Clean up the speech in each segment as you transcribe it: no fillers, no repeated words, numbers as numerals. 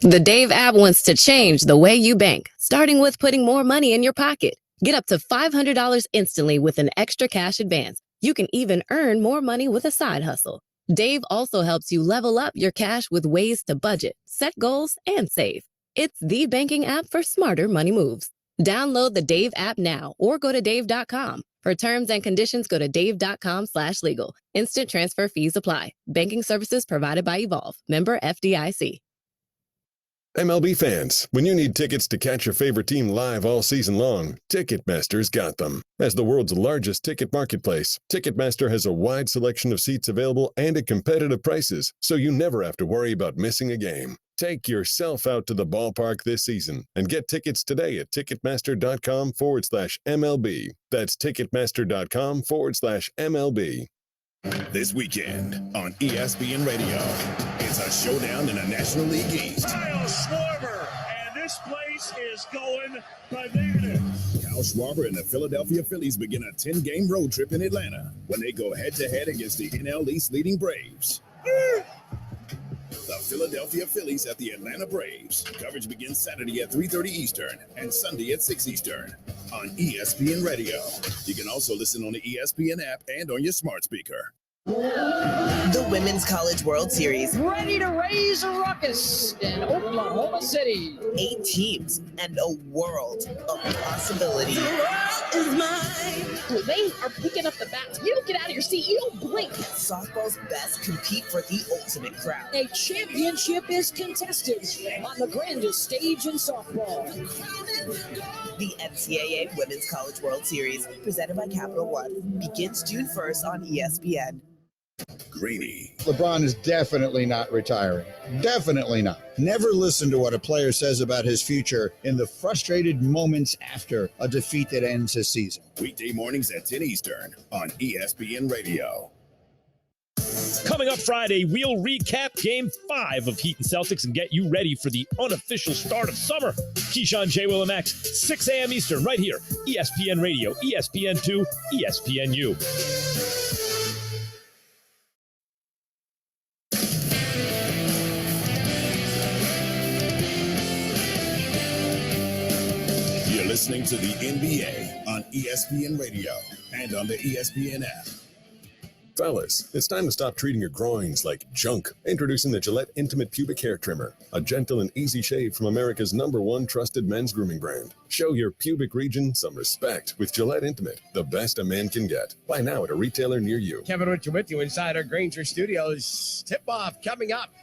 The Dave app wants to change the way you bank, starting with putting more money in your pocket. Get up to $500 instantly with an extra cash advance. You can even earn more money with a side hustle. Dave also helps you level up your cash with ways to budget, set goals, and save. It's the banking app for smarter money moves. Download the Dave app now or go to dave.com. For terms and conditions, go to dave.com/legal. Instant transfer fees apply. Banking services provided by Evolve. Member FDIC. MLB fans, when you need tickets to catch your favorite team live all season long, Ticketmaster's got them. As the world's largest ticket marketplace, Ticketmaster has a wide selection of seats available and at competitive prices, so you never have to worry about missing a game. Take yourself out to the ballpark this season and get tickets today at Ticketmaster.com/MLB. That's Ticketmaster.com/MLB. This weekend on ESPN Radio, it's a showdown in the National League East. Kyle Schwarber, and this place is going bananas. Kyle Schwarber and the Philadelphia Phillies begin a 10-game road trip in Atlanta when they go head-to-head against the NL East leading Braves. The Philadelphia Phillies at the Atlanta Braves. Coverage begins Saturday at 3:30 Eastern and Sunday at 6 Eastern on ESPN Radio. You can also listen on the ESPN app and on your smart speaker. The Women's College World Series. Ready to raise a ruckus in Oklahoma City. 8 teams and a world of possibility. The world is mine. They are picking up the bats. You don't get out of your seat. You don't blink. Softball's best compete for the ultimate crown. A championship is contested on the grandest stage in softball. The NCAA Women's College World Series, presented by Capital One, begins June 1st on ESPN. Greeny. LeBron is definitely not retiring. Definitely not. Never listen to what a player says about his future in the frustrated moments after a defeat that ends his season. Weekday mornings at 10 Eastern on ESPN Radio. Coming up Friday, we'll recap Game 5 of Heat and Celtics and get you ready for the unofficial start of summer. Keyshawn, J. Will, and Max, 6 a.m. Eastern, right here. ESPN Radio, ESPN2, ESPNU. You're listening to the NBA on ESPN Radio and on the ESPN app. Fellas, it's time to stop treating your groins like junk. Introducing the Gillette Intimate Pubic Hair Trimmer, a gentle and easy shave from America's #1 trusted men's grooming brand. Show your pubic region some respect with Gillette Intimate, the best a man can get. Buy now at a retailer near you. Kevin Richard with you inside our Granger Studios. Tip-off coming up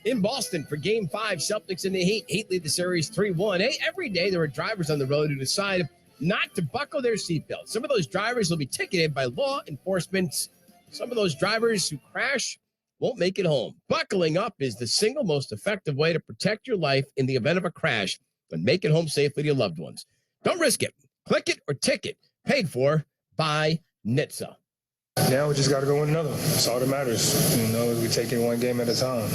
in Boston for Game 5. Celtics in the Heat. Heat lead the series 3-1. Hey, every day there are drivers on the road who decide not to buckle their seatbelts. Some of those drivers will be ticketed by law enforcement. Some of those drivers who crash won't make it home. Buckling up is the single most effective way to protect your life in the event of a crash and make it home safely to your loved ones. Don't risk it. Click it or ticket. Paid for by NHTSA. Now we just got to go win another one. That's all that matters. As we take it one game at a time.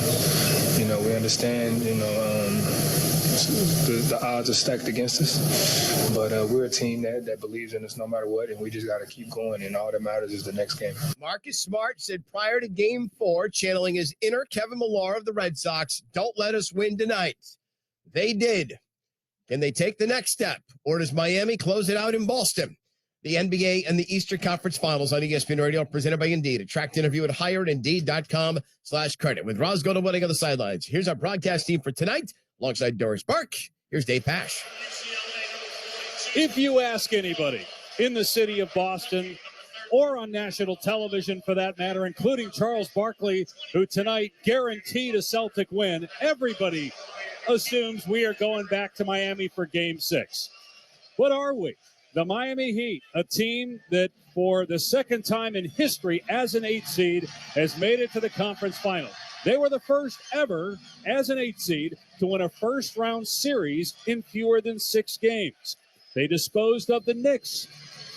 We understand, the odds are stacked against us, but we're a team that believes in us no matter what, and we just got to keep going, and all that matters is the next game. Marcus Smart said prior to Game 4, channeling his inner Kevin Millar of the Red Sox, don't let us win tonight. They did. Can they take the next step, or does Miami close it out in Boston? The NBA and the Eastern Conference Finals on ESPN Radio, presented by Indeed. A tracked interview at hireatindeed.com/credit. With Roz Goldwetting on the sidelines, here's our broadcast team for tonight. Alongside Doris Burke, here's Dave Pasch. If you ask anybody in the city of Boston or on national television for that matter, including Charles Barkley, who tonight guaranteed a Celtic win, everybody assumes we are going back to Miami for Game 6. What are we? The Miami Heat, a team that for the second time in history as an 8 seed has made it to the conference final. They were the first ever as an 8 seed to win a first-round series in fewer than 6 games. They disposed of the Knicks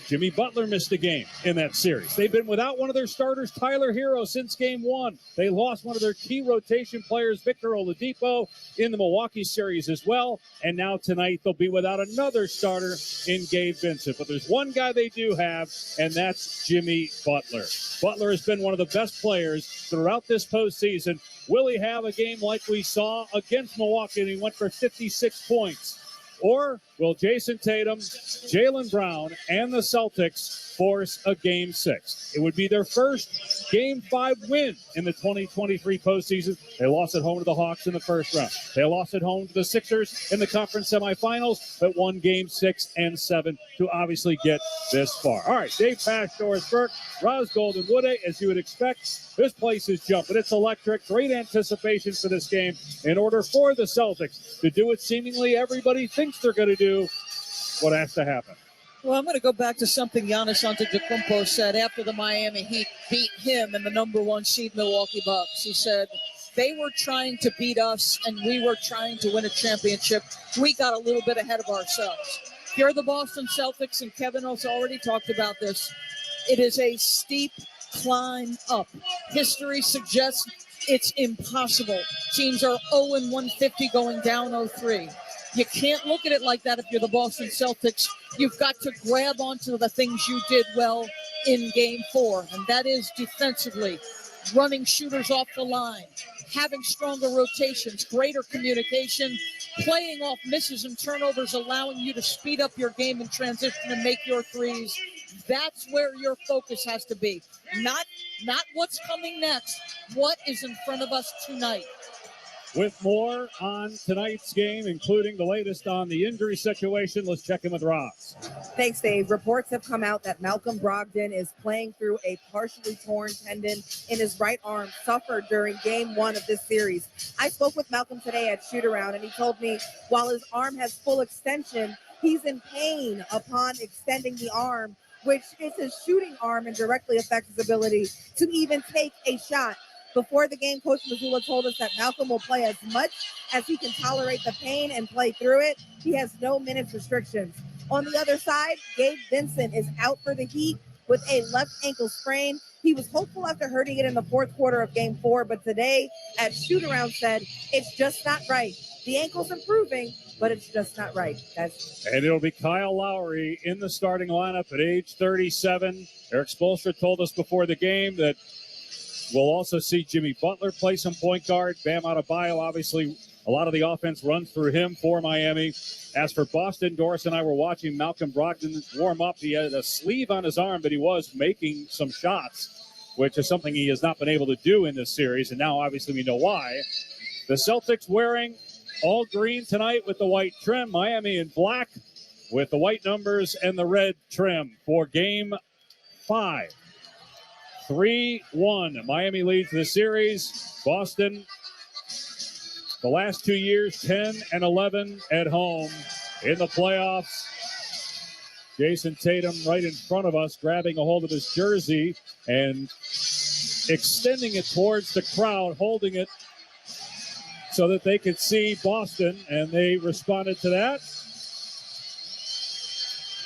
Jimmy Butler missed a game in that series. They've been without one of their starters, Tyler Hero, since game one. They lost one of their key rotation players, Victor Oladipo, in the Milwaukee series as well. And now tonight they'll be without another starter in Gabe Vincent. But there's one guy they do have, and that's Jimmy Butler. Butler has been one of the best players throughout this postseason. Will he have a game like we saw against Milwaukee, and he went for 56 points? Or will Jason Tatum, Jaylen Brown, and the Celtics force a Game 6? It would be their first Game 5 win in the 2023 postseason. They lost at home to the Hawks in the first round. They lost at home to the Sixers in the conference semifinals, but won Game 6 and 7 to obviously get this far. All right, Dave Pasch, Doris Burke, Roz Golden, Woody, as you would expect. This place is jumping. It's electric. Great anticipation for this game. In order for the Celtics to do what seemingly everybody thinks they're going to do, what has to happen? Well, I'm going to go back to something Giannis Antetokounmpo said after the Miami Heat beat him and the number one seed Milwaukee Bucks. He said, they were trying to beat us and we were trying to win a championship. We got a little bit ahead of ourselves. Here are the Boston Celtics, and Kevin has already talked about this. It is a steep climb up. History suggests it's impossible. Teams are 0-150 going down 0-3. You can't look at it like that if you're the Boston Celtics. You've got to grab onto the things you did well in Game 4, and that is defensively, running shooters off the line, having stronger rotations, greater communication, playing off misses and turnovers, allowing you to speed up your game in transition and make your threes. That's where your focus has to be. Not what's coming next. What is in front of us tonight? With more on tonight's game, including the latest on the injury situation, let's check in with Ross. Thanks, Dave. Reports have come out that Malcolm Brogdon is playing through a partially torn tendon in his right arm, suffered during Game 1 of this series. I spoke with Malcolm today at shoot-around, and he told me while his arm has full extension, he's in pain upon extending the arm, which is his shooting arm and directly affects his ability to even take a shot. Before the game, Coach Mazzulla told us that Malcolm will play as much as he can tolerate the pain and play through it. He has no minutes restrictions. On the other side, Gabe Vincent is out for the Heat with a left ankle sprain. He was hopeful after hurting it in the fourth quarter of Game 4, but today at shoot-around said it's just not right. The ankle's improving, but it's just not right. And it'll be Kyle Lowry in the starting lineup at age 37. Eric Spoelstra told us before the game that we'll also see Jimmy Butler play some point guard. Bam Adebayo, obviously, a lot of the offense runs through him for Miami. As for Boston, Doris and I were watching Malcolm Brogdon warm up. He had a sleeve on his arm, but he was making some shots, which is something he has not been able to do in this series, and now obviously we know why. The Celtics wearing all green tonight with the white trim. Miami in black with the white numbers and the red trim for Game 5. 3-1. Miami leads the series. Boston, the last 2 years, 10-11 at home in the playoffs. Jason Tatum right in front of us, grabbing a hold of his jersey and extending it towards the crowd, holding it so that they could see Boston, and they responded to that.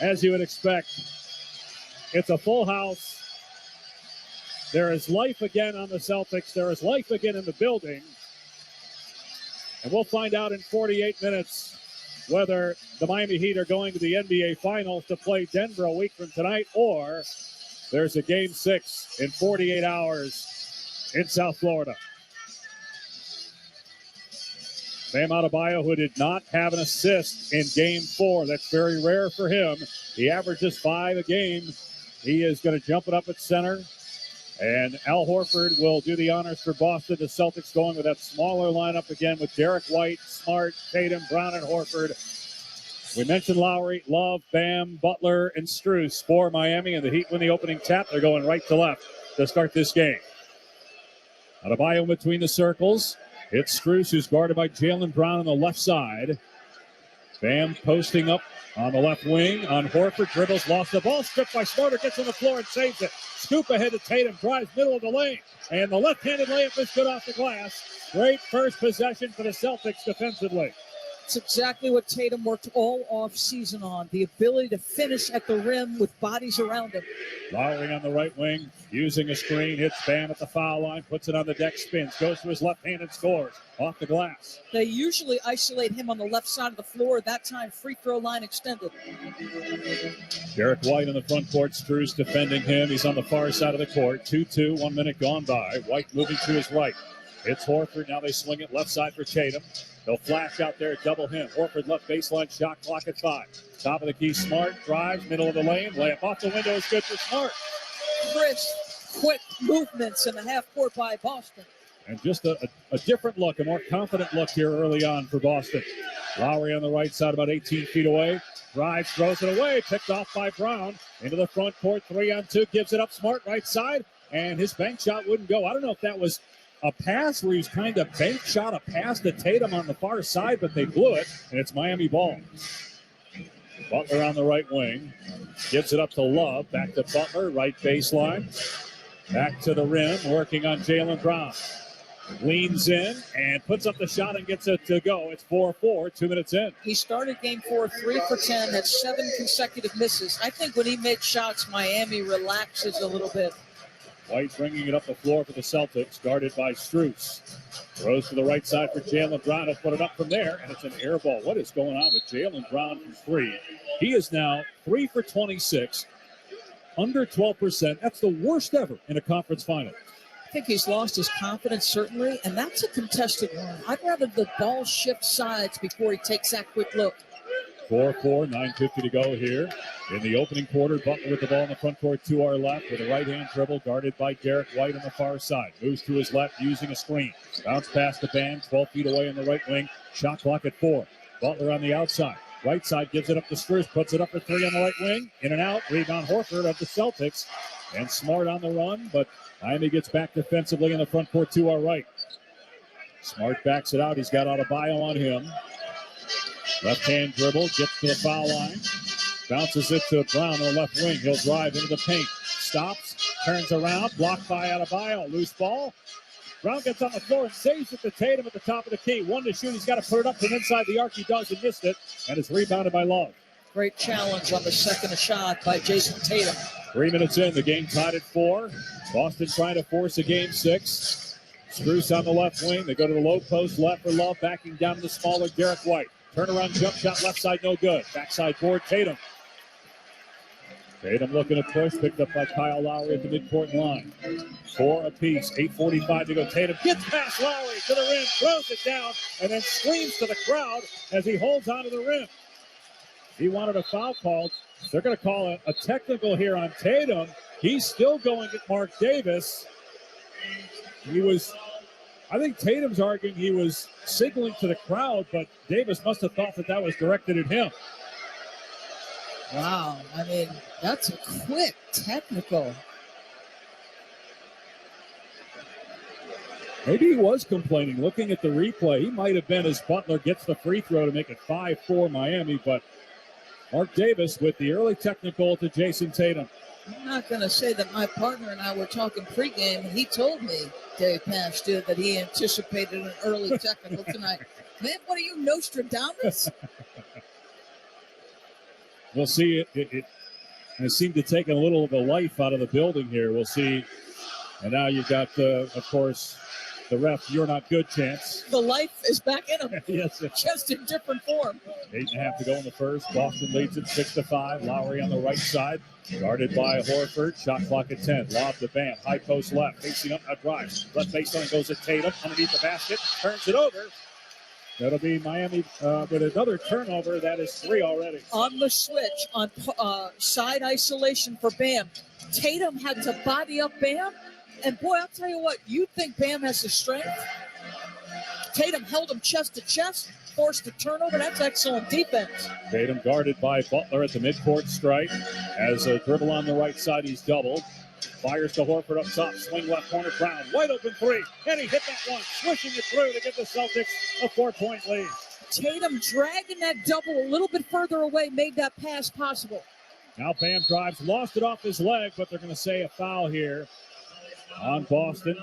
As you would expect, it's a full house. There is life again on the Celtics. There is life again in the building. And we'll find out in 48 minutes whether the Miami Heat are going to the NBA Finals to play Denver a week from tonight, or there's a Game 6 in 48 hours in South Florida. Bam Adebayo, who did not have an assist in Game 4. That's very rare for him. He averages 5 a game. He is going to jump it up at center. And Al Horford will do the honors for Boston. The Celtics going with that smaller lineup again with Derek White, Smart, Tatum, Brown, and Horford. We mentioned Lowry, Love, Bam, Butler, and Strus for Miami. And the Heat win the opening tap. They're going right to left to start this game. Adebayo between the circles. It's Strus, who's guarded by Jaylen Brown on the left side. Bam posting up on the left wing on Horford. Dribbles, lost the ball. Stripped by Smarter, gets on the floor and saves it. Scoop ahead to Tatum, drives middle of the lane. And the left-handed layup is good off the glass. Great first possession for the Celtics defensively. That's exactly what Tatum worked all off season on, the ability to finish at the rim with bodies around him. Lowry on the right wing, using a screen, hits Bam at the foul line, puts it on the deck, spins, goes to his left hand and scores off the glass. They usually isolate him on the left side of the floor. That time, free throw line extended. Derek White in the front court, Strus defending him. He's on the far side of the court. 2-2, 1 minute gone by. White moving to his right. It's Horford. Now they swing it left side for Tatum. They'll flash out there, double him. Horford left baseline, shot clock at 5. Top of the key, Smart drives, middle of the lane. Layup off the window is good for Smart. Crisp, quick movements in the half court by Boston. And just a different look, a more confident look here early on for Boston. Lowry on the right side, about 18 feet away. Drives, throws it away, picked off by Brown. Into the front court, 3-on-2, gives it up. Smart right side, and his bank shot wouldn't go. I don't know if that was a pass where he was kind of bank shot a pass to Tatum on the far side, but they blew it, and it's Miami ball. Butler on the right wing. Gives it up to Love. Back to Butler, right baseline. Back to the rim, working on Jaylen Brown. Leans in and puts up the shot and gets it to go. It's 4-4, 2 minutes in. He started game 4, 3 for 10, had 7 consecutive misses. I think when he makes shots, Miami relaxes a little bit. White bringing it up the floor for the Celtics, guarded by Strus. Throws to the right side for Jaylen Brown. He'll put it up from there, and it's an air ball. What is going on with Jaylen Brown from 3? He is now 3 for 26, under 12%. That's the worst ever in a conference final. I think he's lost his confidence, certainly, and that's a contested one. I'd rather the ball shift sides before he takes that quick look. 4-4, 9:50 to go here. In the opening quarter, Butler with the ball in the front court to our left with a right-hand dribble guarded by Derek White on the far side. Moves to his left using a screen. Bounce past the Bam, 12 feet away in the right wing. Shot clock at 4. Butler on the outside. Right side gives it up to Strus, puts it up for 3 on the right wing. In and out, rebound Horford of the Celtics. And Smart on the run, but Miami gets back defensively in the front court to our right. Smart backs it out. He's got Adebayo on him. Left-hand dribble, gets to the foul line. Bounces it to Brown on the left wing. He'll drive into the paint. Stops, turns around, blocked by Adebayo. Loose ball. Brown gets on the floor and saves it to Tatum at the top of the key. 1 to shoot. He's got to put it up from inside the arc. He does and missed it. And it's rebounded by Love. Great challenge on the second shot by Jason Tatum. 3 minutes in, the game tied at 4. Boston trying to force a game 6. Strus on the left wing. They go to the low post left for Love, backing down to the smaller Derek White. Turnaround jump shot left side, no good. Backside board, Tatum. Tatum looking to push, picked up by Kyle Lowry at the midcourt line. 4 apiece, 8:45 to go. Tatum gets past Lowry to the rim, throws it down, and then screams to the crowd as he holds onto the rim. He wanted a foul called. They're going to call a technical here on Tatum. He's still going at Mark Davis. I think Tatum's arguing he was signaling to the crowd, but Davis must have thought that was directed at him. Wow, I mean, that's a quick technical. Maybe he was complaining. Looking at the replay, he might have been as Butler gets the free throw to make it 5-4 Miami, but Mark Davis with the early technical to Jason Tatum. I'm not going to say that my partner and I were talking pregame, and he told me, Dave Pash did, that he anticipated an early technical tonight. Man, what are you, Nostradamus? We'll see. It seemed to take a little of the life out of the building here. We'll see. And now you've got, of course, the ref, you're not good chance. The life is back in him. Yes. Just in different form. 8.5 to go in the first. Boston leads it 6-5. Lowry on the right side. Guarded by Horford. Shot clock at 10. Lob to Bam. High post left. Facing up. Drive. Left baseline goes at Tatum. Underneath the basket. Turns it over. That'll be Miami with another turnover. That is 3 already. On the switch, on side isolation for Bam. Tatum had to body up Bam. And boy, I'll tell you what, you think Bam has the strength. Tatum held him chest to chest, forced a turnover. That's excellent defense. Tatum guarded by Butler at the midcourt strike. As a dribble on the right side, he's doubled. Fires to Horford up top, swing left corner, Brown. Wide open 3, and he hit that one, swishing it through to give the Celtics a 4-point lead. Tatum dragging that double a little bit further away made that pass possible. Now Bam drives, lost it off his leg, but they're going to say a foul here on Boston.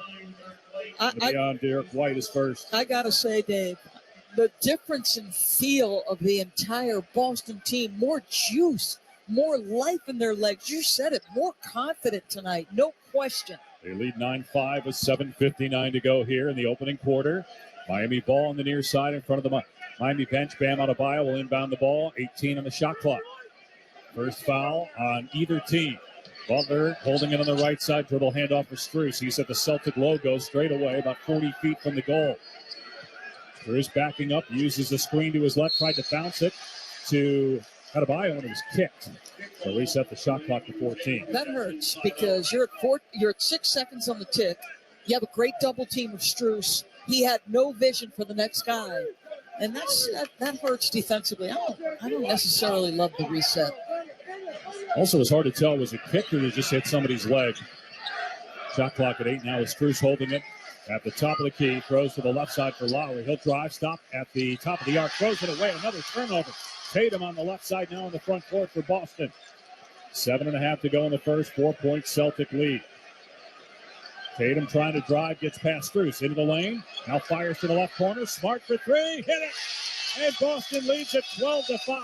On Derek White is first. I got to say, Dave, the difference in feel of the entire Boston team, more juice, more life in their legs. You said it, more confident tonight, no question. They lead 9-5 with 7:59 to go here in the opening quarter. Miami ball on the near side in front of the Miami bench. Bam Adebayo will inbound the ball. 18 on the shot clock. First foul on either team. Butler holding it on the right side. Dribble handoff for Strus. He's at the Celtic logo straight away, about 40 feet from the goal. Strus backing up, uses the screen to his left, tried to bounce it to Adebayo, and it was kicked. So reset the shot clock to 14. That hurts because you're at 6 seconds on the tick. You have a great double team of Strus. He had no vision for the next guy, and that hurts defensively. I don't necessarily love the reset. Also, it's hard to tell, was it kicked or did it just hit somebody's leg? Shot clock at 8 now with Strus holding it at the top of the key. Throws to the left side for Lowry. He'll drive, stop at the top of the arc, throws it away. Another turnover. Tatum on the left side now in the front court for Boston. 7.5 to go in the first. 4-point Celtic lead. Tatum trying to drive, gets past Strus into the lane. Now fires to the left corner. Smart for three. Hit it. And Boston leads at 12-5.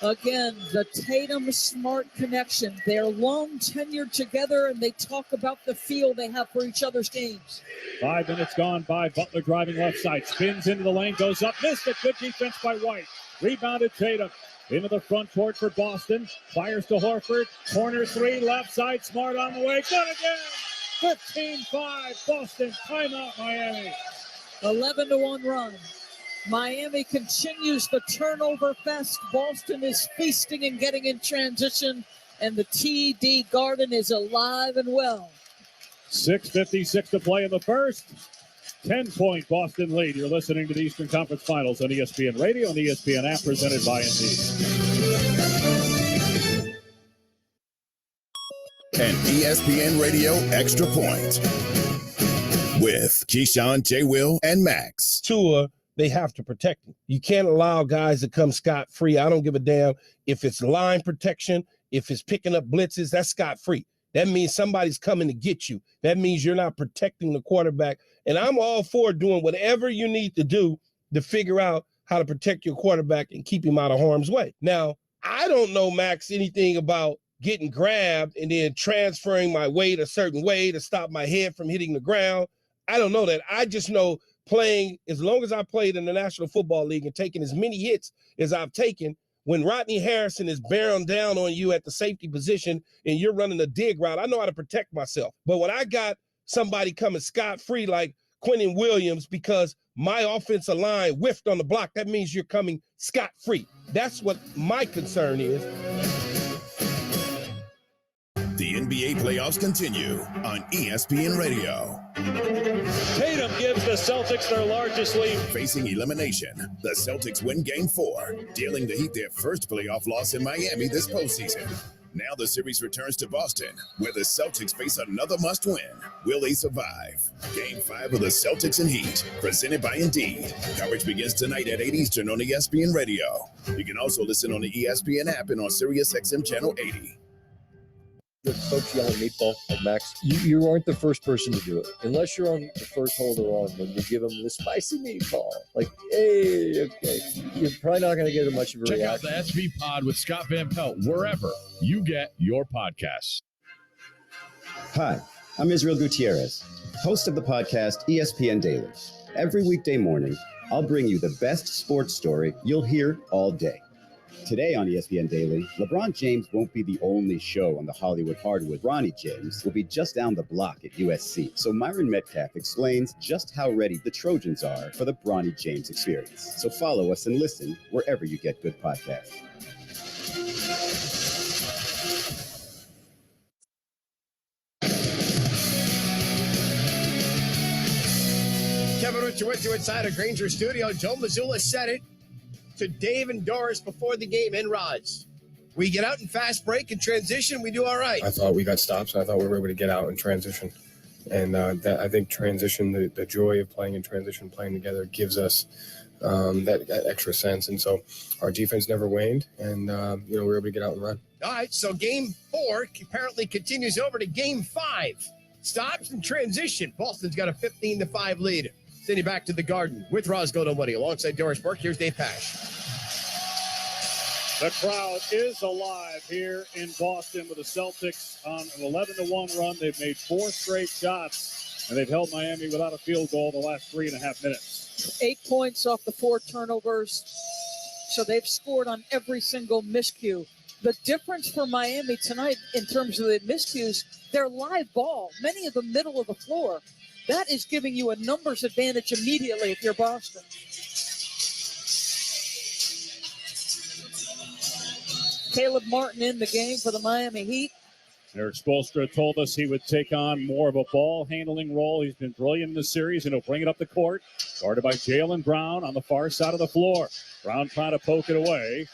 Again, the Tatum-Smart connection. They're long tenured together, and they talk about the feel they have for each other's games. 5 minutes gone by. Butler driving left side. Spins into the lane, goes up. Missed it. Good defense by White. Rebounded Tatum. Into the front court for Boston. Fires to Horford. Corner three, left side. Smart on the way. Good again. 15-5. Boston. Timeout, Miami. 11-1 run. Miami continues the turnover fest. Boston is feasting and getting in transition, and the TD Garden is alive and well. 6:56 to play in the first. 10-point Boston lead. You're listening to the Eastern Conference Finals on ESPN Radio and the ESPN app, presented by Indeed. An ESPN Radio Extra Point with Keyshawn, J. Will, and Max. Tua, they have to protect him. You can't allow guys to come scot-free. I don't give a damn if it's line protection, if it's picking up blitzes, that's scot-free. That means somebody's coming to get you. That means you're not protecting the quarterback. And I'm all for doing whatever you need to do to figure out how to protect your quarterback and keep him out of harm's way. Now, I don't know, Max, anything about getting grabbed and then transferring my weight a certain way to stop my head from hitting the ground. I don't know that. I just know playing, as long as I played in the National Football League and taking as many hits as I've taken, when Rodney Harrison is bearing down on you at the safety position and you're running a dig route, I know how to protect myself. But when I got somebody coming scot-free like Quentin Williams because my offensive line whiffed on the block, that means you're coming scot-free. That's what my concern is. The NBA playoffs continue on ESPN Radio. Tatum gives the Celtics their largest lead. Facing elimination, the Celtics win Game 4, dealing the Heat their first playoff loss in Miami this postseason. Now the series returns to Boston, where the Celtics face another must-win. Will they survive? Game 5 of the Celtics and Heat, presented by Indeed. Coverage begins tonight at 8 Eastern on ESPN Radio. You can also listen on the ESPN app and on Sirius XM Channel 80. The folks yelling meatball at Max, you aren't the first person to do it. Unless you're on the first hole they're on, when you give them the spicy meatball. Like, hey, okay. You're probably not going to get much of a reaction. Check out the SV Pod with Scott Van Pelt wherever you get your podcasts. Hi, I'm Israel Gutierrez, host of the podcast ESPN Daily. Every weekday morning, I'll bring you the best sports story you'll hear all day. Today on ESPN Daily, LeBron James won't be the only show on the Hollywood hardwood. Ronnie James will be just down the block at USC. So Myron Metcalf explains just how ready the Trojans are for the Bronny James experience. So follow us and listen wherever you get good podcasts. Kevin Richard went to inside a Granger studio. Joe Mazzulla said it to Dave and Doris before the game in Rods. We get out in fast break and transition, we do all right. I thought we got stops. I thought we were able to get out and transition. And that I think transition, the joy of playing in transition, playing together, gives us that extra sense. And so our defense never waned, and we were able to get out and run. All right, so game 4 apparently continues over to game 5. Stops and transition. Boston's got a 15-5 lead. Send you back to the Garden with Roscoe Nobody. Alongside Doris Burke, here's Dave Pash. The crowd is alive here in Boston with the Celtics on an 11-1 run. They've made 4 straight shots, and they've held Miami without a field goal in the last 3.5 minutes. 8 points off the 4 turnovers, so they've scored on every single miscue. The difference for Miami tonight in terms of the miscues, they're live ball, many of the middle of the floor. That is giving you a numbers advantage immediately if you're Boston. Caleb Martin in the game for the Miami Heat. Eric Spoelstra told us he would take on more of a ball-handling role. He's been brilliant in the series, and he'll bring it up the court. Guarded by Jaylen Brown on the far side of the floor. Brown trying to poke it away.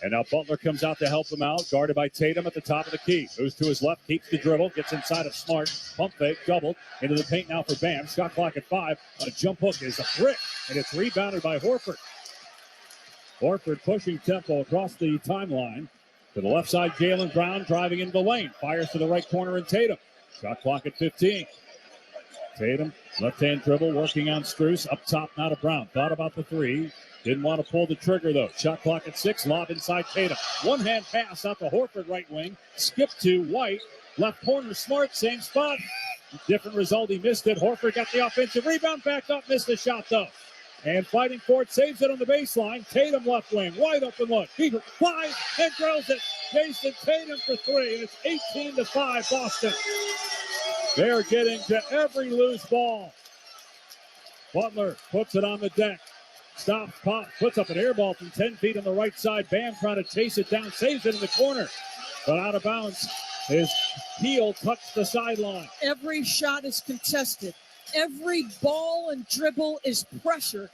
And now Butler comes out to help him out, guarded by Tatum at the top of the key. Moves to his left, keeps the dribble, gets inside of Smart. Pump fake, doubled, into the paint now for Bam. Shot clock at 5. A jump hook is a brick, and it's rebounded by Horford. Horford pushing tempo across the timeline. To the left side, Jaylen Brown driving into the lane. Fires to the right corner, and Tatum. Shot clock at 15. Tatum, left-hand dribble, working on Strus. Up top, now to Brown. Thought about the 3. Didn't want to pull the trigger, though. Shot clock at 6. Lob inside Tatum. One-hand pass out to Horford, right wing. Skip to White. Left corner, Smart, same spot. Different result. He missed it. Horford got the offensive rebound. Back up. Missed the shot, though. And fighting for it. Saves it on the baseline. Tatum left wing. Wide open look. Beaver flies and drills it. Jason Tatum for 3. And it's 18-5 Boston. They're getting to every loose ball. Butler puts it on the deck. Stops, pop, puts up an air ball from 10 feet on the right side. Bam trying to chase it down, saves it in the corner, but out of bounds. His heel touched the sideline. Every shot is contested. Every ball and dribble is pressure.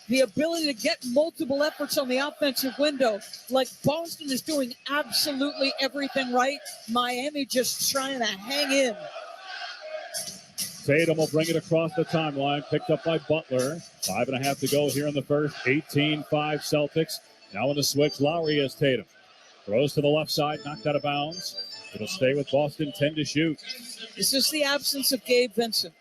The ability to get multiple efforts on the offensive window, like Boston is doing absolutely everything right. Miami just trying to hang in. Tatum will bring it across the timeline, picked up by Butler. 5.5 to go here in the first. 18-5 Celtics. Now in the switch, Lowry has Tatum. Throws to the left side, knocked out of bounds. It'll stay with Boston, 10 to shoot. This is the absence of Gabe Vincent.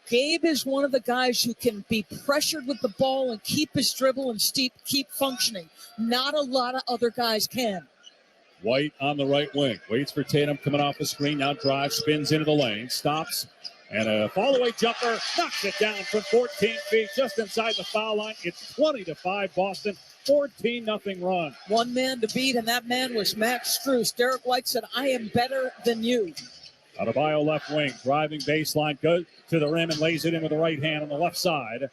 Gabe is one of the guys who can be pressured with the ball and keep his dribble and keep functioning. Not a lot of other guys can. White on the right wing. Waits for Tatum coming off the screen. Now drives, spins into the lane. Stops. And a fall-away jumper. Knocks it down from 14 feet just inside the foul line. It's 20-5 Boston. 14-0 run. One man to beat, and that man was Max Strus. Derek White said, I am better than you. Adebayo left wing. Driving baseline. Goes to the rim and lays it in with the right hand on the left side.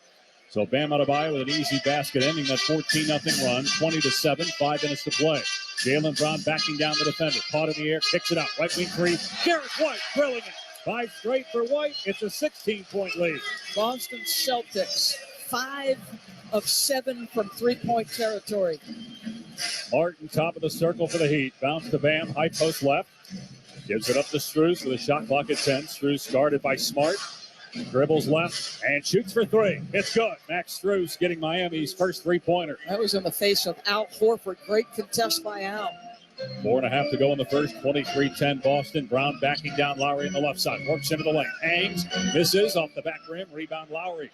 So Bam Adebayo with an easy basket ending that 14-0 run. 20-7. 5 minutes to play. Jaylen Brown backing down the defender. Caught in the air, kicks it out. Right wing 3. Derek White drilling it. 5 straight for White. It's a 16-point lead. Boston Celtics, 5 of 7 from three-point territory. Martin, top of the circle for the Heat. Bounce to Bam, high post left. Gives it up to Strus with a shot clock at 10. Strus guarded by Smart. Dribbles left and shoots for 3. It's good. Max Strus getting Miami's first three-pointer. That was in the face of Al Horford. Great contest by Al. 4.5 to go in the first. 23-10 Boston. Brown backing down Lowry on the left side. Works into the lane. Hangs. Misses off the back rim. Rebound Lowry.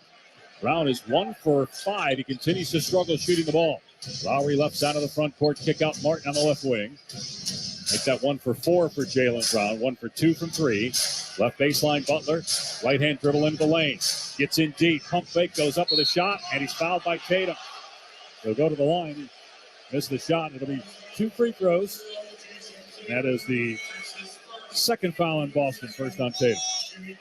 Brown is 1 for 5. He continues to struggle shooting the ball. Lowry left side of the front court. Kick out Martin on the left wing. Make that 1 for 4 for Jaylen Brown. 1 for 2 from 3. Left baseline Butler. Right hand dribble into the lane. Gets in deep. Pump fake. Goes up with a shot. And he's fouled by Tatum. He'll go to the line. Missed the shot. It'll be 2 free throws. That is the second foul in Boston. First on Tatum.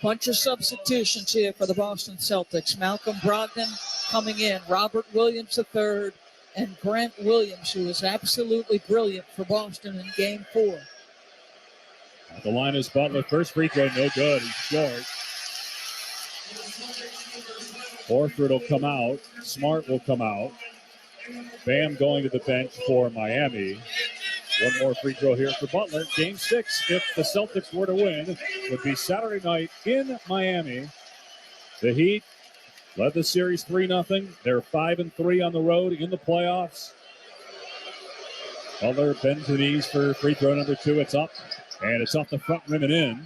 Bunch of substitutions here for the Boston Celtics. Malcolm Brogdon coming in. Robert Williams III. And Grant Williams, who was absolutely brilliant for Boston in Game 4. At the line is Butler. First free throw, no good. He's short. Horford will come out. Smart will come out. Bam going to the bench for Miami. One more free throw here for Butler. Game 6, if the Celtics were to win, would be Saturday night in Miami. The Heat led the series 3-0. They're 5-3 on the road in the playoffs. Butler bends to the knees for free throw number 2. It's up, and it's off the front rim and in.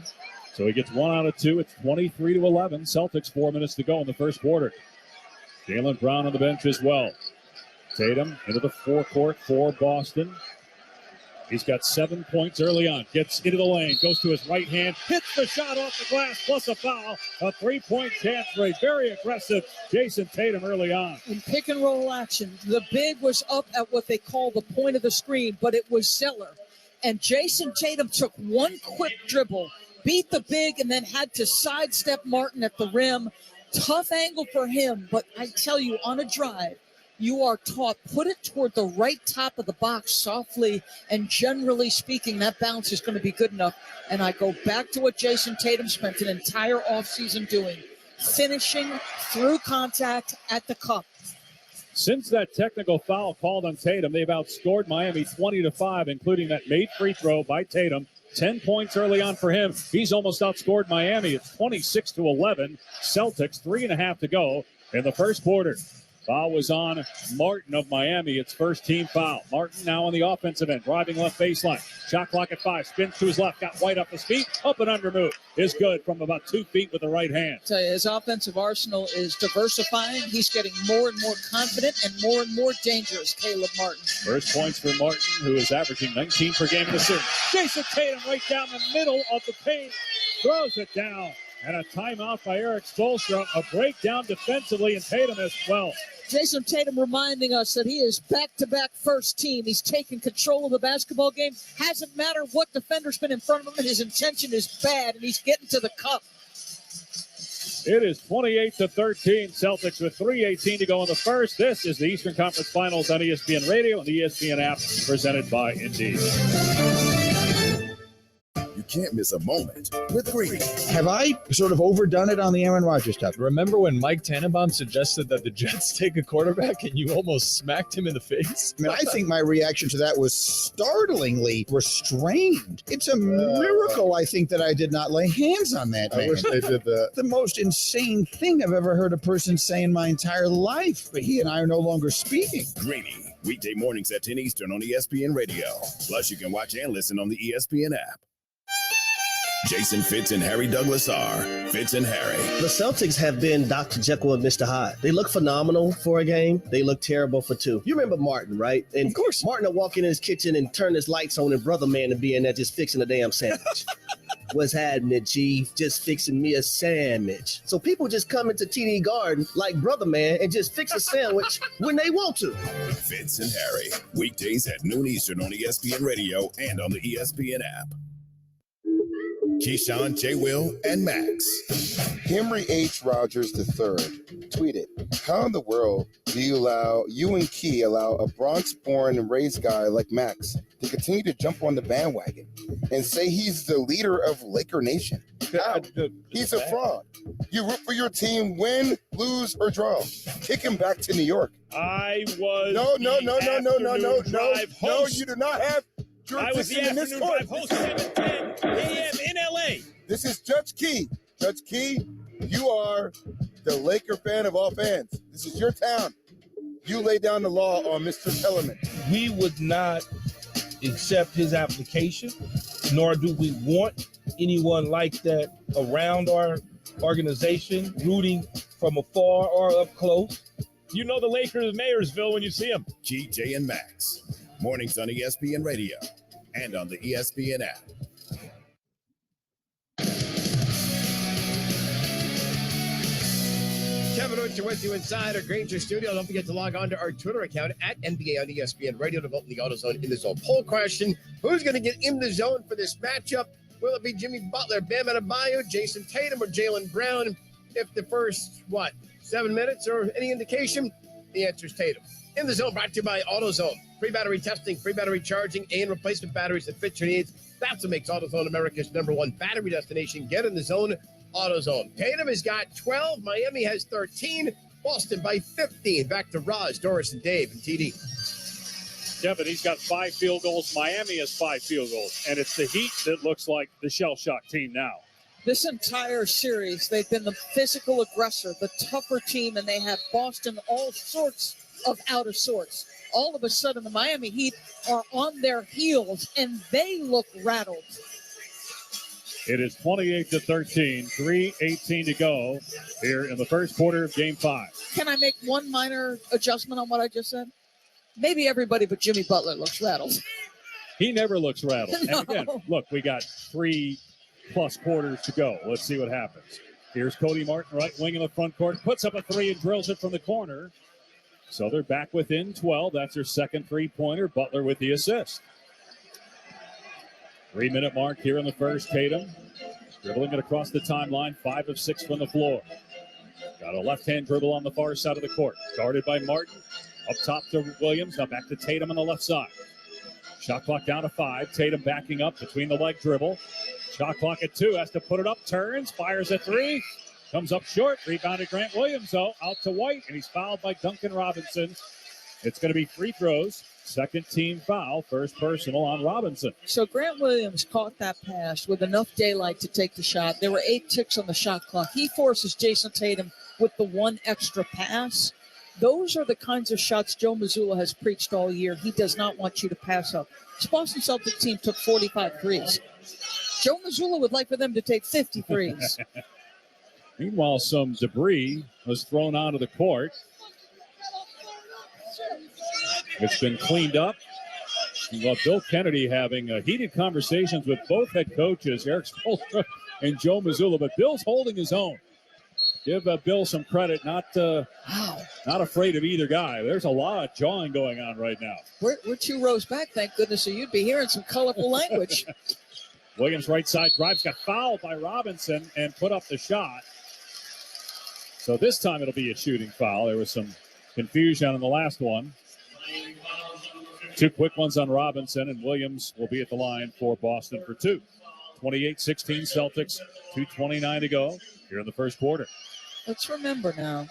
So he gets 1 out of 2. It's 23-11. Celtics 4 minutes to go in the first quarter. Jaylen Brown on the bench as well. Tatum into the forecourt for Boston. He's got 7 points early on. Gets into the lane, goes to his right hand, hits the shot off the glass, plus a foul. A 3-point chance for a very aggressive Jason Tatum early on. In pick and roll action, the big was up at what they call the point of the screen, but it was Zeller. And Jason Tatum took one quick dribble, beat the big, and then had to sidestep Martin at the rim. Tough angle for him, but I tell you, on a drive, you are taught, put it toward the right top of the box softly, and generally speaking, that bounce is going to be good enough. And I go back to what Jason Tatum spent an entire offseason doing, finishing through contact at the cup. Since that technical foul called on Tatum, they've outscored Miami 20-5, including that made free throw by Tatum. 10 points early on for him. He's almost outscored Miami. It's 26-11. Celtics, 3.5 to go in the first quarter. Foul was on Martin of Miami. It's first team foul. Martin now on the offensive end, driving left baseline. Shot clock at 5. Spins to his left. Got White up his feet. Up and under move is good from about 2 feet with the right hand. I tell you, his offensive arsenal is diversifying. He's getting more and more confident and more dangerous, Caleb Martin. First points for Martin, who is averaging 19 per game in the series. Jason Tatum right down the middle of the paint. Throws it down. And a timeout by Eric Spoelstra. A breakdown defensively, and Tatum has 12. Jason Tatum reminding us that he is back-to-back first team. He's taken control of the basketball game. Hasn't mattered what defender's been in front of him. His intention is bad, and he's getting to the cup. It is 28-13. Celtics with 3:18 to go in the first. This is the Eastern Conference Finals on ESPN Radio and the ESPN app, presented by Indeed. You can't miss a moment with Greeny. Have I sort of overdone it on the Aaron Rodgers stuff? Remember when Mike Tannenbaum suggested that the Jets take a quarterback and you almost smacked him in the face? I mean, I think my reaction to that was startlingly restrained. It's a miracle, I think, that I did not lay hands on that man. I wish they did that. The most insane thing I've ever heard a person say in my entire life. But he and I are no longer speaking. Greeny, weekday mornings at 10 Eastern on ESPN Radio. Plus, you can watch and listen on the ESPN app. Jason Fitz and Harry Douglas are Fitz and Harry. The Celtics have been Dr. Jekyll and Mr. Hyde. They look phenomenal for a game. They look terrible for two. You remember Martin, right? And of course, Martin would walk in his kitchen and turn his lights on, and Brother Man would be in there just fixing a damn sandwich. What's happening, Chief? Just fixing me a sandwich. So people just come into TD Garden like Brother Man and just fix a sandwich when they want to. Fitz and Harry, weekdays at noon Eastern on ESPN Radio and on the ESPN app. Keyshawn, J. Will, and Max. Henry H. Rogers III tweeted, "How in the world do you and Key allow a Bronx-born and raised guy like Max to continue to jump on the bandwagon and say he's the leader of Laker Nation? How? He's a fraud. You root for your team, win, lose, or draw. Kick him back to New York." I was No, you do not have I was the afternoon drive host, 7:10 a.m. in L.A. This is Judge Key. Judge Key, you are the Laker fan of all fans. This is your town. You lay down the law on Mr. Tellerman. We would not accept his application, nor do we want anyone like that around our organization, rooting from afar or up close. You know the Lakers Mayorsville when you see them. GJ and Max. Mornings on ESPN Radio and on the ESPN app. Kevin Archer with you inside our Granger studio. Don't forget to log on to our Twitter account at NBA on ESPN Radio to vote in the AutoZone in the Zone poll question. Who's going to get in the zone for this matchup? Will it be Jimmy Butler, Bam Adebayo, Jason Tatum, or Jaylen Brown? If the first, 7 minutes or any indication, the answer is Tatum. In the Zone brought to you by AutoZone. Free battery testing, free battery charging, and replacement batteries that fit your needs. That's what makes AutoZone America's #1 battery destination. Get in the zone, AutoZone. Tatum has got 12. Miami has 13. Boston by 15. Back to Roz, Doris, and Dave and TD. Kevin, he's got 5 field goals. Miami has 5 field goals. And it's the Heat that looks like the shell-shock team now. This entire series, they've been the physical aggressor, the tougher team, and they have Boston all sorts of out of sorts. All of a sudden, the Miami Heat are on their heels, and they look rattled. It is 28-13, 3:18 to go here in the first quarter of Game 5. Can I make one minor adjustment on what I just said? Maybe everybody but Jimmy Butler looks rattled. He never looks rattled. No. And again, look, we got 3+ quarters to go. Let's see what happens. Here's Cody Martin, right wing in the front court, puts up a three and drills it from the corner. So they're back within 12. That's their second three-pointer. Butler with the assist. 3-minute mark here in the first. Tatum dribbling it across the timeline, 5 of 6 from the floor. Got a left-hand dribble on the far side of the court. Guarded by Martin. Up top to Williams. Now back to Tatum on the left side. Shot clock down to 5. Tatum backing up between the leg dribble. Shot clock at 2. Has to put it up. Turns. Fires at 3. Comes up short. Rebounded Grant Williams, though. Out to White. And he's fouled by Duncan Robinson. It's going to be free throws. Second team foul. First personal on Robinson. So Grant Williams caught that pass with enough daylight to take the shot. There were 8 ticks on the shot clock. He forces Jason Tatum with the one extra pass. Those are the kinds of shots Joe Mazzulla has preached all year. He does not want you to pass up. This Boston Celtics team took 45 threes. Joe Mazzulla would like for them to take 50 threes. Meanwhile, some debris was thrown onto the court. It's been cleaned up. Bill Kennedy having heated conversations with both head coaches, Eric Spoelstra and Joe Mazzulla. But Bill's holding his own. Give Bill some credit, not afraid of either guy. There's a lot of jawing going on right now. We're 2 rows back, thank goodness, so you'd be hearing some colorful language. Williams right side drives, got fouled by Robinson and put up the shot. So this time it'll be a shooting foul. There was some confusion on the last one. 2 quick ones on Robinson, and Williams will be at the line for Boston for 2. 28-16 Celtics, 2:29 to go here in the first quarter. Let's remember now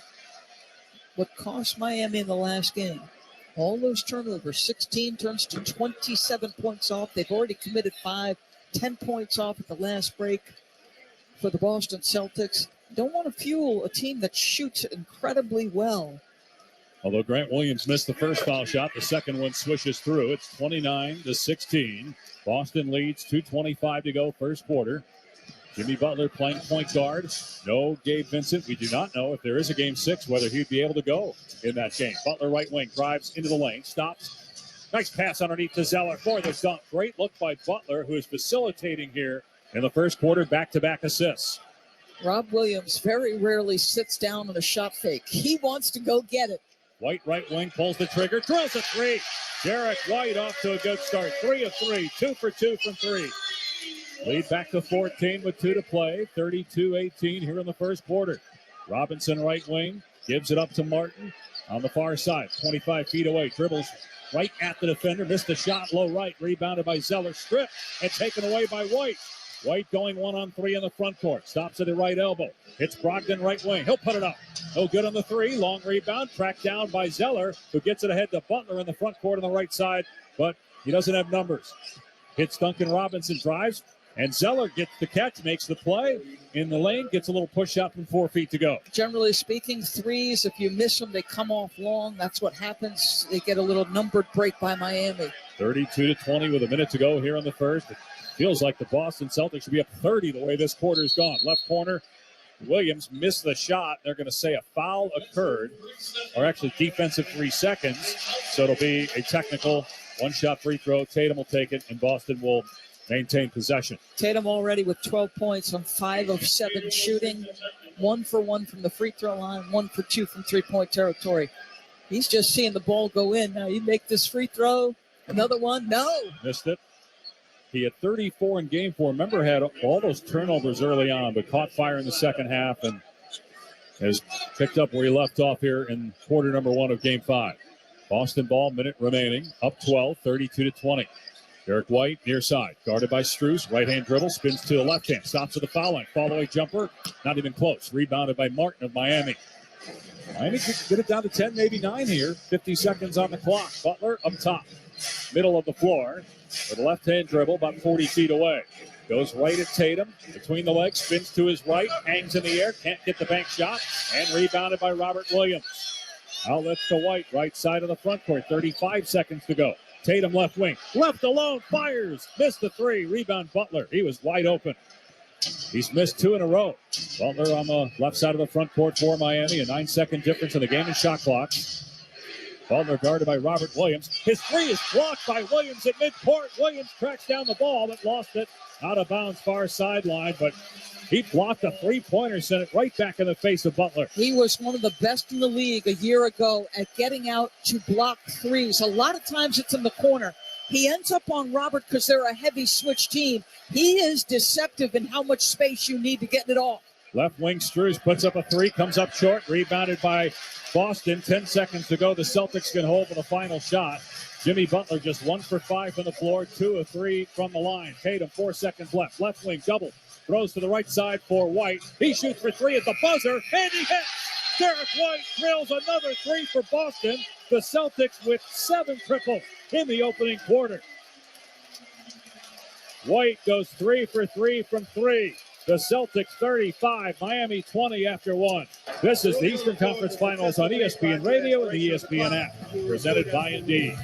what cost Miami in the last game. All those turnovers, 16 turns to 27 points off. They've already committed 5, 10 points off at the last break for the Boston Celtics. Don't want to fuel a team that shoots incredibly well. Although Grant Williams missed the first foul shot, the second one swishes through. It's 29-16. Boston leads, 2:25 to go, first quarter. Jimmy Butler playing point guard. No Gabe Vincent. We do not know if there is a game 6, whether he'd be able to go in that game. Butler right wing, drives into the lane, stops. Nice pass underneath to Zeller for the dunk. Great look by Butler, who is facilitating here in the first quarter, back-to-back assists. Rob Williams very rarely sits down on a shot fake. He wants to go get it. White right wing pulls the trigger, drills a 3. Derek White off to a good start. 3 of 3, 2 for 2 from 3. Lead back to 14 with 2 to play. 32-18 here in the first quarter. Robinson right wing, gives it up to Martin on the far side. 25 feet away, dribbles right at the defender. Missed the shot, low right. Rebounded by Zeller, stripped and taken away by White. White going 1-on-3 in the front court. Stops at the right elbow. Hits Brogdon right wing. He'll put it up. No good on the 3. Long rebound. Tracked down by Zeller, who gets it ahead to Butler in the front court on the right side, but he doesn't have numbers. Hits Duncan Robinson, drives, and Zeller gets the catch, makes the play in the lane, gets a little push shot from 4 feet to go. Generally speaking, threes, if you miss them, they come off long. That's what happens. They get a little numbered break by Miami. 32-20 with a minute to go here in the first. It feels like the Boston Celtics should be up 30 the way this quarter's gone. Left corner, Williams missed the shot. They're going to say a foul occurred, or actually defensive 3 seconds. So it'll be a technical one-shot free throw. Tatum will take it, and Boston will maintain possession. Tatum already with 12 points on 5 of 7 shooting. 1 for 1 from the free throw line, 1 for 2 from three-point territory. He's just seeing the ball go in. Now you make this free throw, another one, no. Missed it. He had 34 in game 4. Remember, had all those turnovers early on, but caught fire in the second half and has picked up where he left off here in quarter number 1 of game 5. Boston ball, minute remaining, up 12, 32-20. Derek White, near side, guarded by Strus. Right-hand dribble, spins to the left hand, stops at the foul line. Fall-away jumper, not even close. Rebounded by Martin of Miami. Miami could get it down to 10, maybe 9 here. 50 seconds on the clock. Butler up top, middle of the floor, with a left-hand dribble about 40 feet away. Goes right at Tatum, between the legs, spins to his right, hangs in the air, can't get the bank shot, and rebounded by Robert Williams. Outlets to White, right side of the front court, 35 seconds to go. Tatum left wing, left alone, fires, missed the 3, rebound Butler. He was wide open. He's missed 2 in a row. Butler on the left side of the front court for Miami. A 9-second difference in the game and shot clock. Butler guarded by Robert Williams. His three is blocked by Williams at midcourt. Williams tracks down the ball but lost it out of bounds far sideline. But he blocked a three-pointer, sent it right back in the face of Butler. He was one of the best in the league a year ago at getting out to block threes. A lot of times it's in the corner. He ends up on Robert because they're a heavy switch team. He is deceptive in how much space you need to get it off. Left wing Struz puts up a three, comes up short, rebounded by Boston. 10 seconds to go. The Celtics can hold for the final shot. Jimmy Butler just 1 for 5 from the floor, 2 of 3 from the line. Tatum, 4 seconds left. Left wing double. Throws to the right side for White. He shoots for 3 at the buzzer, and he hits. Derek White drills another 3 for Boston. The Celtics with 7 triples in the opening quarter. White goes 3 for 3 from 3. The Celtics 35, Miami 20 after 1. This is the Eastern Conference Finals on ESPN Radio and the ESPN app, presented by Indeed.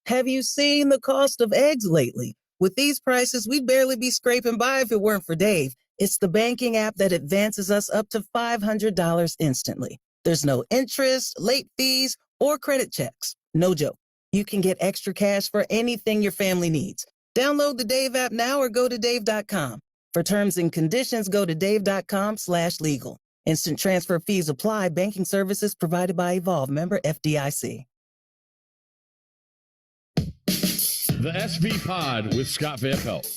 Have you seen the cost of eggs lately? With these prices, we'd barely be scraping by if it weren't for Dave. It's the banking app that advances us up to $500 instantly. There's no interest, late fees, or credit checks. No joke. You can get extra cash for anything your family needs. Download the Dave app now or go to dave.com. For terms and conditions, go to dave.com/legal. Instant transfer fees apply. Banking services provided by Evolve. Member FDIC. The SV Pod with Scott Van Pelt.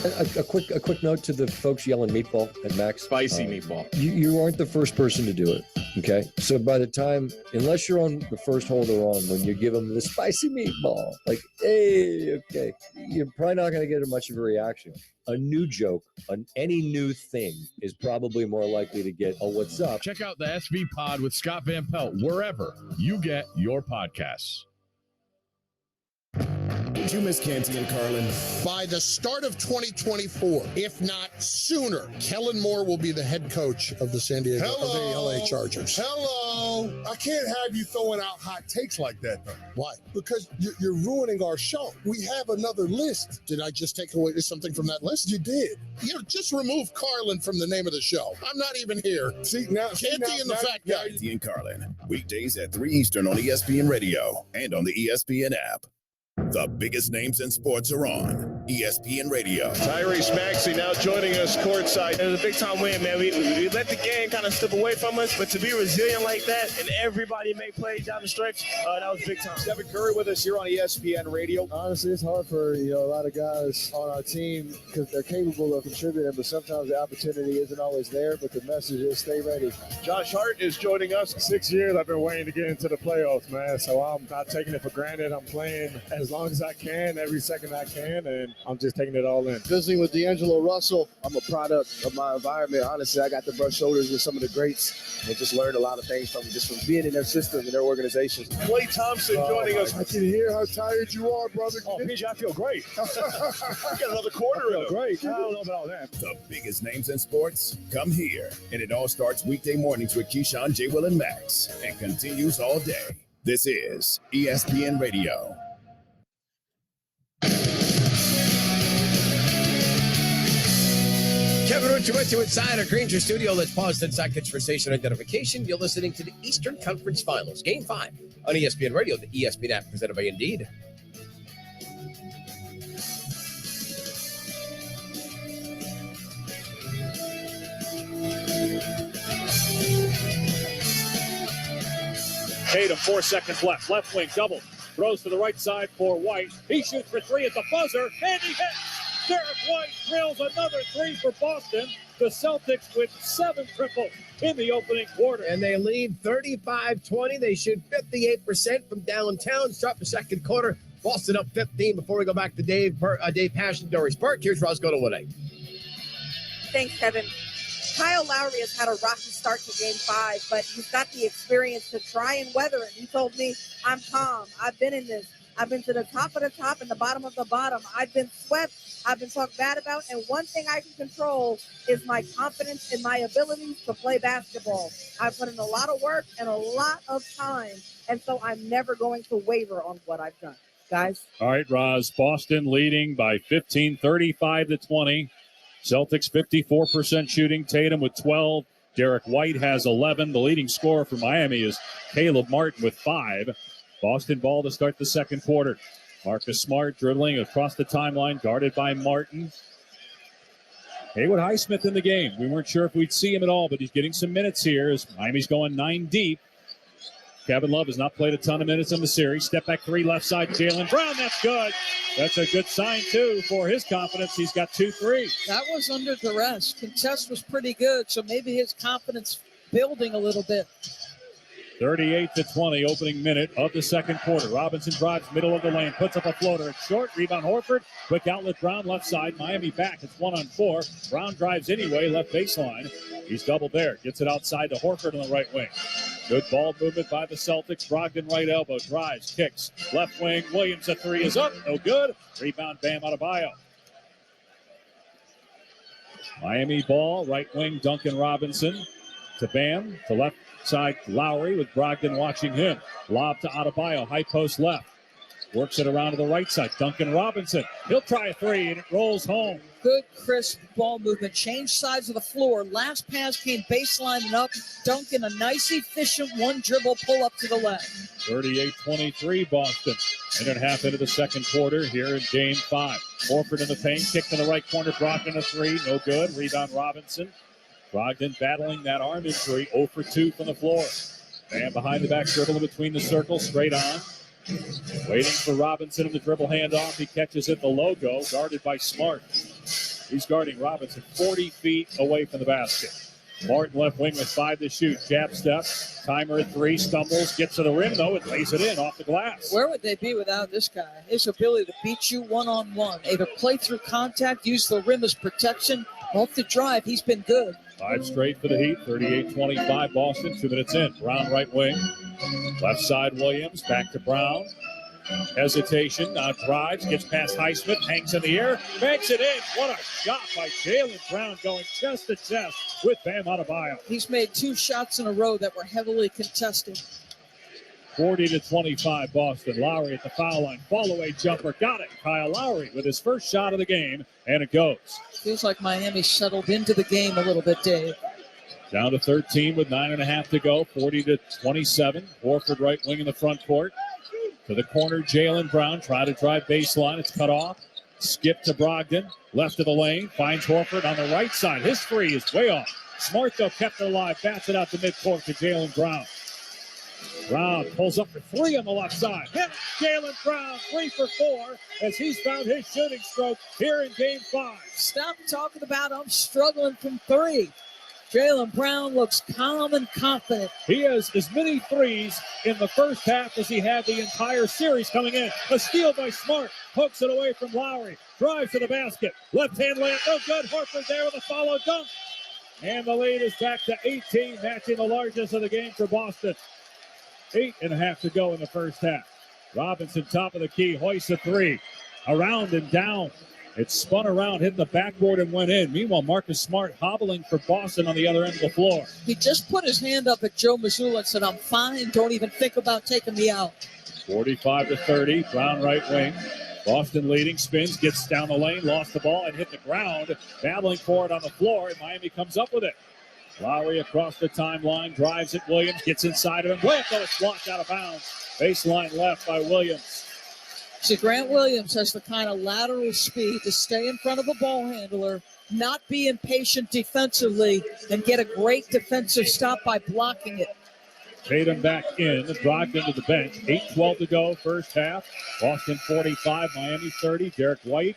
A quick note to the folks yelling meatball at Max. Spicy meatball. You aren't the first person to do it, okay? So by the time, unless you're on the first holder on, when you give them the spicy meatball, like, hey, okay, you're probably not going to get much of a reaction. A new joke on any new thing is probably more likely to get, oh, what's up? Check out the SV Pod with Scott Van Pelt wherever you get your podcasts. Did you miss Canty and Carlin? By the start of 2024, if not sooner, Kellen Moore will be the head coach of the San Diego, of the LA Chargers. Hello. I can't have you throwing out hot takes like that, though. Why? Because you're ruining our show. We have another list. Did I just take away something from that list? You did. Just remove Carlin from the name of the show. I'm not even here. See, now, Canty and the fat guy. Canty and Carlin, weekdays at 3 Eastern on ESPN Radio and on the ESPN app. The biggest names in sports are on ESPN Radio. Tyrese Maxey now joining us courtside. It was a big-time win, man. We let the game kind of slip away from us, but to be resilient like that and everybody make plays down the stretch, that was big time. Stephen Curry with us here on ESPN Radio. Honestly, it's hard for a lot of guys on our team because they're capable of contributing, but sometimes the opportunity isn't always there. But the message is stay ready. Josh Hart is joining us. 6 years I've been waiting to get into the playoffs, man. So I'm not taking it for granted. I'm playing as long as I can, every second I can, and I'm just taking it all in. Visiting with D'Angelo Russell, I'm a product of my environment. Honestly, I got to brush shoulders with some of the greats and just learned a lot of things from being in their system and their organizations. Klay Thompson joining us. I can hear how tired you are, brother. Oh, PJ, I feel great. I got another quarter of it. Great. I don't know about all that. The biggest names in sports come here. And it all starts weekday mornings with Keyshawn, J. Will, and Max and continues all day. This is ESPN Radio. Kevin Richard inside our Granger studio. Let's pause 10 seconds for station identification. You're listening to the Eastern Conference Finals, Game 5 on ESPN Radio, the ESPN app presented by Indeed. Tatum, 4 seconds left. Left wing double. Throws to the right side for White. He shoots for 3 at the buzzer, and he hits. Derek White drills another 3 for Boston. The Celtics with 7 triples in the opening quarter. And they lead 35-20. They shoot 58% from downtown. Start the second quarter. Boston up 15 before we go back to Dave Pash and Doris Burke. Here's Roscoe Woodley. Thanks, Kevin. Kyle Lowry has had a rocky start to Game 5, but he's got the experience to try and weather it. He told me, I'm calm. I've been in this. I've been to the top of the top and the bottom of the bottom. I've been swept. I've been talked bad about. And one thing I can control is my confidence in my abilities to play basketball. I put in a lot of work and a lot of time. And so I'm never going to waver on what I've done. guys. All right, Roz. Boston leading by 15, 35-20. Celtics 54% shooting. Tatum with 12. Derek White has 11. The leading scorer for Miami is Caleb Martin with 5. Boston ball to start the second quarter. Marcus Smart dribbling across the timeline, guarded by Martin. Haywood Highsmith in the game. We weren't sure if we'd see him at all, but he's getting some minutes here as Miami's going 9 deep. Kevin Love has not played a ton of minutes in the series. Step back 3, left side, Jaylen Brown. That's good. That's a good sign, too, for his confidence. He's got 2 threes. That was under duress. Contest was pretty good, so maybe his confidence building a little bit. 38-20, opening minute of the second quarter. Robinson drives middle of the lane, puts up a floater. It's short. Rebound Horford. Quick outlet Brown left side. Miami back. It's 1-on-4. Brown drives anyway, left baseline. He's doubled there. Gets it outside to Horford on the right wing. Good ball movement by the Celtics. Brogdon right elbow. Drives, kicks. Left wing. Williams, a 3 is up. No good. Rebound Bam Adebayo. Miami ball. Right wing Duncan Robinson to Bam. To left side Lowry with Brogdon watching him. Lob to Adebayo. High post left. Works it around to the right side. Duncan Robinson. He'll try a 3 and it rolls home. Good, crisp ball movement. Change sides of the floor. Last pass came baseline and up. Duncan, a nice, efficient one dribble pull up to the left. 38-23 Boston. And a half into the second quarter here in game 5. Horford in the paint. Kicked in the right corner. Brogdon a 3. No good. Rebound Robinson. Brogdon battling that arm injury. 0 for 2 from the floor. And behind the back dribble in between the circles. Straight on. Waiting for Robinson in the dribble handoff. He catches it the logo. Guarded by Smart. He's guarding Robinson 40 feet away from the basket. Martin left wing with 5 to shoot. Jab step. Timer at 3. Stumbles. Gets to the rim, though. It lays it in off the glass. Where would they be without this guy? His ability to beat you one-on-one. Either play through contact, use the rim as protection. Off the drive, he's been good. 5 straight for the Heat. 38-25 Boston. 2 minutes in. Brown right wing. Left side Williams. Back to Brown. Hesitation. Now drives. Gets past Highsmith. Hangs in the air. Banks it in. What a shot by Jaylen Brown going chest to chest with Bam Adebayo. He's made 2 shots in a row that were heavily contested. 40-25 Boston. Lowry at the foul line. Fall away jumper. Got it. Kyle Lowry with his first shot of the game. And it goes. Feels like Miami settled into the game a little bit, Dave. Down to 13 with 9.5 to go. 40-27. Horford right wing in the front court. To the corner, Jaylen Brown. Try to drive baseline. It's cut off. Skip to Brogdon. Left of the lane. Finds Horford on the right side. His 3 is way off. Smart, though, kept it alive. Bats it out to midcourt to Jaylen Brown. Brown pulls up for 3 on the left side. Hit Jaylen Brown, 3 for 4, as he's found his shooting stroke here in game 5. Stop talking about I'm struggling from 3. Jaylen Brown looks calm and confident. He has as many 3s in the first half as he had the entire series coming in. A steal by Smart. Hooks it away from Lowry. Drives to the basket. Left-hand layup. No good. Horford there with a follow dunk. And the lead is back to 18, matching the largest of the game for Boston. 8.5 to go in the first half. Robinson, top of the key, hoists a 3. Around and down. It spun around, hit the backboard, and went in. Meanwhile, Marcus Smart hobbling for Boston on the other end of the floor. He just put his hand up at Joe Mazzulla and said, I'm fine. Don't even think about taking me out. 45-30. Brown right wing. Boston leading. Spins, gets down the lane, lost the ball, and hit the ground. Battling for it on the floor, and Miami comes up with it. Lowry across the timeline, drives at Williams, gets inside of him. Layup, though, it's blocked out of bounds. Baseline left by Williams. See, Grant Williams has the kind of lateral speed to stay in front of a ball handler, not be impatient defensively, and get a great defensive stop by blocking it. Tatum back in, Brogdon to the bench. 8:12 to go, first half. Boston 45, Miami 30. Derek White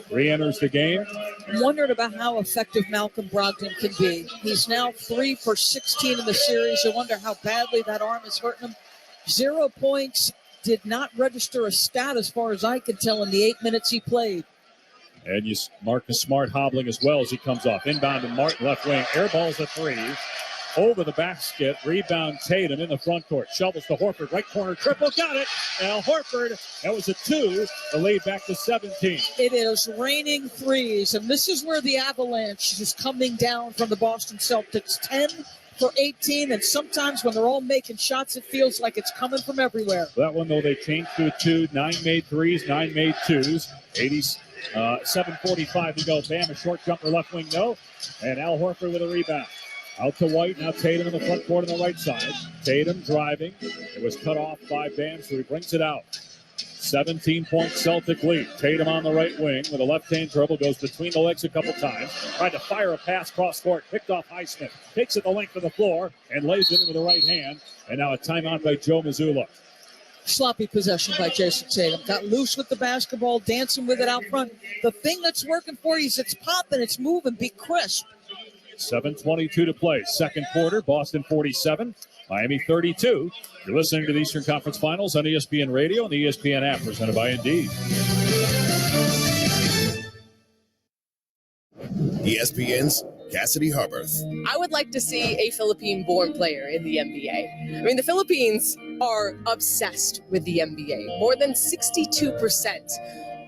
re-enters the game. I'm wondering about how effective Malcolm Brogdon can be. He's now 3 for 16 in the series. I wonder how badly that arm is hurting him. 0 points, did not register a stat as far as I can tell in the 8 minutes he played. And Marcus Smart hobbling as well as he comes off. Inbound to Martin, left wing. Airballs a 3. Over the basket, rebound Tatum in the front court. Shovels to Horford, right corner, triple, got it. Now Horford, that was a 2. The lead back to 17. It is raining 3s, and this is where the avalanche is coming down from the Boston Celtics. 10 for 18, and sometimes when they're all making shots, it feels like it's coming from everywhere. That one, though, they changed to a 2. 9 made threes, 9 made 2s. 7:45 to go. Bam, a short jumper left wing, no. And Al Horford with a rebound. Out to White, now Tatum in the front court on the right side. Tatum driving. It was cut off by Bam, so he brings it out. 17-point Celtic lead. Tatum on the right wing with a left-hand dribble, goes between the legs a couple times. Tried to fire a pass cross court, picked off Highsmith. Takes it the length of the floor and lays it in with the right hand. And now a timeout by Joe Mazzulla. Sloppy possession by Jason Tatum. Got loose with the basketball, dancing with it out front. The thing that's working for you is it's popping, it's moving, be crisp. 7:22 to play. Second quarter, Boston 47, Miami 32. You're listening to the Eastern Conference Finals on ESPN Radio and the ESPN app, presented by Indeed. ESPN's Cassidy Harberth. I would like to see a Philippine-born player in the NBA. I mean, the Philippines are obsessed with the NBA. More than 62%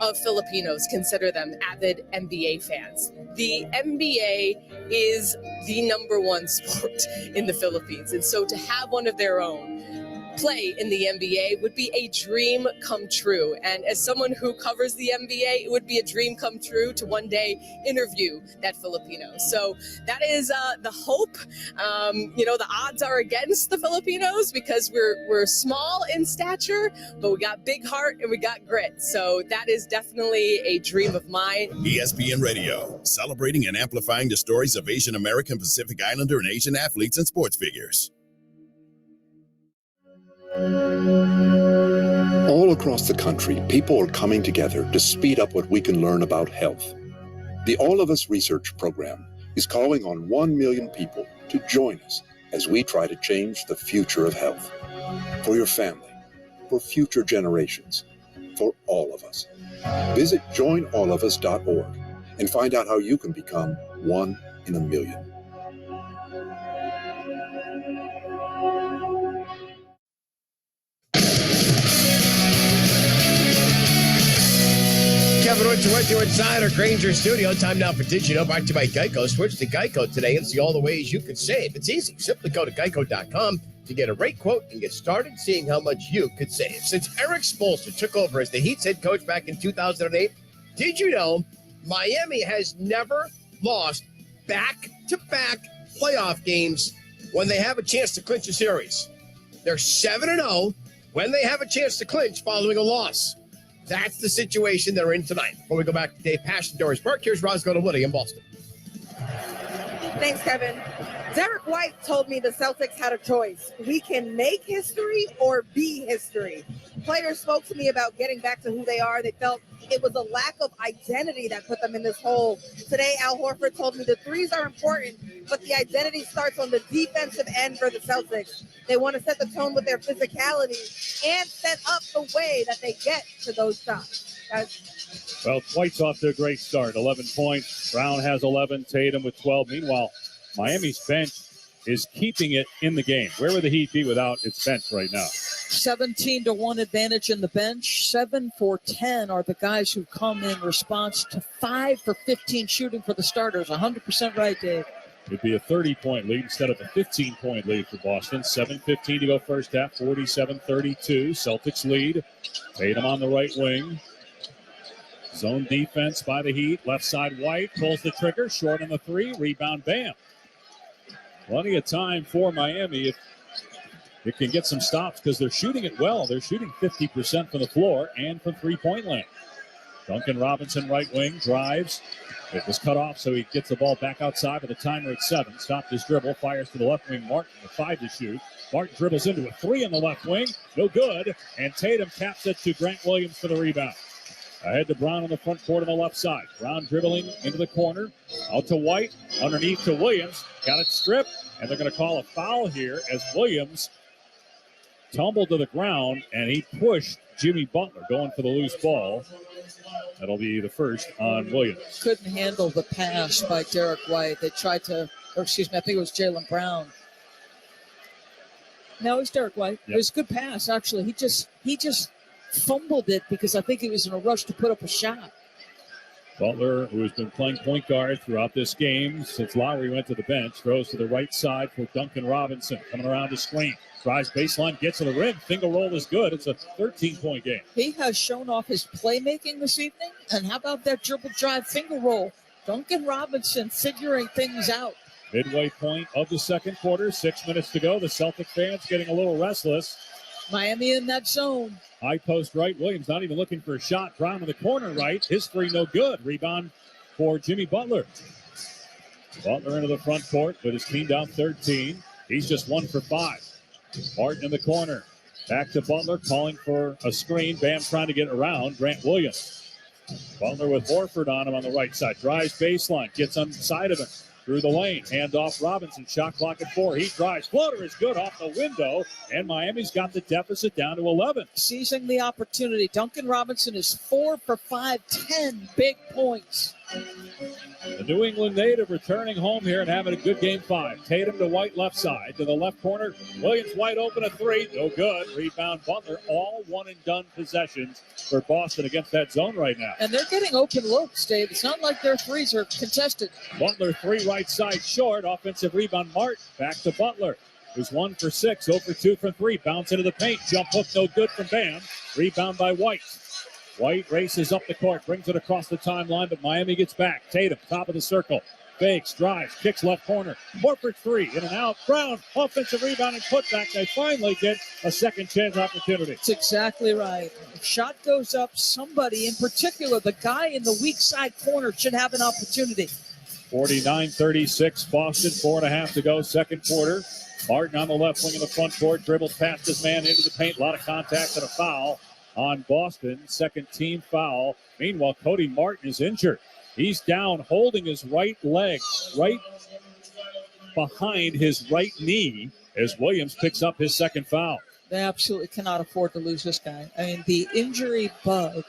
of Filipinos consider them avid NBA fans. The NBA is the number one sport in the Philippines. And so to have one of their own play in the NBA would be a dream come true. And as someone who covers the NBA, it would be a dream come true to one day interview that Filipino. So that is the hope. The odds are against the Filipinos because we're small in stature, but we got big heart and we got grit. So that is definitely a dream of mine. ESPN Radio, celebrating and amplifying the stories of Asian American, Pacific Islander, and Asian athletes and sports figures. All across the country, people are coming together to speed up what we can learn about health. The All of Us Research Program is calling on 1 million people to join us as we try to change the future of health. For your family, for future generations, for all of us. Visit joinallofus.org and find out how you can become 1 in a million. Kevin went to Insider Granger Studio. Time now for Did You Know? Brought to you by Geico. Switch to Geico today and see all the ways you could save. It's easy. Simply go to geico.com to get a rate quote and get started seeing how much you could save. Since Eric Spoelstra took over as the Heat's head coach back in 2008, did you know Miami has never lost back-to-back playoff games when they have a chance to clinch a series? They're 7-0 when they have a chance to clinch following a loss. That's the situation they're in tonight. Before we go back to Dave Pash and Doris Burke, here's Roscoe and Woody in Boston. Thanks, Kevin. Derek White told me the Celtics had a choice. We can make history or be history. Players spoke to me about getting back to who they are. They felt it was a lack of identity that put them in this hole. Today, Al Horford told me the threes are important, but the identity starts on the defensive end for the Celtics. They want to set the tone with their physicality and set up the way that they get to those shots. Well, White's off to a great start. 11 points. Brown has 11. Tatum with 12. Meanwhile, Miami's bench is keeping it in the game. Where would the Heat be without its bench right now? 17-1 advantage in the bench. 7 for 10 are the guys who come in response to 5 for 15 shooting for the starters. 100% right, Dave. It'd be a 30-point lead instead of a 15-point lead for Boston. 7:15 to go first half, 47-32. Celtics lead. Tatum on the right wing. Zone defense by the Heat. Left side White pulls the trigger. Short on the three. Rebound, Bam. Plenty of time for Miami if it can get some stops because they're shooting it well. They're shooting 50% from the floor and from three-point land. Duncan Robinson, right wing, drives. It was cut off, so he gets the ball back outside with a timer at 7. Stopped his dribble, fires to the left wing. Martin with 5 to shoot. Martin dribbles into a 3 on the left wing. No good. And Tatum taps it to Grant Williams for the rebound. Ahead to Brown on the front court on the left side. Brown dribbling into the corner. Out to White. Underneath to Williams. Got it stripped. And they're going to call a foul here as Williams tumbled to the ground. And he pushed Jimmy Butler going for the loose ball. That'll be the first on Williams. Couldn't handle the pass by Derek White. They tried to, I think it was Jaylen Brown. No, it was Derek White. Yep. It was a good pass, actually. He just fumbled it because I think he was in a rush to put up a shot. Butler, who has been playing point guard throughout this game since Lowry went to the bench, throws to the right side for Duncan Robinson. Coming around the screen. Drives baseline, gets to the rim. Finger roll is good. It's a 13-point game. He has shown off his playmaking this evening. And how about that dribble drive finger roll? Duncan Robinson figuring things out. Midway point of the second quarter. 6 minutes to go. The Celtic fans getting a little restless. Miami in that zone. High post right. Williams not even looking for a shot. Brown in the corner right. His three no good. Rebound for Jimmy Butler. Butler into the front court with his team down 13. He's just 1 for 5. Martin in the corner. Back to Butler, calling for a screen. Bam trying to get around Grant Williams. Butler with Horford on him on the right side. Drives baseline. Gets on the side of him. Through the lane. Hand off Robinson. Shot clock at 4. He drives. Floater is good off the window. And Miami's got the deficit down to 11. Seizing the opportunity. Duncan Robinson is 4 for 5. 10 big points. The New England native returning home here and having a good game 5. Tatum to White left side. To the left corner. Williams wide open a 3. No good. Rebound Butler. All one and done possessions for Boston against that zone right now. And they're getting open looks, Dave. It's not like their threes are contested. Butler 3 right side short. Offensive rebound Martin. Back to Butler. Who's 1 for 6. 0 for 2 from 3. Bounce into the paint. Jump hook no good from Bam. Rebound by White. White races up the court, brings it across the timeline, but Miami gets back. Tatum, top of the circle, fakes, drives, kicks left corner. Horford 3, in and out. Brown, offensive rebound and putback. They finally get a second chance opportunity. That's exactly right. If shot goes up, somebody, in particular, the guy in the weak side corner, should have an opportunity. 49-36, Boston, 4.5 to go, second quarter. Martin on the left wing of the front court, dribbles past his man into the paint. A lot of contact and a foul on Boston, second team foul. Meanwhile, Cody Martin is injured. He's down holding his right leg, right behind his right knee as Williams picks up his second foul. They absolutely cannot afford to lose this guy. I mean, the injury bug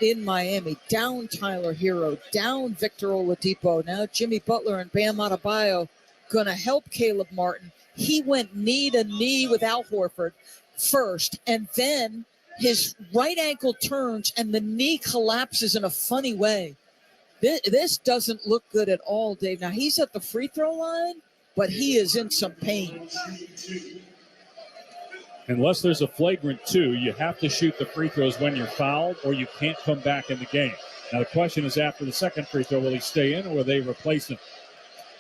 in Miami, down Tyler Hero, down Victor Oladipo, now Jimmy Butler and Bam Adebayo going to help Caleb Martin. He went knee to knee with Al Horford first, and then his right ankle turns and the knee collapses in a funny way. This doesn't look good at all, Dave. Now, he's at the free throw line, but he is in some pain. Unless there's a flagrant 2, you have to shoot the free throws when you're fouled or you can't come back in the game. Now, the question is after the second free throw, will he stay in or will they replace him?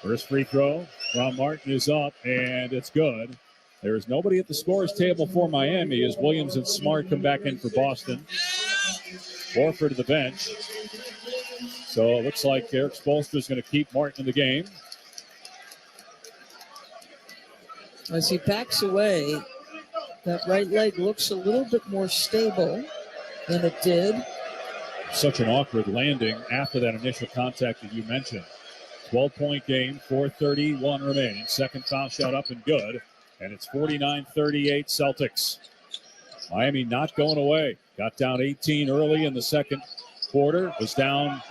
First free throw from Martin is up, and it's good. There is nobody at the scorer's table for Miami as Williams and Smart come back in for Boston. Horford to the bench. So it looks like Eric Spoelstra is going to keep Martin in the game. As he backs away, that right leg looks a little bit more stable than it did. Such an awkward landing after that initial contact that you mentioned. 12-point game, 4:31 remaining. Second foul shot up and good. And it's 49-38 Celtics. Miami not going away. Got down 18 early in the second quarter. Was down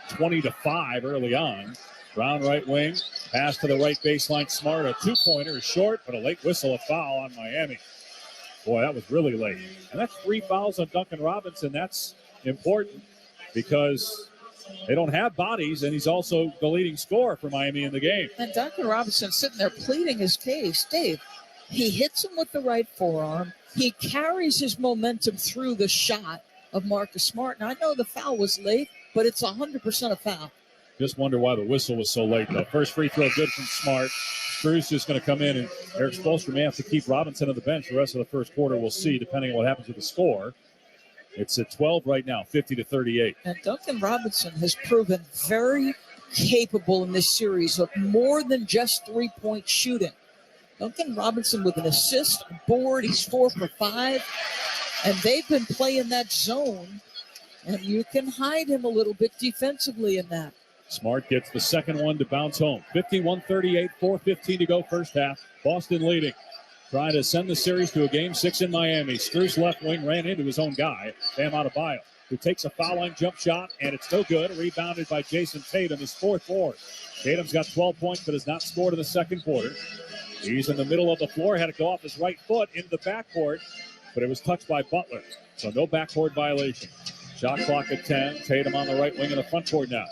20-5 early on. Brown right wing. Pass to the right baseline. Smart. A 2-pointer is short, but a late whistle, a foul on Miami. Boy, that was really late. And that's 3 fouls on Duncan Robinson. That's important because they don't have bodies, and he's also the leading scorer for Miami in the game. And Duncan Robinson sitting there pleading his case. Dave, he hits him with the right forearm. He carries his momentum through the shot of Marcus Smart. And I know the foul was late, but it's 100% a foul. Just wonder why the whistle was so late, though. First free throw good from Smart. Cruz just going to come in, and Eric Spoelstra may have to keep Robinson on the bench the rest of the first quarter. We'll see, depending on what happens with the score. It's at 12 right now, 50-38. And Duncan Robinson has proven very capable in this series of more than just three-point shooting. Duncan Robinson with an assist, board, he's 4 for 5. And they've been playing that zone, and you can hide him a little bit defensively in that. Smart gets the second one to bounce home. 51-38, 4:15 to go first half. Boston leading. Trying to send the series to a game 6 in Miami. Strus left wing ran into his own guy, Bam Adebayo, who takes a foul line jump shot, and it's no good. Rebounded by Jason Tatum, his 4th board. Tatum's got 12 points, but has not scored in the second quarter. He's in the middle of the floor, had to go off his right foot into the backcourt, but it was touched by Butler. So no backcourt violation. Shot clock at 10. Tatum on the right wing of the front court now.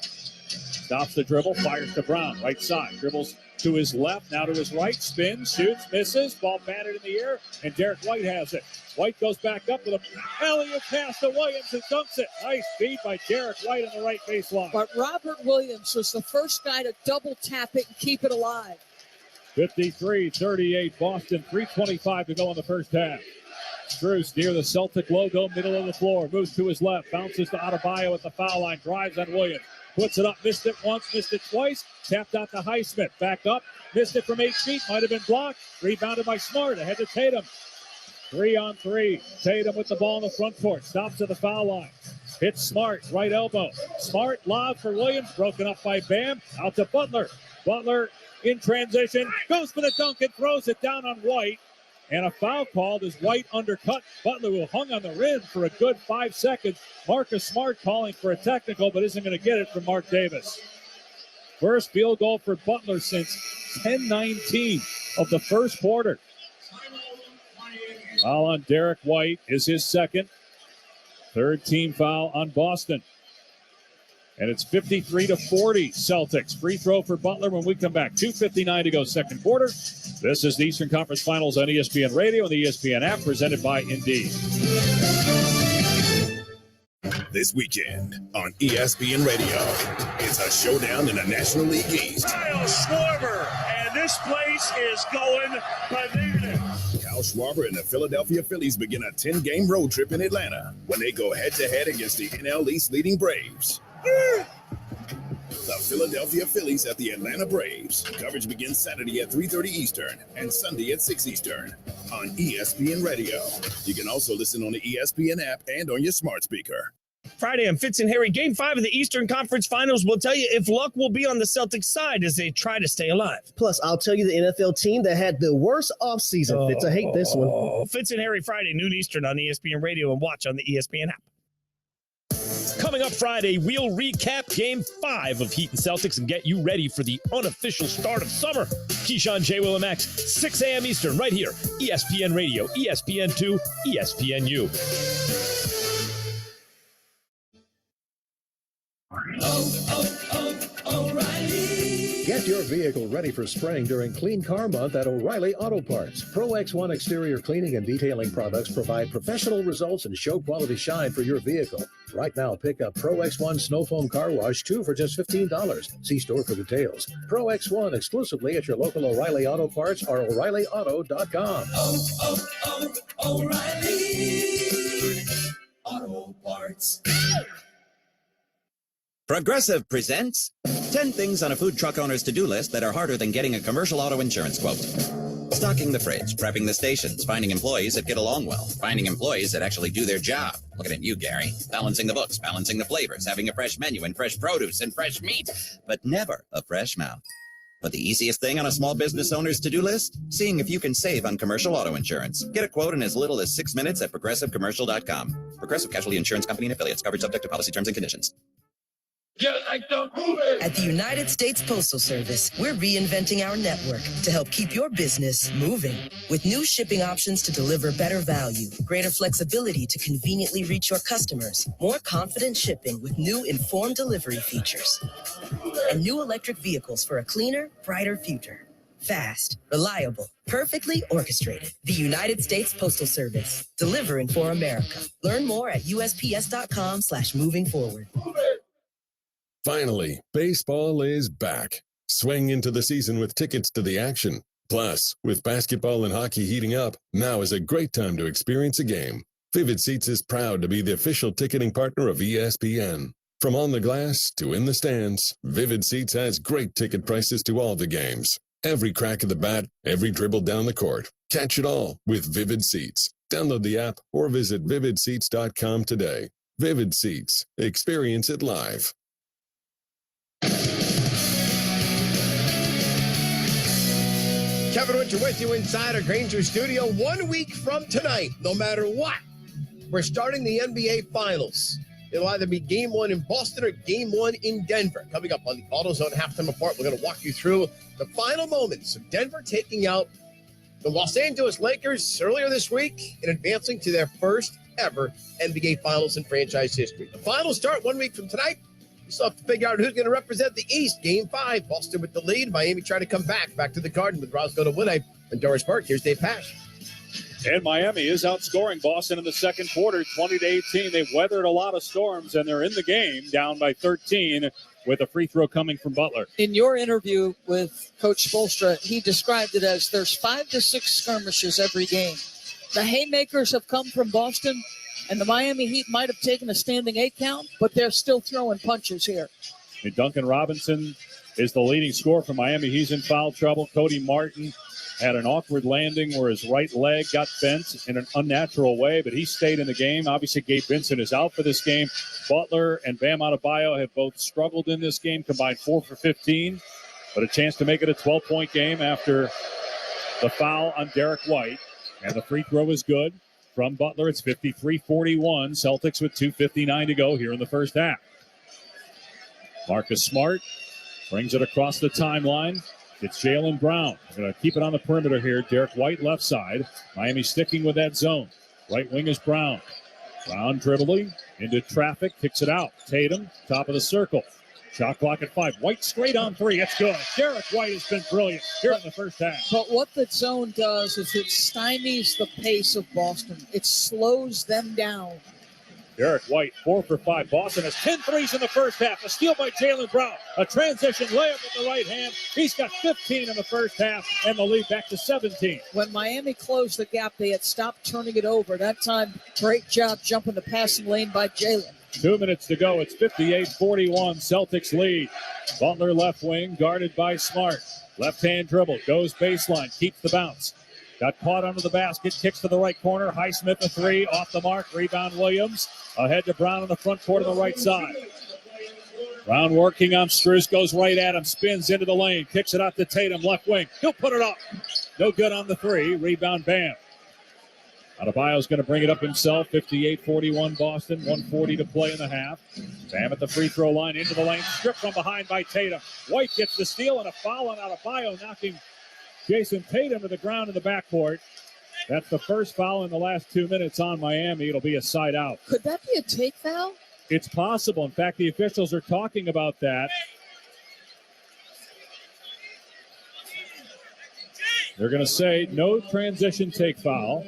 Stops the dribble, fires to Brown, right side. Dribbles to his left, now to his right. Spins, shoots, misses. Ball batted in the air, and Derek White has it. White goes back up with a alley-oop pass to Williams and dunks it. Nice feed by Derek White on the right baseline. But Robert Williams was the first guy to double tap it and keep it alive. 53-38 Boston, 3:25 to go in the first half. Strus near the Celtic logo, middle of the floor, moves to his left, bounces to Adebayo at the foul line, drives on Williams, puts it up, missed it once, missed it twice, tapped out to Highsmith, back up, missed it from 8 feet, might have been blocked, rebounded by Smart, ahead to Tatum. 3-on-3, Tatum with the ball in the front court, stops at the foul line, hits Smart, right elbow, Smart, lob for Williams, broken up by Bam, out to Butler. Butler in transition, goes for the dunk and throws it down on White. And a foul called as White undercut. Butler who hung on the rim for a good 5 seconds. Marcus Smart calling for a technical, but isn't going to get it from Mark Davis. First field goal for Butler since 10:19 of the first quarter. Foul on Derek White is his second. Third team foul on Boston. And it's 53-40 Celtics. Free throw for Butler when we come back. 2:59 to go second quarter. This is the Eastern Conference Finals on ESPN Radio and the ESPN app, presented by Indeed. This weekend on ESPN Radio, it's a showdown in the National League East. Kyle Schwarber, and this place is going bananas. Kyle Schwarber and the Philadelphia Phillies begin a 10-game road trip in Atlanta when they go head-to-head against the NL East leading Braves. The Philadelphia Phillies at the Atlanta Braves. Coverage begins Saturday at 3:30 Eastern and Sunday at 6 Eastern on ESPN Radio. You can also listen on the ESPN app and on your smart speaker. Friday on Fitz and Harry, Game 5 of the Eastern Conference Finals will tell you if luck will be on the Celtics side as they try to stay alive. Plus, I'll tell you the NFL team that had the worst offseason. Fitz, I hate this one. Fitz and Harry Friday, noon Eastern on ESPN Radio, and watch on the ESPN app. Coming up Friday, we'll recap Game 5 of Heat and Celtics and get you ready for the unofficial start of summer. Keyshawn, J. Will, and Max, 6 a.m. Eastern, right here. ESPN Radio, ESPN2, ESPNU. O'Reilly. Get your vehicle ready for spring during Clean Car Month at O'Reilly Auto Parts. Pro X1 exterior cleaning and detailing products provide professional results and show quality shine for your vehicle. Right now, pick up Pro X1 Snow Foam Car Wash 2 for just $15. See store for details. Pro X1 exclusively at your local O'Reilly Auto Parts or O'ReillyAuto.com. O'Reilly Auto Parts. Progressive presents 10 things on a food truck owner's to-do list that are harder than getting a commercial auto insurance quote. Stocking the fridge, prepping the stations, finding employees that get along well, finding employees that actually do their job. Looking at you, Gary. Balancing the books, balancing the flavors, having a fresh menu and fresh produce and fresh meat, but never a fresh mouth. But the easiest thing on a small business owner's to-do list? Seeing if you can save on commercial auto insurance. Get a quote in as little as 6 minutes at progressivecommercial.com. Progressive Casualty Insurance Company and Affiliates. Coverage subject to policy terms and conditions. At the United States Postal Service, we're reinventing our network to help keep your business moving. With new shipping options to deliver better value, greater flexibility to conveniently reach your customers, more confident shipping with new informed delivery features, and new electric vehicles for a cleaner, brighter future. Fast, reliable, perfectly orchestrated. The United States Postal Service, delivering for America. Learn more at USPS.com/moving forward. Finally, baseball is back. Swing into the season with tickets to the action. Plus, with basketball and hockey heating up, now is a great time to experience a game. Vivid Seats is proud to be the official ticketing partner of ESPN. From on the glass to in the stands, Vivid Seats has great ticket prices to all the games. Every crack of the bat, every dribble down the court. Catch it all with Vivid Seats. Download the app or visit vividseats.com today. Vivid Seats. Experience it live. Kevin Winter with you inside our Granger studio. 1 week from tonight, no matter what, we're starting the NBA Finals. It'll either be Game 1 in Boston or Game 1 in Denver. Coming up on the AutoZone Halftime Report, we're going to walk you through the final moments of Denver taking out the Los Angeles Lakers earlier this week and advancing to their first ever NBA Finals in franchise history. The finals start 1 week from tonight. We still have to figure out who's going to represent the East. Game 5, Boston with the lead. Miami trying to come back to the Garden with Roscoe to Woodhead and Doris Burke. Here's Dave Pash. And Miami is outscoring Boston in the second quarter, 20-18. They've weathered a lot of storms, and they're in the game, down by 13, with a free throw coming from Butler. In your interview with Coach Spoelstra, he described it as there's 5 to 6 skirmishes every game. The haymakers have come from Boston, and the Miami Heat might have taken a standing 8 count, but they're still throwing punches here. And Duncan Robinson is the leading scorer for Miami. He's in foul trouble. Cody Martin had an awkward landing where his right leg got bent in an unnatural way, but he stayed in the game. Obviously, Gabe Vincent is out for this game. Butler and Bam Adebayo have both struggled in this game, combined 4 for 15, but a chance to make it a 12-point game after the foul on Derek White. And the free throw is good from Butler. It's 53-41. Celtics with 2:59 to go here in the first half. Marcus Smart brings it across the timeline. It's Jaylen Brown. Going to keep it on the perimeter here. Derek White left side. Miami sticking with that zone. Right wing is Brown. Brown dribbling into traffic. Kicks it out. Tatum, top of the circle. Shot clock at 5. White straight on 3. It's good. Derek White has been brilliant here in the first half. But what the zone does is it stymies the pace of Boston. It slows them down. Derek White, 4 for 5. Boston has 10 threes in the first half. A steal by Jaylen Brown. A transition layup with the right hand. He's got 15 in the first half, and the lead back to 17. When Miami closed the gap, they had stopped turning it over. That time, great job jumping the passing lane by Jaylen. 2 minutes to go. It's 58-41. Celtics lead. Butler left wing, guarded by Smart. Left-hand dribble, goes baseline, keeps the bounce. Got caught under the basket, kicks to the right corner. Highsmith a 3, off the mark. Rebound Williams. Ahead to Brown on the front court on the right side. Brown working on Strus, goes right at him, spins into the lane, kicks it out to Tatum, left wing. He'll put it up. No good on the 3. Rebound Bam. Adebayo's going to bring it up himself. 58-41 Boston. 1:40 to play in the half. Bam at the free throw line, into the lane. Stripped from behind by Tatum. White gets the steal and a foul on Adebayo, knocking Jason Tatum to the ground in the backcourt. That's the first foul in the last 2 minutes on Miami. It'll be a side out. Could that be a take foul? It's possible. In fact, the officials are talking about that. They're going to say no transition take foul.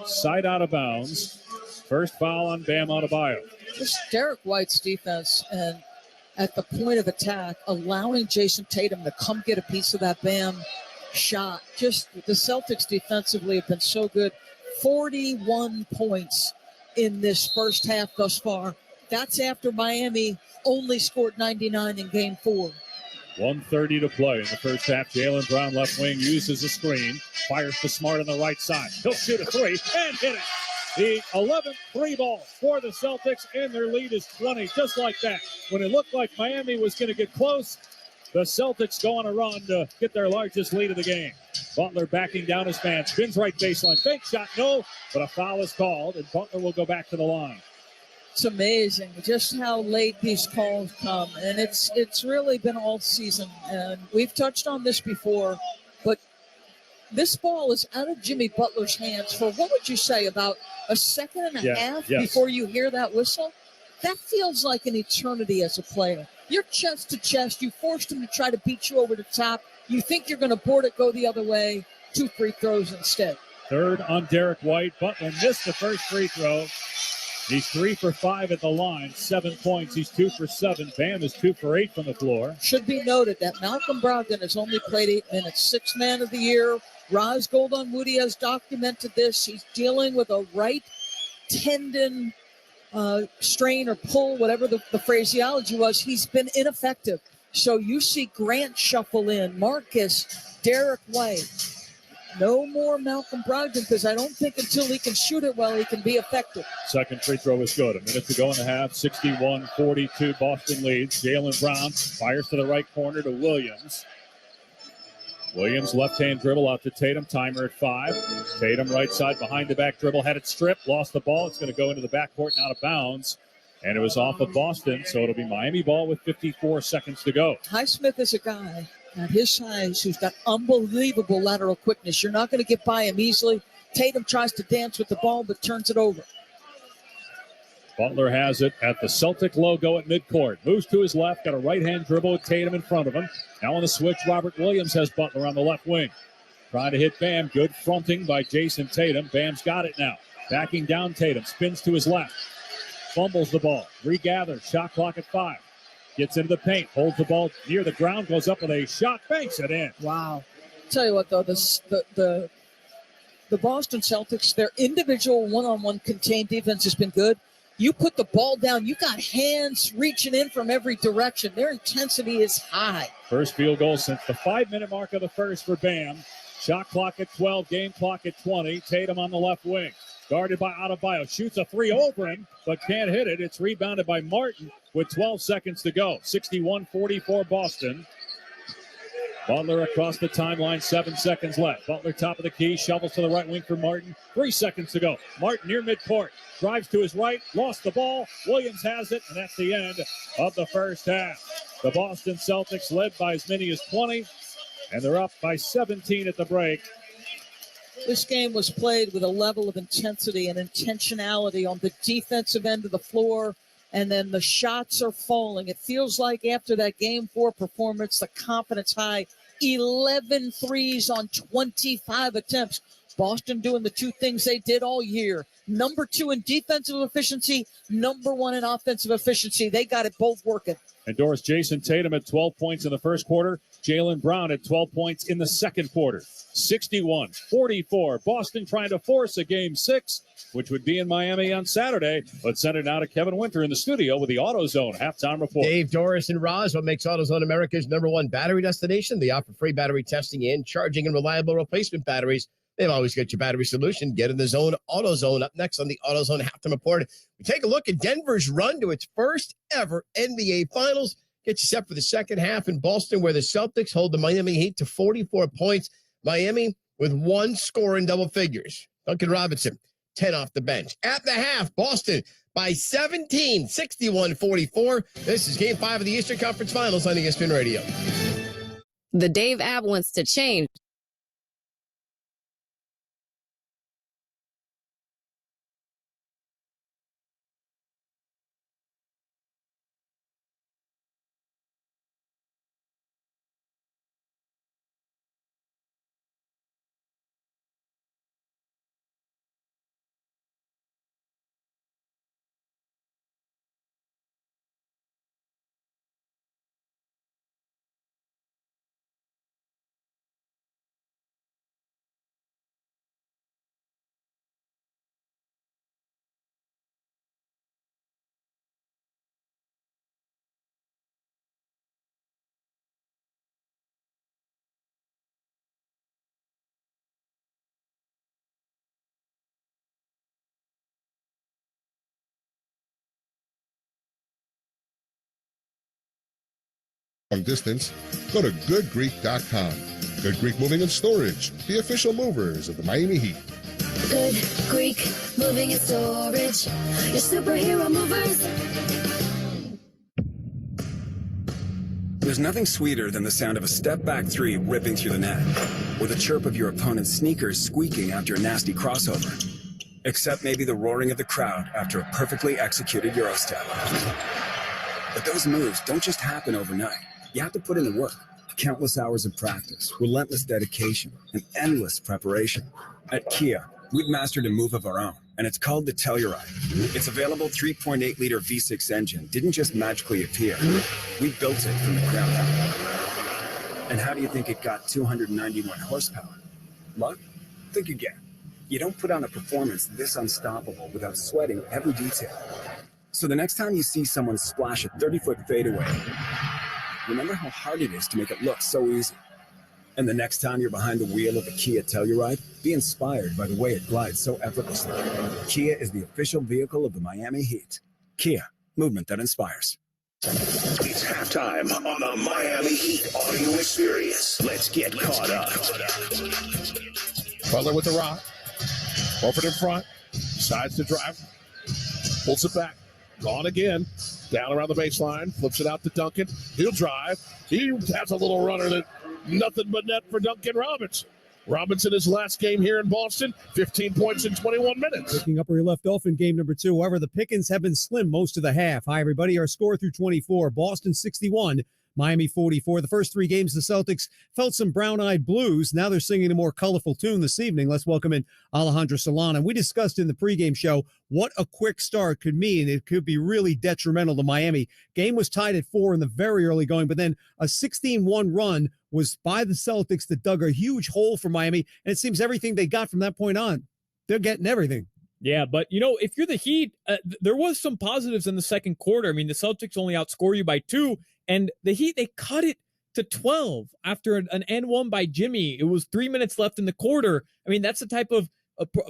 Side out of bounds. First foul on Bam Adebayo. Just Derek White's defense and at the point of attack, allowing Jason Tatum to come get a piece of that Bam shot. Just the Celtics defensively have been so good. 41 points in this first half thus far. That's after Miami only scored 99 in game 4. 1:30 to play in the first half. Jaylen Brown left wing uses a screen. Fires to Smart on the right side. He'll shoot a 3 and hit it. The 11th 3-ball for the Celtics, and their lead is 20, just like that. When it looked like Miami was going to get close, the Celtics go on a run to get their largest lead of the game. Butler backing down his man. Spins right baseline. Fake shot, no, but a foul is called, and Butler will go back to the line. It's amazing just how late these calls come, and it's really been all season. And we've touched on this before, but this ball is out of Jimmy Butler's hands for, what would you say, about a second and a half before you hear that whistle? That feels like an eternity as a player. You're chest to chest. You forced him to try to beat you over the top. You think you're going to board it, go the other way. 2 free throws instead. Third on Derek White. Butler missed the first free throw. He's 3 for 5 at the line, 7 points. He's 2 for 7. Bam is 2 for 8 from the floor. Should be noted that Malcolm Brogdon has only played 8 minutes, 6th man of the year. Roz Goldon-Moody has documented this. He's dealing with a right tendon strain or pull, whatever the phraseology was. He's been ineffective. So you see Grant shuffle in, Marcus, Derek White. No more Malcolm Brogdon, because I don't think until he can shoot it well, he can be effective. Second free throw is good. A minute to go in the half. 61-42. Boston leads. Jaylen Brown fires to the right corner to Williams. Williams left-hand dribble out to Tatum. Timer at 5. Tatum right side behind the back dribble. Had it stripped. Lost the ball. It's going to go into the backcourt and out of bounds. And it was off of Boston, so it'll be Miami ball with 54 seconds to go. Highsmith is a guy at his size who's got unbelievable lateral quickness. You're not going to get by him easily. Tatum tries to dance with the ball but turns it over. Butler has it at the Celtic logo at midcourt. Moves to his left, got a right-hand dribble with Tatum in front of him. Now on the switch, Robert Williams has Butler on the left wing. Trying to hit Bam. Good fronting by Jason Tatum. Bam's got it now. Backing down Tatum. Spins to his left. Fumbles the ball. Regathers. Shot clock at 5. Gets into the paint. Holds the ball near the ground. Goes up with a shot. Banks it in. Wow. Tell you what, though, the Boston Celtics, their individual one-on-one contained defense has been good. You put the ball down, you got hands reaching in from every direction. Their intensity is high. First field goal since the 5-minute mark of the first for Bam. Shot clock at 12, game clock at 20. Tatum on the left wing. Guarded by Adebayo. Shoots a 3 over him, but can't hit it. It's rebounded by Martin with 12 seconds to go. 61-44 Boston. Butler across the timeline, 7 seconds left. Butler top of the key, shovels to the right wing for Martin. 3 seconds to go. Martin near midcourt. Drives to his right, lost the ball. Williams has it, and that's the end of the first half. The Boston Celtics led by as many as 20, and they're up by 17 at the break. This game was played with a level of intensity and intentionality on the defensive end of the floor, and then the shots are falling. It feels like after that Game 4 performance, the confidence high, 11 threes on 25 attempts. Boston doing the two things they did all year. Number 2 in defensive efficiency, number 1 in offensive efficiency. They got it both working. Endorsed Jason Tatum at 12 points in the first quarter. Jaylen Brown at 12 points in the second quarter. 61-44. Boston trying to force a Game 6, which would be in Miami on Saturday. Let's send it now to Kevin Winter in the studio with the AutoZone halftime report. Dave, Doris, and Roz, what makes AutoZone America's #1 battery destination? They offer free battery testing and charging and reliable replacement batteries. They've always got your battery solution. Get in the zone. AutoZone up next on the AutoZone halftime report. We take a look at Denver's run to its first ever NBA Finals. Get you set for the second half in Boston, where the Celtics hold the Miami Heat to 44 points. Miami with 1 score in double figures. Duncan Robinson, 10 off the bench. At the half, Boston by 17, 61-44. This is Game 5 of the Eastern Conference Finals on ESPN Radio. The Dave app wants to change. Long distance, go to goodgreek.com. Good Greek Moving and Storage, the official movers of the Miami Heat. Good Greek Moving and Storage, your superhero movers. There's nothing sweeter than the sound of a step-back 3 ripping through the net, or the chirp of your opponent's sneakers squeaking after a nasty crossover. Except maybe the roaring of the crowd after a perfectly executed Eurostep. But those moves don't just happen overnight. You have to put in the work. Countless hours of practice, relentless dedication, and endless preparation. At Kia, we've mastered a move of our own, and it's called the Telluride. Its available 3.8-liter V6 engine didn't just magically appear. We built it from the ground up. And how do you think it got 291 horsepower? Luck? Think again. You don't put on a performance this unstoppable without sweating every detail. So the next time you see someone splash a 30-foot fadeaway, remember how hard it is to make it look so easy. And the next time you're behind the wheel of a Kia Telluride, be inspired by the way it glides so effortlessly. Kia is the official vehicle of the Miami Heat. Kia, movement that inspires. It's halftime on the Miami Heat audio experience. Let's get caught up. Butler with the rock. Horford in front. Decides to drive. Pulls it back. Gone again. Down around the baseline. Flips it out to Duncan. He'll drive. He has a little runner that nothing but net for Duncan Robinson. Robinson, his last game here in Boston, 15 points in 21 minutes. Picking up where he left off in game number 2. However, the pickings have been slim most of the half. Hi, everybody. Our score through 24. Boston 61, Miami 44. The first 3 games, the Celtics felt some brown-eyed blues. Now they're singing a more colorful tune this evening. Let's welcome in Alejandro Solana. We discussed in the pregame show what a quick start could mean. It could be really detrimental to Miami. Game was tied at 4 in the very early going, but then a 16-1 run was by the Celtics that dug a huge hole for Miami, and it seems everything they got from that point on, they're getting everything. Yeah, but, if you're the Heat, there was some positives in the second quarter. I mean, the Celtics only outscore you by 2, and the Heat, they cut it to 12 after an N1 by Jimmy. It was 3 minutes left in the quarter. I mean, that's the type of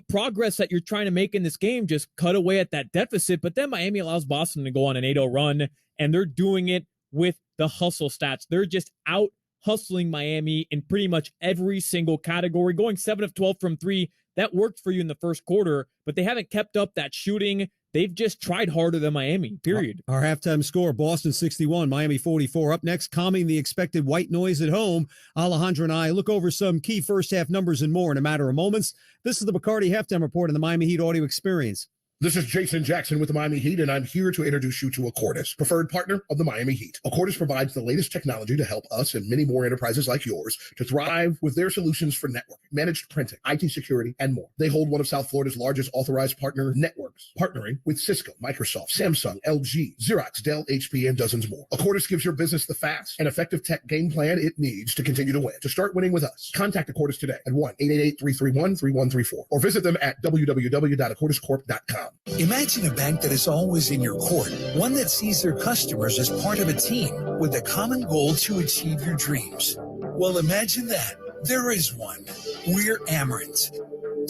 progress that you're trying to make in this game, just cut away at that deficit. But then Miami allows Boston to go on an 8-0 run, and they're doing it with the hustle stats. They're just out hustling Miami in pretty much every single category, going 7 of 12 from 3. That worked for you in the first quarter, but they haven't kept up that shooting. They've just tried harder than Miami, period. Our halftime score, Boston 61, Miami 44. Up next, calming the expected white noise at home. Alejandro and I look over some key first-half numbers and more in a matter of moments. This is the Bacardi Halftime Report on the Miami Heat Audio Experience. This is Jason Jackson with the Miami Heat, and I'm here to introduce you to Accordis, preferred partner of the Miami Heat. Accordis provides the latest technology to help us and many more enterprises like yours to thrive with their solutions for network, managed printing, IT security, and more. They hold one of South Florida's largest authorized partner networks, partnering with Cisco, Microsoft, Samsung, LG, Xerox, Dell, HP, and dozens more. Accordis gives your business the fast and effective tech game plan it needs to continue to win. To start winning with us, contact Accordis today at 1-888-331-3134 or visit them at www.accordiscorp.com. Imagine a bank that is always in your court, one that sees their customers as part of a team with a common goal to achieve your dreams. Well, imagine that. There is one. We're Amerant.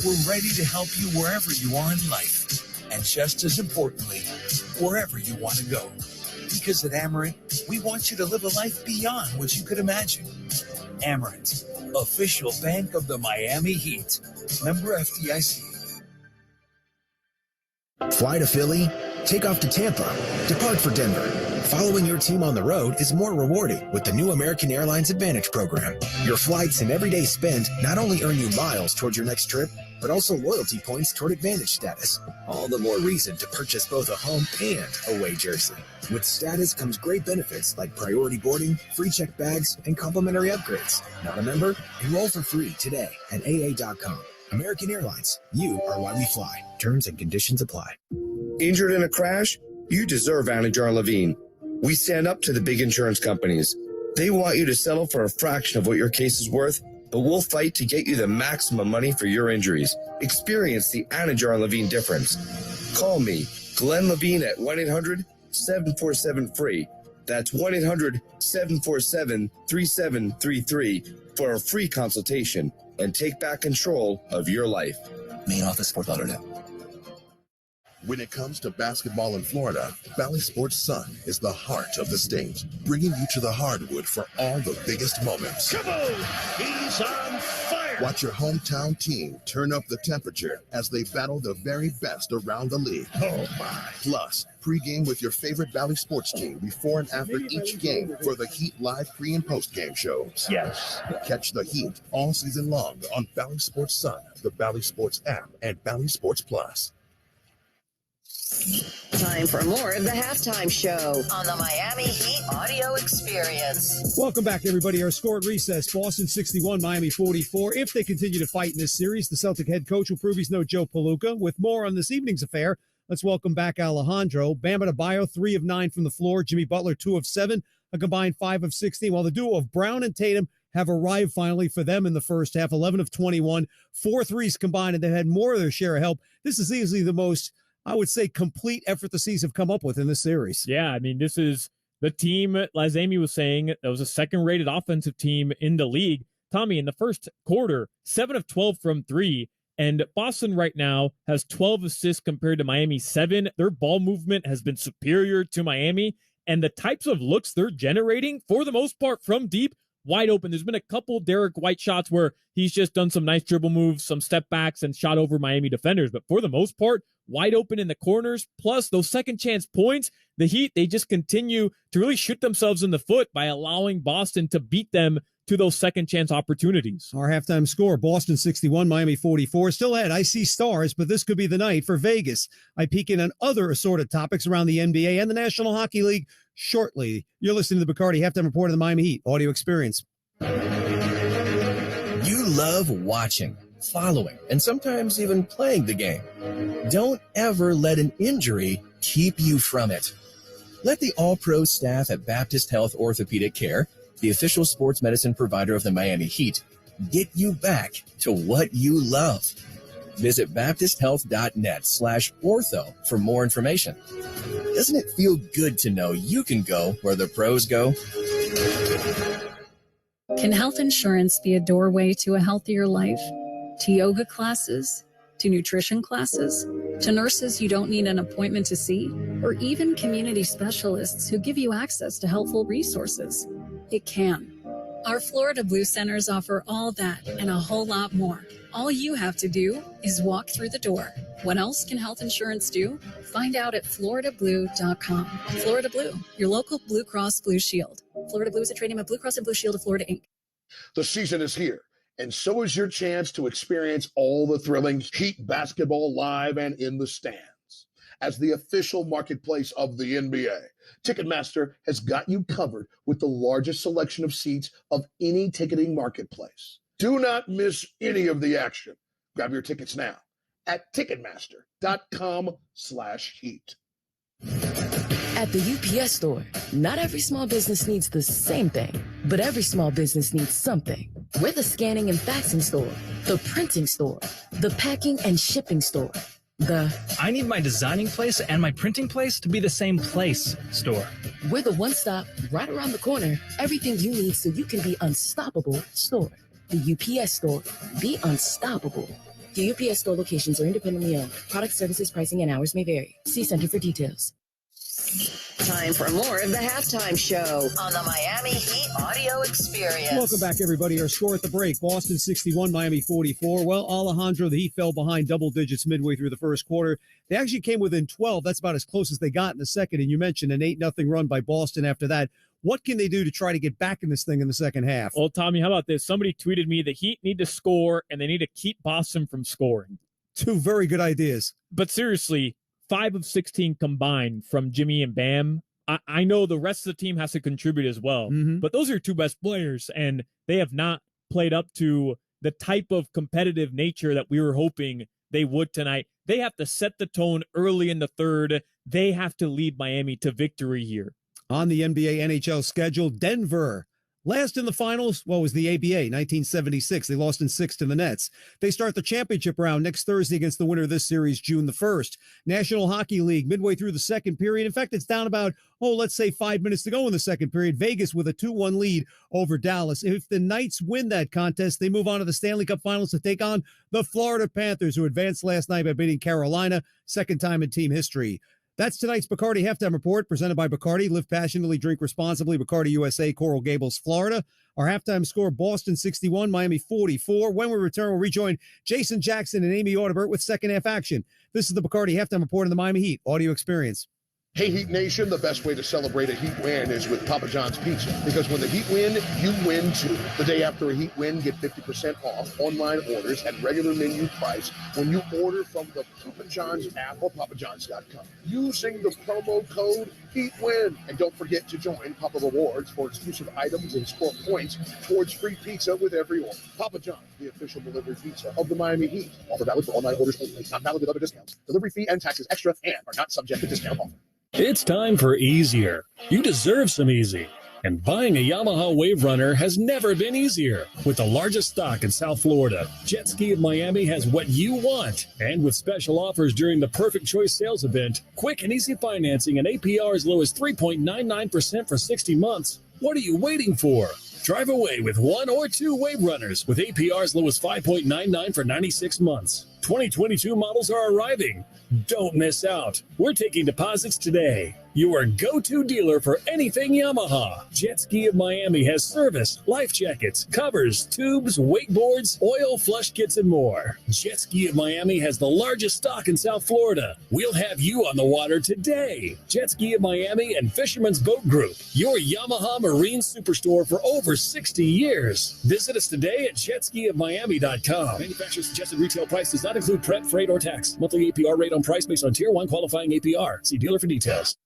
We're ready to help you wherever you are in life, and just as importantly, wherever you want to go. Because at Amerant, we want you to live a life beyond what you could imagine. Amerant, official bank of the Miami Heat. Member FDIC. Fly to Philly, take off to Tampa, depart for Denver. Following your team on the road is more rewarding with the new American Airlines Advantage program. Your flights and everyday spend not only earn you miles towards your next trip, but also loyalty points toward Advantage status. All the more reason to purchase both a home and away jersey. With status comes great benefits like priority boarding, free checked bags, and complimentary upgrades. Not a member? Enroll for free today at aa.com. American Airlines, you are why we fly. Terms and conditions apply. Injured in a crash? You deserve Anajar Levine. We stand up to the big insurance companies. They want you to settle for a fraction of what your case is worth, but we'll fight to get you the maximum money for your injuries. Experience the Anajar Levine difference. Call me, Glenn Levine, at 1-800-747-FREE. That's 1-800-747-3733 for a free consultation and take back control of your life. Main office, Fort Lauderdale. When it comes to basketball in Florida, Valley Sports Sun is the heart of the state, bringing you to the hardwood for all the biggest moments. Kaboom! He's on fire! Watch your hometown team turn up the temperature as they battle the very best around the league. Oh, my. Plus, pregame with your favorite Valley Sports team before and after each game for the Heat live pre- and post-game shows. Yes. Catch the Heat all season long on Valley Sports Sun, the Valley Sports app, and Valley Sports Plus. Time for more of the halftime show on the Miami Heat Audio Experience. Welcome back, everybody. Our score at recess, Boston 61, Miami 44. If they continue to fight in this series, the Celtic head coach will prove he's no Joe Palooka. With more on this evening's affair, let's welcome back Alejandro. Bam Adebayo, 3 of 9 from the floor. Jimmy Butler, 2 of 7, a combined 5 of 16, while the duo of Brown and Tatum have arrived finally for them in the first half, 11 of 21, 4 threes combined, and they've had more of their share of help. This is easily the most, I would say, complete effort the C's have come up with in this series. Yeah, I mean, this is the team, as Amy was saying, that was a second-rated offensive team in the league. Tommy, in the first quarter, 7 of 12 from 3, and Boston right now has 12 assists compared to Miami's 7. Their ball movement has been superior to Miami, and the types of looks they're generating, for the most part, from deep, wide open. There's been a couple Derek White shots where he's just done some nice dribble moves, some step backs, and shot over Miami defenders. But for the most part, wide open in the corners, plus those second chance points, the Heat, they just continue to really shoot themselves in the foot by allowing Boston to beat them to those second chance opportunities. Our halftime score, Boston 61, Miami 44. Still ahead, I see stars, but this could be the night for Vegas. I peek in on other assorted topics around the NBA and the National Hockey League shortly. You're listening to the Bacardi Halftime Report of the Miami Heat audio experience. You love watching, following, and sometimes even playing the game. Don't ever let an injury keep you from it. Let the all-pro staff at Baptist Health Orthopedic Care, the official sports medicine provider of the Miami Heat, get you back to what you love. Visit baptisthealth.net/ortho for more information. Doesn't it feel good to know you can go where the pros go? Can health insurance be a doorway to a healthier life? To yoga classes? To nutrition classes? To nurses you don't need an appointment to see? Or even community specialists who give you access to helpful resources? It can. Our Florida Blue Centers offer all that and a whole lot more. All you have to do is walk through the door. What else can health insurance do? Find out at floridablue.com. Florida Blue, your local Blue Cross Blue Shield. Florida Blue is a trade name of Blue Cross and Blue Shield of Florida, Inc. The season is here, and so is your chance to experience all the thrilling Heat basketball live and in the stands. As the official marketplace of the NBA, Ticketmaster has got you covered with the largest selection of seats of any ticketing marketplace. Do not miss any of the action. Grab your tickets now at Ticketmaster.com/heat. At the UPS store, not every small business needs the same thing, but every small business needs something. We're the scanning and faxing store, the printing store, the packing and shipping store, I need my designing place and my printing place to be the same place store. We're the one-stop, right around the corner, everything you need so you can be unstoppable store. The UPS store, be unstoppable. The UPS store locations are independently owned. Product services, pricing, and hours may vary. See Center for details. Time for more of the halftime show on the Miami Heat audio experience. Welcome back, everybody. Our score at the break, Boston 61, Miami 44. Well, Alejandro, the Heat fell behind double digits midway through the first quarter. They actually came within 12. That's about as close as they got in the second. And you mentioned an 8-0 run by Boston after that. What can they do to try to get back in this thing in the second half? Well, Tommy, how about this? Somebody tweeted me the Heat need to score and they need to keep Boston from scoring. Two very good ideas. But seriously, 5 of 16 combined from Jimmy and Bam. I know the rest of the team has to contribute as well, but those are your two best players, and they have not played up to the type of competitive nature that we were hoping they would tonight. They have to set the tone early in the third. They have to lead Miami to victory here. On the NBA NHL schedule, Denver. Last in the finals, was the ABA, 1976. They lost in 6 to the Nets. They start the championship round next Thursday against the winner of this series, June the 1st. National Hockey League, midway through the second period. In fact, it's down about, let's say 5 minutes to go in the second period. Vegas with a 2-1 lead over Dallas. If the Knights win that contest, they move on to the Stanley Cup Finals to take on the Florida Panthers, who advanced last night by beating Carolina, second time in team history. That's tonight's Bacardi Halftime Report, presented by Bacardi. Live passionately, drink responsibly. Bacardi USA, Coral Gables, Florida. Our halftime score, Boston 61, Miami 44. When we return, we'll rejoin Jason Jackson and Amy Audibert with second half action. This is the Bacardi Halftime Report in the Miami Heat audio experience. Hey, Heat Nation, the best way to celebrate a Heat win is with Papa John's Pizza. Because when the Heat win, you win too. The day after a Heat win, get 50% off online orders at regular menu price when you order from the Papa John's app or papajohns.com using the promo code HEATWIN. And don't forget to join Papa Rewards for exclusive items and score points towards free pizza with every order. Papa John's, the official delivery pizza of the Miami Heat. Offer valid for online orders only. Not valid with other discounts. Delivery fee and taxes extra and are not subject to discount offer. It's time for easier. You deserve some easy. And buying a Yamaha Wave Runner has never been easier. With the largest stock in South Florida, Jet Ski of Miami has what you want. And with special offers during the Perfect Choice sales event, quick and easy financing and APR as low as 3.99% for 60 months. What are you waiting for? Drive away with 1 or 2 Wave Runners with APR as low as 5.99 for 96 months. 2022 models are arriving. Don't miss out. We're taking deposits today. your go-to dealer for anything Yamaha. Jet Ski of Miami has service, life jackets, covers, tubes, wakeboards, oil, flush kits, and more. Jet Ski of Miami has the largest stock in South Florida. We'll have you on the water today. Jet Ski of Miami and Fisherman's Boat Group, your Yamaha Marine Superstore for over 60 years. Visit us today at jetskiofmiami.com. Manufacturer suggested retail price does not include prep, freight, or tax. Monthly APR rate on price based on Tier 1 qualifying APR. See dealer for details.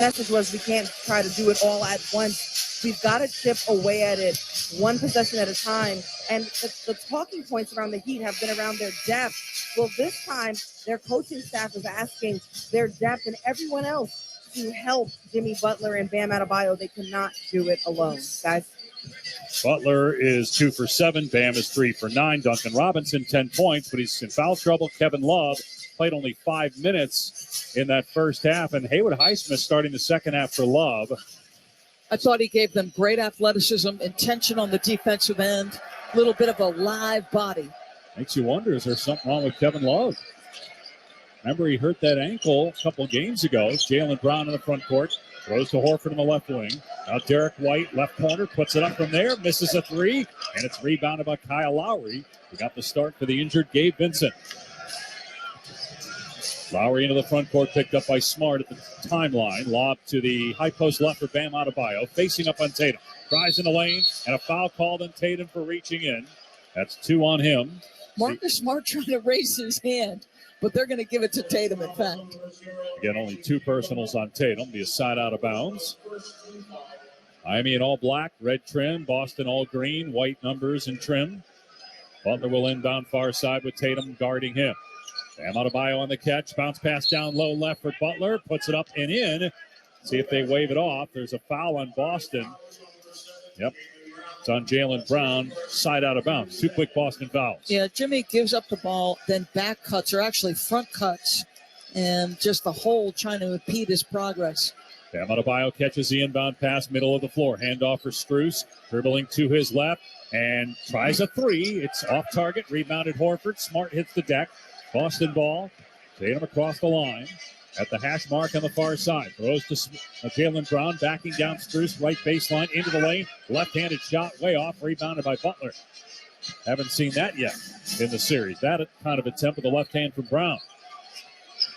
Message was we can't try to do it all at once. We've got to chip away at it one possession at a time. And the talking points around the Heat have been around their depth. Well, this time their coaching staff is asking their depth and everyone else to help Jimmy Butler and Bam Adebayo. They cannot do it alone, guys. Butler is 2 for 7. Bam is 3 for 9. Duncan Robinson, 10 points, but he's in foul trouble. Kevin Love played only 5 minutes in that first half, and Haywood Highsmith starting the second half for Love. I thought he gave them great athleticism, intention on the defensive end, a little bit of a live body. Makes you wonder, is there something wrong with Kevin Love? Remember, he hurt that ankle a couple games ago. Jaylen Brown in the front court. Throws to Horford in the left wing. Now Derek White, left corner, puts it up from there, misses a three, and it's rebounded by Kyle Lowry. He got the start for the injured Gabe Vincent. Lowry into the front court, picked up by Smart at the timeline. Lob to the high post left for Bam Adebayo, facing up on Tatum. Drives in the lane, and a foul called on Tatum for reaching in. That's 2 on him. Marcus Smart trying to raise his hand, but they're going to give it to Tatum, in fact. Again, only 2 personals on Tatum. Be a side out of bounds. Miami in all black, red trim. Boston all green, white numbers and trim. Butler will inbound far side with Tatum guarding him. Bam Adebayo on the catch. Bounce pass down low left for Butler. Puts it up and in. See if they wave it off. There's a foul on Boston. Yep. It's on Jaylen Brown. Side out of bounds. 2 quick Boston fouls. Yeah, Jimmy gives up the ball, then back cuts, or actually front cuts, and just the hole trying to impede his progress. Bam Adebayo catches the inbound pass, middle of the floor. Handoff for Strus. Dribbling to his left and tries a three. It's off target. Rebounded Horford. Smart hits the deck. Boston ball. Tatum across the line. At the hash mark on the far side. Throws to Jaylen Brown. Backing down Strus. Right baseline. Into the lane. Left-handed shot. Way off. Rebounded by Butler. Haven't seen that yet in the series. That kind of attempt with the left hand from Brown.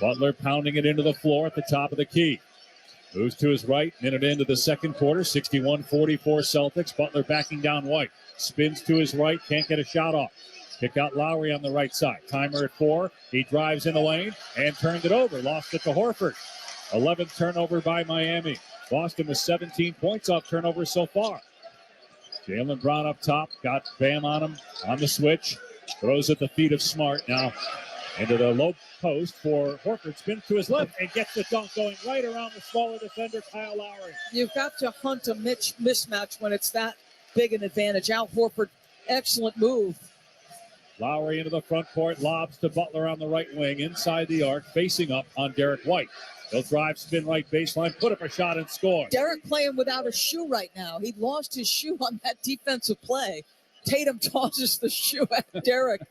Butler pounding it into the floor at the top of the key. Moves to his right. Minute into the second quarter. 61-44 Celtics. Butler backing down White. Spins to his right. Can't get a shot off. Kick out Lowry on the right side. Timer at 4. He drives in the lane and turned it over. Lost it to Horford. 11th turnover by Miami. Boston with 17 points off turnovers so far. Jaylen Brown up top. Got Bam on him on the switch. Throws at the feet of Smart. Now into the low post for Horford. Spins to his left and gets the dunk going right around the smaller defender, Kyle Lowry. You've got to hunt a mismatch when it's that big an advantage. Al Horford, excellent move. Lowry into the front court, lobs to Butler on the right wing, inside the arc, facing up on Derek White. He'll drive, spin right baseline, put up a shot and score. Derek playing without a shoe right now. He lost his shoe on that defensive play. Tatum tosses the shoe at Derek.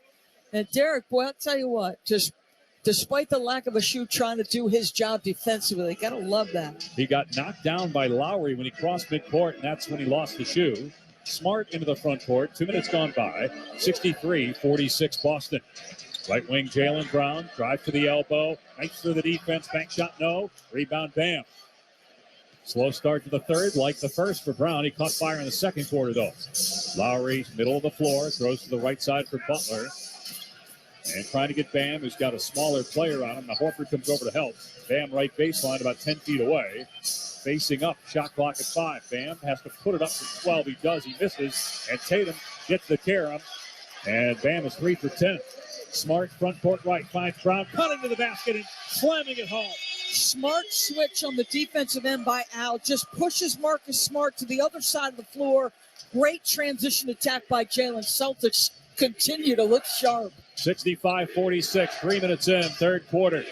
And Derek, boy, I'll tell you what, just despite the lack of a shoe, trying to do his job defensively. Got to love that. He got knocked down by Lowry when he crossed midcourt, and that's when he lost the shoe. Smart into the front court. 2 minutes gone by. 63-46 Boston. Right wing Jaylen Brown. Drive to the elbow. Right through the defense. Bank shot, no. Rebound, Bam. Slow start to the third, like the first for Brown. He caught fire in the second quarter, though. Lowry, middle of the floor. Throws to the right side for Butler. And trying to get Bam, who's got a smaller player on him. Now Horford comes over to help. Bam right baseline, about 10 feet away. Facing up, shot clock at 5. Bam has to put it up to 12. He does. He misses. And Tatum gets the carom. And Bam is 3 for 10. Smart, front court right, finds Brown, cutting to the basket and slamming it home. Smart switch on the defensive end by Al. Just pushes Marcus Smart to the other side of the floor. Great transition attack by Jalen. Celtics continue to look sharp. 65-46, 3 minutes in, third quarter.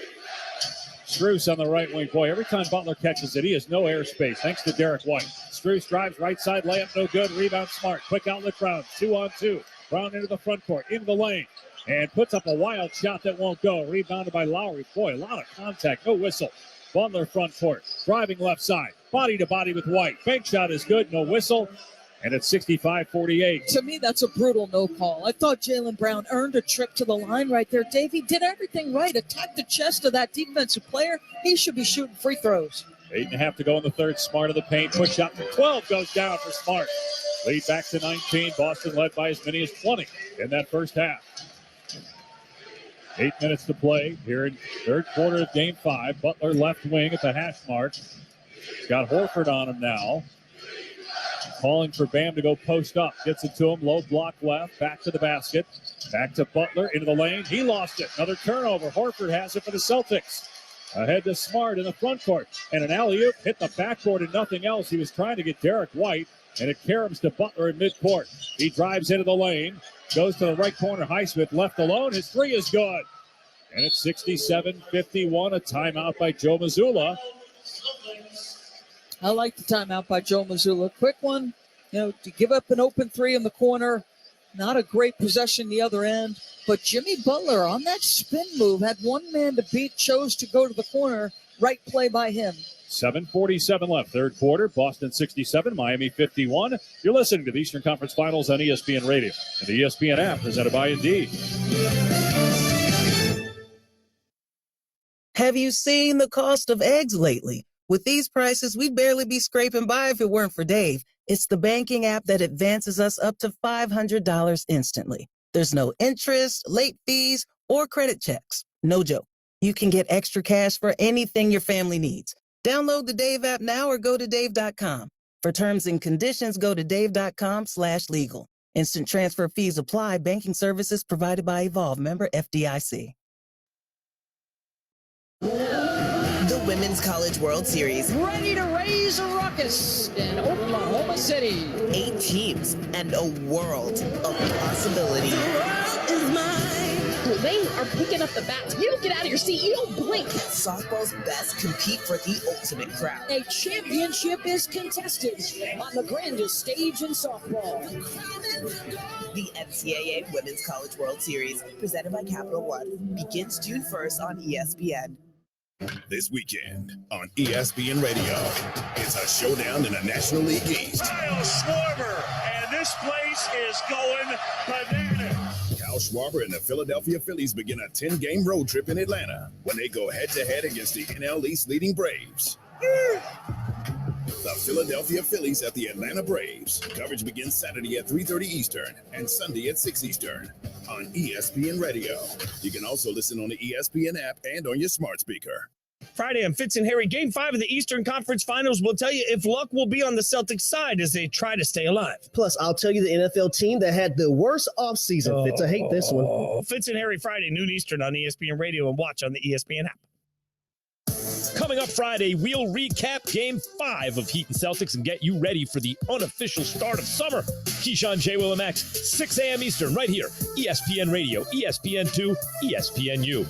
Strus on the right wing. Boy, every time Butler catches it, he has no airspace, thanks to Derek White. Strus drives right side, layup no good, rebound Smart. Quick outlet Brown, 2-on-2. Brown into the front court, into the lane, and puts up a wild shot that won't go. Rebounded by Lowry. Boy, a lot of contact, no whistle. Butler front court, driving left side, body to body with White. Bank shot is good, no whistle. And it's 65-48. To me, that's a brutal no call. I thought Jaylen Brown earned a trip to the line right there. Davey did everything right. Attacked the chest of that defensive player. He should be shooting free throws. 8.5 to go in the third. Smart of the paint. Push shot for 12 goes down for Smart. Lead back to 19. Boston led by as many as 20 in that first half. 8 minutes to play here in third quarter of game 5. Butler left wing at the hash mark. He's got Horford on him now. Calling for Bam to go post up. Gets it to him. Low block left. Back to the basket. Back to Butler. Into the lane. He lost it. Another turnover. Horford has it for the Celtics. Ahead to Smart in the front court. And an alley-oop hit the backboard and nothing else. He was trying to get Derek White. And it caroms to Butler in midcourt. He drives into the lane. Goes to the right corner. Highsmith left alone. His three is good. And it's 67-51. A timeout by Joe Mazzulla. I like the timeout by Joe Mazzulla. Quick one, to give up an open three in the corner. Not a great possession the other end. But Jimmy Butler on that spin move had one man to beat, chose to go to the corner. Right play by him. 7:47 left, third quarter. Boston 67, Miami 51. You're listening to the Eastern Conference Finals on ESPN Radio and the ESPN app presented by Indeed. Have you seen the cost of eggs lately? With these prices, we'd barely be scraping by if it weren't for Dave. It's the banking app that advances us up to $500 instantly. There's no interest, late fees, or credit checks. No joke. You can get extra cash for anything your family needs. Download the Dave app now or go to dave.com. For terms and conditions, go to dave.com/legal. Instant transfer fees apply. Banking services provided by Evolve. Member FDIC. The Women's College World Series. Ready to raise a ruckus in Oklahoma City. 8 teams and a world of possibility. They are picking up the bats. You don't get out of your seat. You don't blink. Softball's best compete for the ultimate crown. A championship is contested on the grandest stage in softball. The NCAA Women's College World Series, presented by Capital One, begins June 1st on ESPN. This weekend on ESPN Radio, it's a showdown in the National League East. Kyle Schwarber, and this place is going bananas. Kyle Schwarber and the Philadelphia Phillies begin a 10-game road trip in Atlanta when they go head-to-head against the NL East leading Braves. The Philadelphia Phillies at the Atlanta Braves. Coverage begins Saturday at 3:30 Eastern and Sunday at 6 Eastern on ESPN Radio. You can also listen on the ESPN app and on your smart speaker. Friday on Fitz and Harry, Game 5 of the Eastern Conference Finals will tell you if luck will be on the Celtics side as they try to stay alive. Plus, I'll tell you the NFL team that had the worst offseason. Fitz, I hate this one. Fitz and Harry, Friday, noon Eastern on ESPN Radio and watch on the ESPN app. Coming up Friday, we'll recap Game 5 of Heat and Celtics and get you ready for the unofficial start of summer. Keyshawn, J. Will, and Max, 6 a.m. Eastern, right here. ESPN Radio, ESPN2, ESPNU.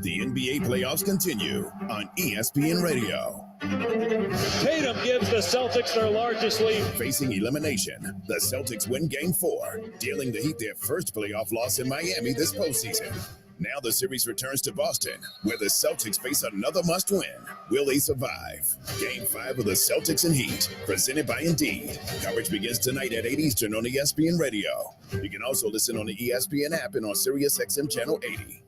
The NBA playoffs continue on ESPN Radio. Tatum gives the Celtics their largest lead. Facing elimination, the Celtics win Game 4, dealing the Heat their first playoff loss in Miami this postseason. Now the series returns to Boston, where the Celtics face another must-win. Will they survive? Game 5 of the Celtics and Heat, presented by Indeed. Coverage begins tonight at 8 Eastern on ESPN Radio. You can also listen on the ESPN app and on Sirius XM Channel 80.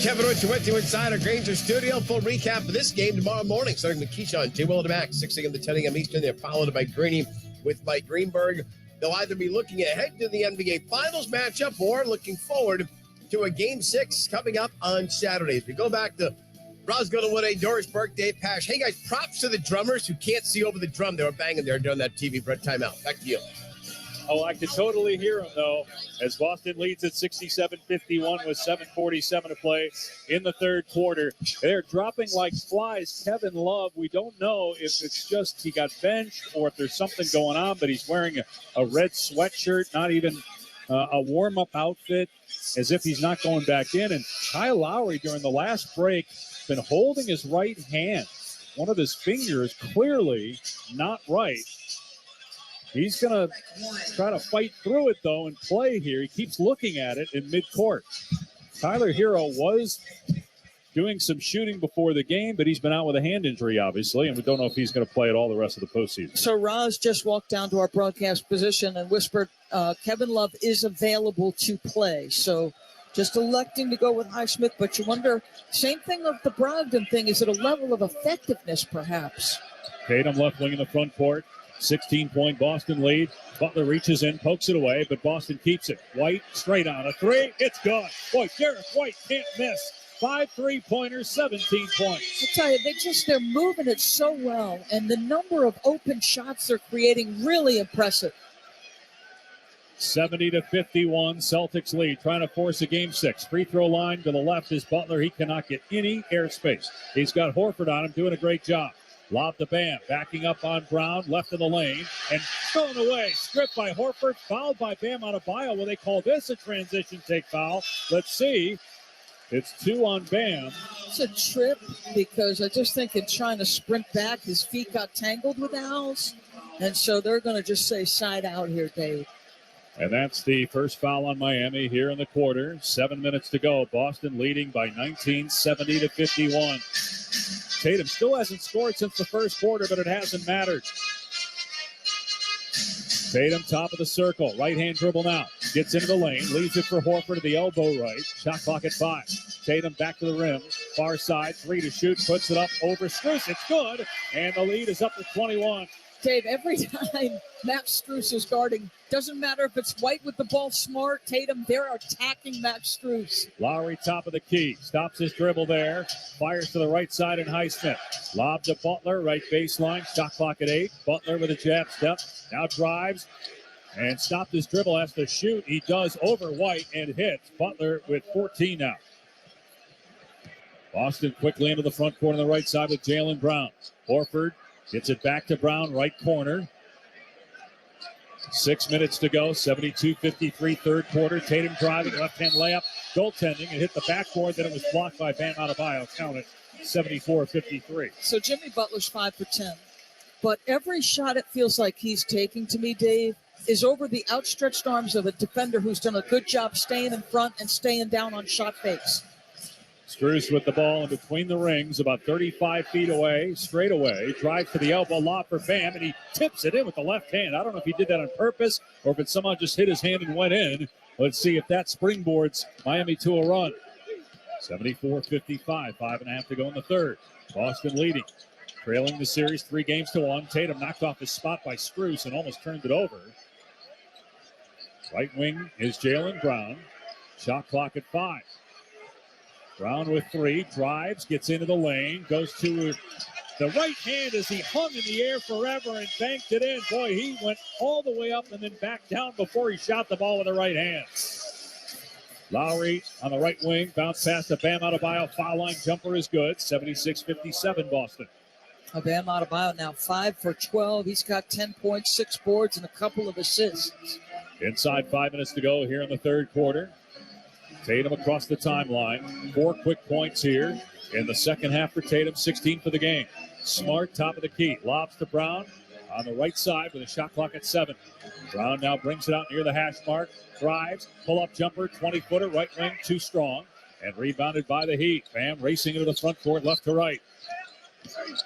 Kevin Rich went to Insider Granger Studio. Full recap of this game tomorrow morning, starting with Keyshawn, J. Will, and Max, 6 a.m. to 10 a.m. Eastern. They're followed by Greeny with Mike Greenberg. They'll either be looking ahead to the NBA Finals matchup or looking forward to a Game 6 coming up on Saturdays. We go back to Roscoe Wood, Doris Burke, Dave Pash. Hey, guys, props to the drummers who can't see over the drum. They were banging there during that TV timeout. Back to you. Oh, I could totally hear him, though, as Boston leads at 67-51 with 7:47 to play in the third quarter. They're dropping like flies. Kevin Love, we don't know if it's just he got benched or if there's something going on, but he's wearing a red sweatshirt, not even a warm-up outfit, as if he's not going back in. And Kyle Lowry, during the last break, been holding his right hand. One of his fingers clearly not right. He's going to try to fight through it, though, and play here. He keeps looking at it in midcourt. Tyler Hero was doing some shooting before the game, but he's been out with a hand injury, obviously, and we don't know if he's going to play at all the rest of the postseason. So Roz just walked down to our broadcast position and whispered, Kevin Love is available to play. So just electing to go with Highsmith, but you wonder, same thing of the Brogdon thing, is it a level of effectiveness, perhaps? Tatum left wing in the front court. 16-point Boston lead. Butler reaches in, pokes it away, but Boston keeps it. White straight on a three. It's good. Boy, Derek White can't miss. 5 3-pointers, 17 points. I tell you, they're moving it so well, and the number of open shots they're creating really impressive. 70-51, Celtics lead, trying to force a game 6. Free throw line to the left is Butler. He cannot get any airspace. He's got Horford on him, doing a great job. Lob to Bam, backing up on Brown, left of the lane, and thrown away. Stripped by Horford, fouled by Bam Adebayo. Will they call this a transition take foul? Let's see. It's 2 on Bam. It's a trip because I just think in trying to sprint back, his feet got tangled with Al's. And so they're going to just say side out here, Dave. And that's the first foul on Miami here in the quarter. 7 minutes to go. Boston leading by 19, 70-51. Tatum still hasn't scored since the first quarter, but it hasn't mattered. Tatum, top of the circle. Right-hand dribble now. Gets into the lane. Leaves it for Horford to the elbow right. Shot clock at 5. Tatum back to the rim. Far side. 3 to shoot. Puts it up over Strus. It's good. And the lead is up to 21. Dave, every time Max Strus is guarding, doesn't matter if it's White with the ball, Smart, Tatum, they're attacking Max Strus. Lowry, top of the key, stops his dribble there, fires to the right side in Highsmith. Lob to Butler, right baseline, shot clock at 8. Butler with a jab step, now drives and stopped his dribble, has to shoot. He does over White and hits. Butler with 14 now. Boston quickly into the front corner on the right side with Jaylen Brown. Horford gets it back to Brown, right corner. 6 minutes to go, 72-53, third quarter. Tatum driving, left-hand layup, goaltending, and hit the backboard. Then it was blocked by Bam Adebayo. Count it, 74-53. So Jimmy Butler's 5 for 10. But every shot it feels like he's taking, to me, Dave, is over the outstretched arms of a defender who's done a good job staying in front and staying down on shot fakes. Strus with the ball in between the rings, about 35 feet away, straight away. Drives to the elbow, lob for Bam, and he tips it in with the left hand. I don't know if he did that on purpose or if it somehow just hit his hand and went in. Let's see if that springboards Miami to a run. 74-55, 5.5 to go in the third. Boston leading, trailing the series 3-1. Tatum knocked off his spot by Strus and almost turned it over. Right wing is Jaylen Brown. Shot clock at 5. Brown with 3, drives, gets into the lane, goes to the right hand as he hung in the air forever and banked it in. Boy, he went all the way up and then back down before he shot the ball with the right hand. Lowry on the right wing, bounce pass to Bam Adebayo. Foul line jumper is good. 76-57 Boston. Bam Adebayo now 5 for 12. He's got 10 points, 6 boards, and a couple of assists. Inside 5 minutes to go here in the third quarter. Tatum across the timeline. 4 quick points here in the second half for Tatum, 16 for the game. Smart, top of the key. Lobs to Brown on the right side with a shot clock at 7. Brown now brings it out near the hash mark. Drives, pull-up jumper, 20-footer, right wing, too strong. And rebounded by the Heat. Bam racing into the front court, left to right.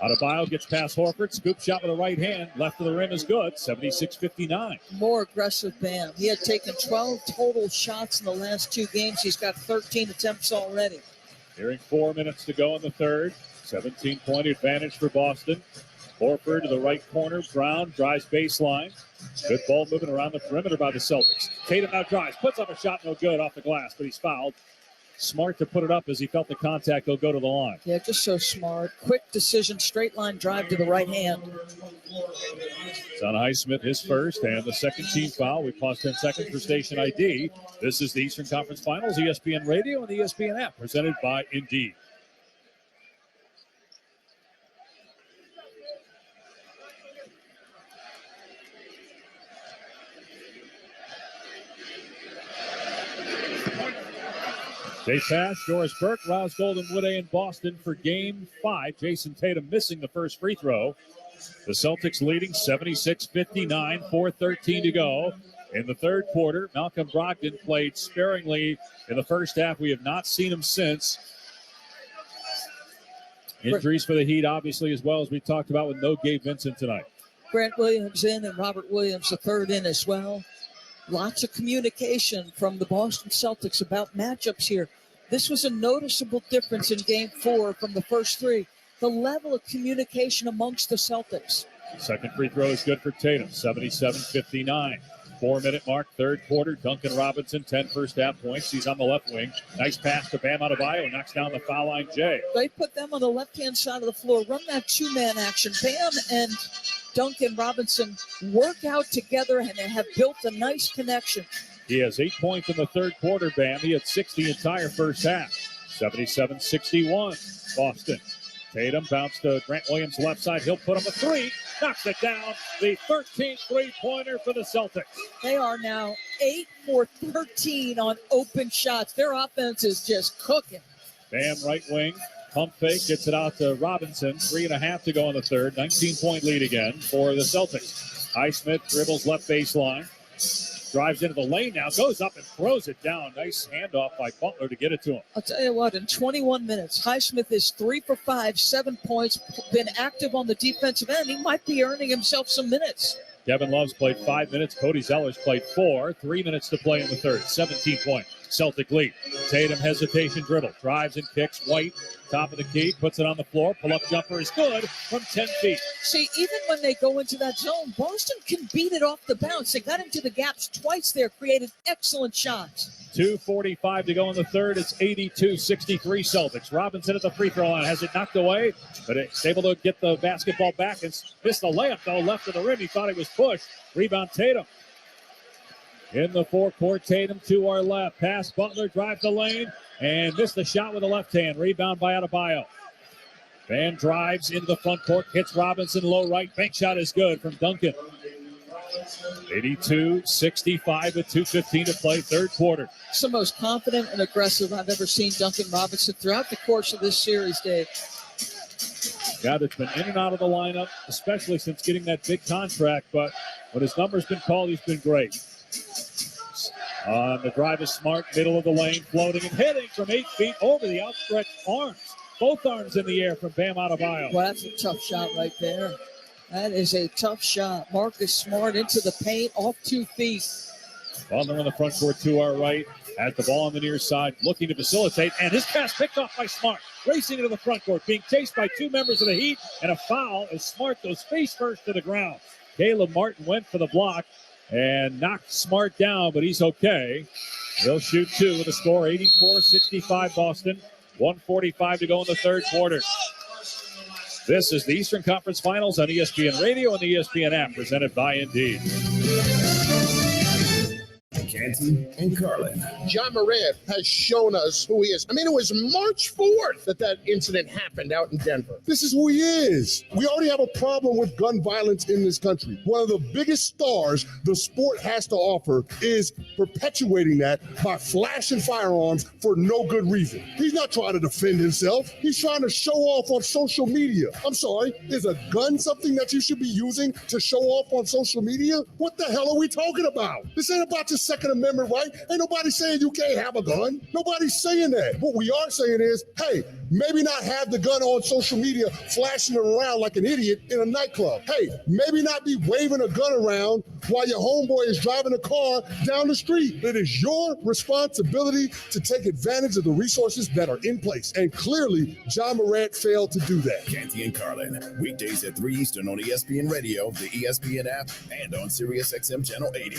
Adebayo gets past Horford. Scoop shot with the right hand. Left of the rim is good. 76-59. More aggressive Bam. He had taken 12 total shots in the last 2 games. He's got 13 attempts already. Nearing 4 minutes to go in the third. 17-point advantage for Boston. Horford to the right corner. Brown drives baseline. Good ball moving around the perimeter by the Celtics. Tatum now drives, puts up a shot, no good off the glass, but he's fouled. Smart to put it up as he felt the contact. He'll go to the line. Yeah, just so smart. Quick decision, straight line drive to the right hand. It's on Highsmith, his first, and the second team foul. We pause 10 seconds for station ID. This is the Eastern Conference Finals, ESPN Radio and the ESPN app, presented by Indeed. They pass. Doris Burke, Rouse Golden, Wood A in Boston for game 5. Jason Tatum missing the first free throw. The Celtics leading 76-59, 4:13 to go. In the third quarter, Malcolm Brogdon played sparingly in the first half. We have not seen him since. Injuries for the Heat, obviously, as well as we talked about with no Gabe Vincent tonight. Grant Williams in and Robert Williams the third in as well. Lots of communication from the Boston Celtics about matchups here. This was a noticeable difference in game 4 from the first 3. The level of communication amongst the Celtics. Second free throw is good for Tatum, 77-59. 4-minute mark, third quarter. Duncan Robinson, 10 first half points. He's on the left wing. Nice pass to Bam Adebayo, knocks down the foul line, Jay. They put them on the left-hand side of the floor. Run that two-man action. Bam and Duncan Robinson work out together and they have built a nice connection. He has 8 points in the third quarter, Bam. He had 6 the entire first half. 77-61, Boston. Tatum bounced to Grant Williams' left side. He'll put up a three. Knocks it down. The 13th three-pointer for the Celtics. They are now 8 for 13 on open shots. Their offense is just cooking. Bam, right wing. Pump fake. Gets it out to Robinson. 3.5 to go in the third. 19-point lead again for the Celtics. Highsmith dribbles left baseline. Drives into the lane now, goes up and throws it down. Nice handoff by Butler to get it to him. I'll tell you what, in 21 minutes, Highsmith is 3 for 5, 7 points, been active on the defensive end. He might be earning himself some minutes. Kevin Love's played 5 minutes. Cody Zeller's played 4. 3 minutes to play in the third. 17-point Celtic lead. Tatum hesitation dribble. Drives and kicks. White, top of the key, puts it on the floor. Pull-up jumper is good from 10 feet. See, even when they go into that zone, Boston can beat it off the bounce. They got into the gaps twice there, created excellent shots. 2:45 to go in the third. It's 82-63 Celtics. Robinson at the free throw line. Has it knocked away, but it's able to get the basketball back and missed the layup, though, left of the rim. He thought he was pushed. Rebound Tatum. In the forecourt, Tatum to our left. Pass Butler, drive the lane, and missed the shot with the left hand. Rebound by Adebayo. Van drives into the front court, hits Robinson low right. Bank shot is good from Duncan. 82-65 with 2:15 to play, third quarter. It's the most confident and aggressive I've ever seen Duncan Robinson throughout the course of this series, Dave. Yeah, that's been in and out of the lineup, especially since getting that big contract, but when his number's been called, he's been great. The drive is Smart, middle of the lane, floating and hitting from 8 feet over the outstretched arms. Both arms in the air from Bam Adebayo. Well, that's a tough shot right there. That is a tough shot. Marcus Smart into the paint, off 2 feet. Butler in the front court to our right. Has the ball on the near side, looking to facilitate, and his pass picked off by Smart. Racing into the front court, being chased by 2 members of the Heat, and a foul as Smart goes face first to the ground. Caleb Martin went for the block and knocked Smart down, but he's okay. He'll shoot 2 with a score 84-65 Boston. 1:45 to go in the third quarter. This is the Eastern Conference Finals on ESPN Radio and the ESPN app, presented by Indeed. Canty and Carlin. John Moran has shown us who he is. I mean, it was March 4th that incident happened out in Denver. This is who he is. We already have a problem with gun violence in this country. One of the biggest stars the sport has to offer is perpetuating that by flashing firearms for no good reason. He's not trying to defend himself. He's trying to show off on social media. I'm sorry, is a gun something that you should be using to show off on social media? What the hell are we talking about? This ain't about your Second Amendment Amendment right. Ain't nobody saying you can't have a gun. Nobody's saying that. What we are saying is, hey, maybe not have the gun on social media flashing it around like an idiot in a nightclub. Hey, maybe not be waving a gun around while your homeboy is driving a car down the street. It is your responsibility to take advantage of the resources that are in place. And clearly, John Morant failed to do that. Canty and Carlin, weekdays at 3 Eastern on ESPN Radio, the ESPN app, and on SiriusXM Channel 80.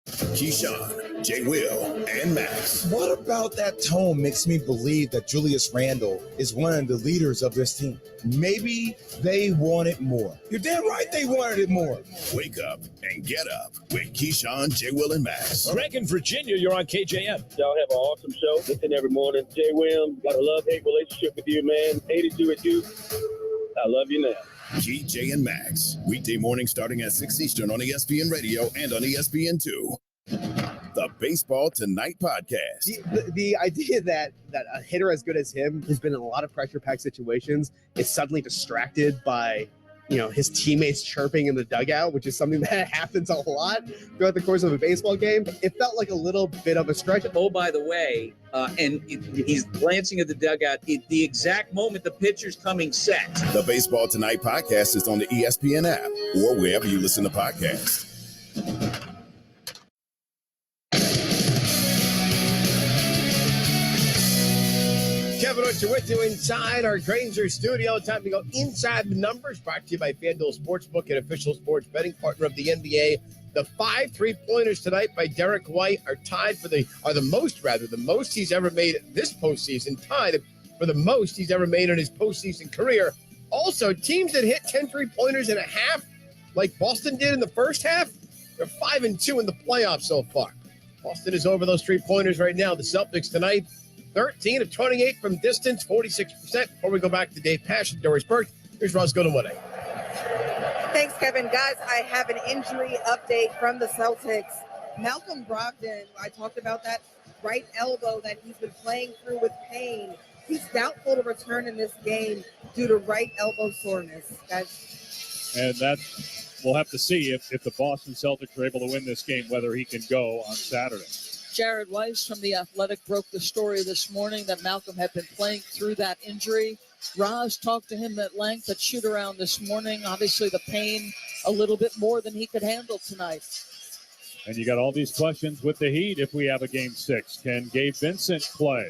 Keyshawn, J. Will, and Max. What about that tone makes me believe that Julius Randle is one of the leaders of this team? Maybe they wanted more. You're damn right they wanted it more. Wake up and get up with Keyshawn, J. Will, and Max. Greg in Virginia, you're on KJM. Y'all have an awesome show. Listen every morning. J. Will, got a love-hate relationship with you, man. 82 with you. I love you now. KJ and Max, weekday morning starting at 6 Eastern on ESPN Radio and on ESPN2. The Baseball Tonight podcast. The idea that a hitter as good as him has been in a lot of pressure-packed situations is suddenly distracted by, his teammates chirping in the dugout, which is something that happens a lot throughout the course of a baseball game. It felt like a little bit of a stretch. Oh, by the way, he's glancing at the dugout at the exact moment the pitcher's coming set. The Baseball Tonight podcast is on the ESPN app or wherever you listen to podcasts. Kevin Archer with you inside our Granger studio. Time to go inside the numbers. Brought to you by FanDuel Sportsbook, an official sports betting partner of the NBA. The 5 3-pointers tonight by Derek White are tied for the most he's ever made this postseason. Tied for the most he's ever made in his postseason career. Also, teams that hit 10 3-pointers in a half, like Boston did in the first half, they're 5-2 in the playoffs so far. Boston is over those 3-pointers right now. The Celtics tonight, 13 of 28 from distance, 46%. Before we go back to Dave Pash and Doris Burke, here's Ross Godinwood. Thanks, Kevin. Guys, I have an injury update from the Celtics. Malcolm Brogdon, I talked about that right elbow that he's been playing through with pain. He's doubtful to return in this game due to right elbow soreness, guys. And that we'll have to see if the Boston Celtics are able to win this game, whether he can go on Saturday. Jared Weiss from The Athletic broke the story this morning that Malcolm had been playing through that injury. Roz talked to him at length at shoot-around this morning. Obviously, the pain a little bit more than he could handle tonight. And you got all these questions with the Heat if we have a Game 6. Can Gabe Vincent play?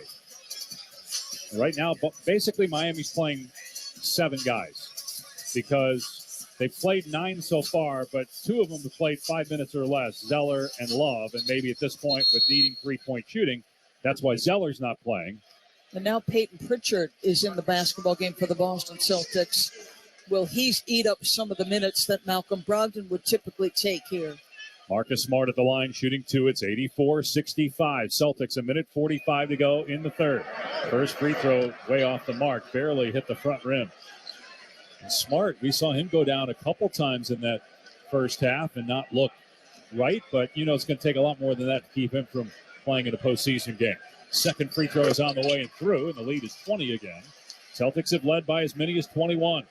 Right now, basically, Miami's playing 7 guys because they've played 9 so far, but 2 of them have played 5 minutes or less, Zeller and Love. And maybe at this point, with needing 3-point shooting, that's why Zeller's not playing. And now Peyton Pritchard is in the basketball game for the Boston Celtics. Will he eat up some of the minutes that Malcolm Brogdon would typically take here? Marcus Smart at the line, shooting 2. It's 84-65. Celtics, 1:45 to go in the third. First free throw way off the mark, barely hit the front rim. And Smart, we saw him go down a couple times in that first half and not look right, but it's going to take a lot more than that to keep him from playing in a postseason game. Second free throw is on the way and through, and the lead is 20 again. Celtics have led by as many as 21.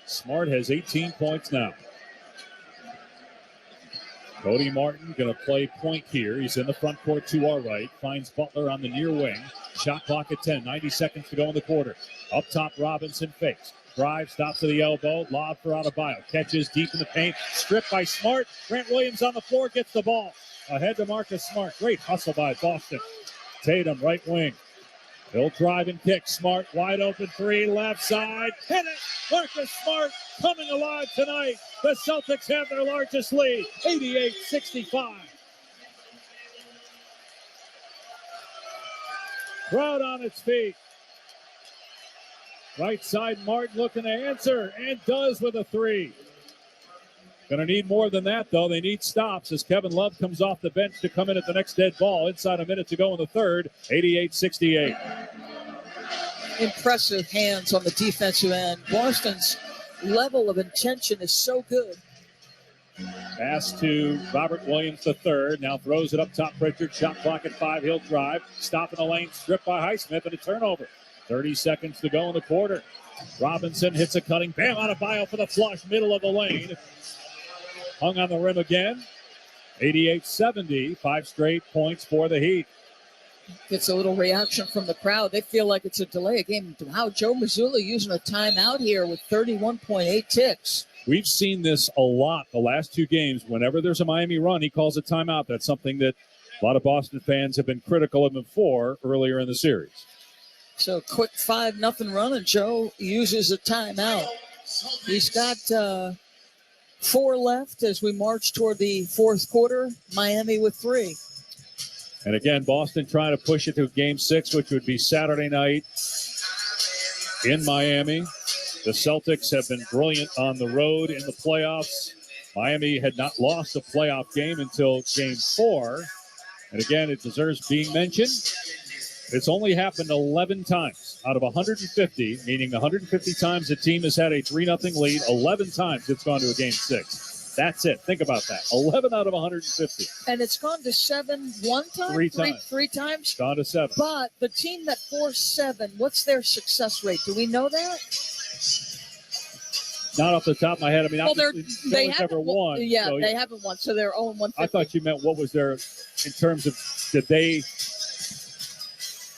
Smart has 18 points now. Cody Martin going to play point here. He's in the front court to our right. Finds Butler on the near wing. Shot clock at 10. 90 seconds to go in the quarter. Up top, Robinson fakes. Drive, stops to the elbow. Lob for Adebayo. Catches deep in the paint. Stripped by Smart. Grant Williams on the floor gets the ball. Ahead to Marcus Smart. Great hustle by Boston. Tatum, right wing. He'll drive and kick. Smart, wide open 3, left side. Hit it! Marcus Smart coming alive tonight. The Celtics have their largest lead, 88-65. Crowd on its feet. Right side, Martin looking to answer, and does with a 3. Going to need more than that, though. They need stops as Kevin Love comes off the bench to come in at the next dead ball. Inside a minute to go in the third, 88-68. Impressive hands on the defensive end. Boston's level of intention is so good. Pass to Robert Williams III. Now throws it up top. Pritchard, shot clock at 5. He'll drive. Stop in the lane, stripped by Highsmith, and a turnover. 30 seconds to go in the quarter. Robinson hits a cutting. Bam, Adebayo for the flush, middle of the lane. Hung on the rim again. 88-70, 5 straight points for the Heat. Gets a little reaction from the crowd. They feel like it's a delay of game. Wow, Joe Mazzulla using a timeout here with 31.8 ticks. We've seen this a lot the last 2 games. Whenever there's a Miami run, he calls a timeout. That's something that a lot of Boston fans have been critical of him for earlier in the series. So quick 5-0 run, and Joe uses a timeout. He's got 4 left as we march toward the fourth quarter. Miami with 3. And again, Boston trying to push it to Game 6, which would be Saturday night in Miami. The Celtics have been brilliant on the road in the playoffs. Miami had not lost a playoff game until Game 4. And again, it deserves being mentioned. It's only happened 11 times out of 150, meaning 150 times the team has had a 3-0 lead. 11 times it's gone to a Game 6. That's it. Think about that. 11 out of 150. And it's gone to 7 one time? 3 times. 3 times? Gone to 7. But the team that forced 7, what's their success rate? Do we know that? Not off the top of my head. I mean, Well, they never won. Yeah, so, they haven't won, so they're 0-150. I thought you meant what was their, in terms of, did they,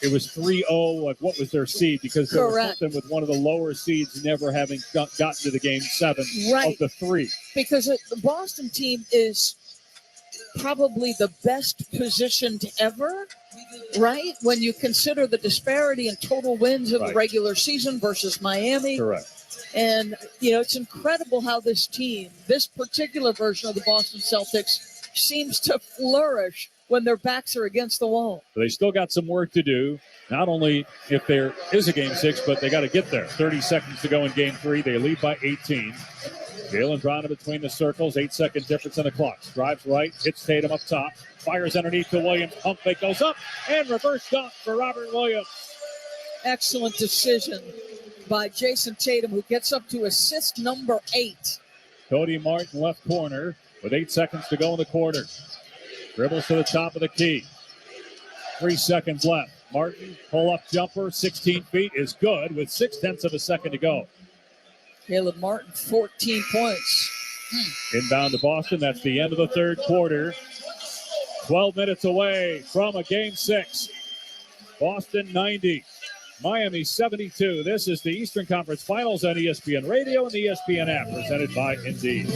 it was 3-0, like what was their seed? Because there was something with one of the lower seeds never having gotten to the Game 7 of the 3. Because the Boston team is probably the best positioned ever, right? When you consider the disparity in total wins of the regular season versus Miami. Correct. And, it's incredible how this team, this particular version of the Boston Celtics, seems to flourish when their backs are against the wall. They still got some work to do, not only if there is a Game 6, but they got to get there. 30 seconds to go in Game 3. They lead by 18. Jalen Brown in between the circles, 8-second difference in the clock. Drives right, hits Tatum up top, fires underneath to Williams. Pump fake goes up, and reverse dunk for Robert Williams. Excellent decision by Jason Tatum, who gets up to assist number 8. Cody Martin left corner with 8 seconds to go in the quarter. Dribbles to the top of the key. 3 seconds left. Martin, pull-up jumper, 16 feet is good with 0.6 of a second to go. Caleb Martin, 14 points. Inbound to Boston. That's the end of the third quarter. 12 minutes away from a Game 6. Boston 90. Miami 72. This is the Eastern Conference Finals on ESPN Radio and the ESPN app, presented by Indeed.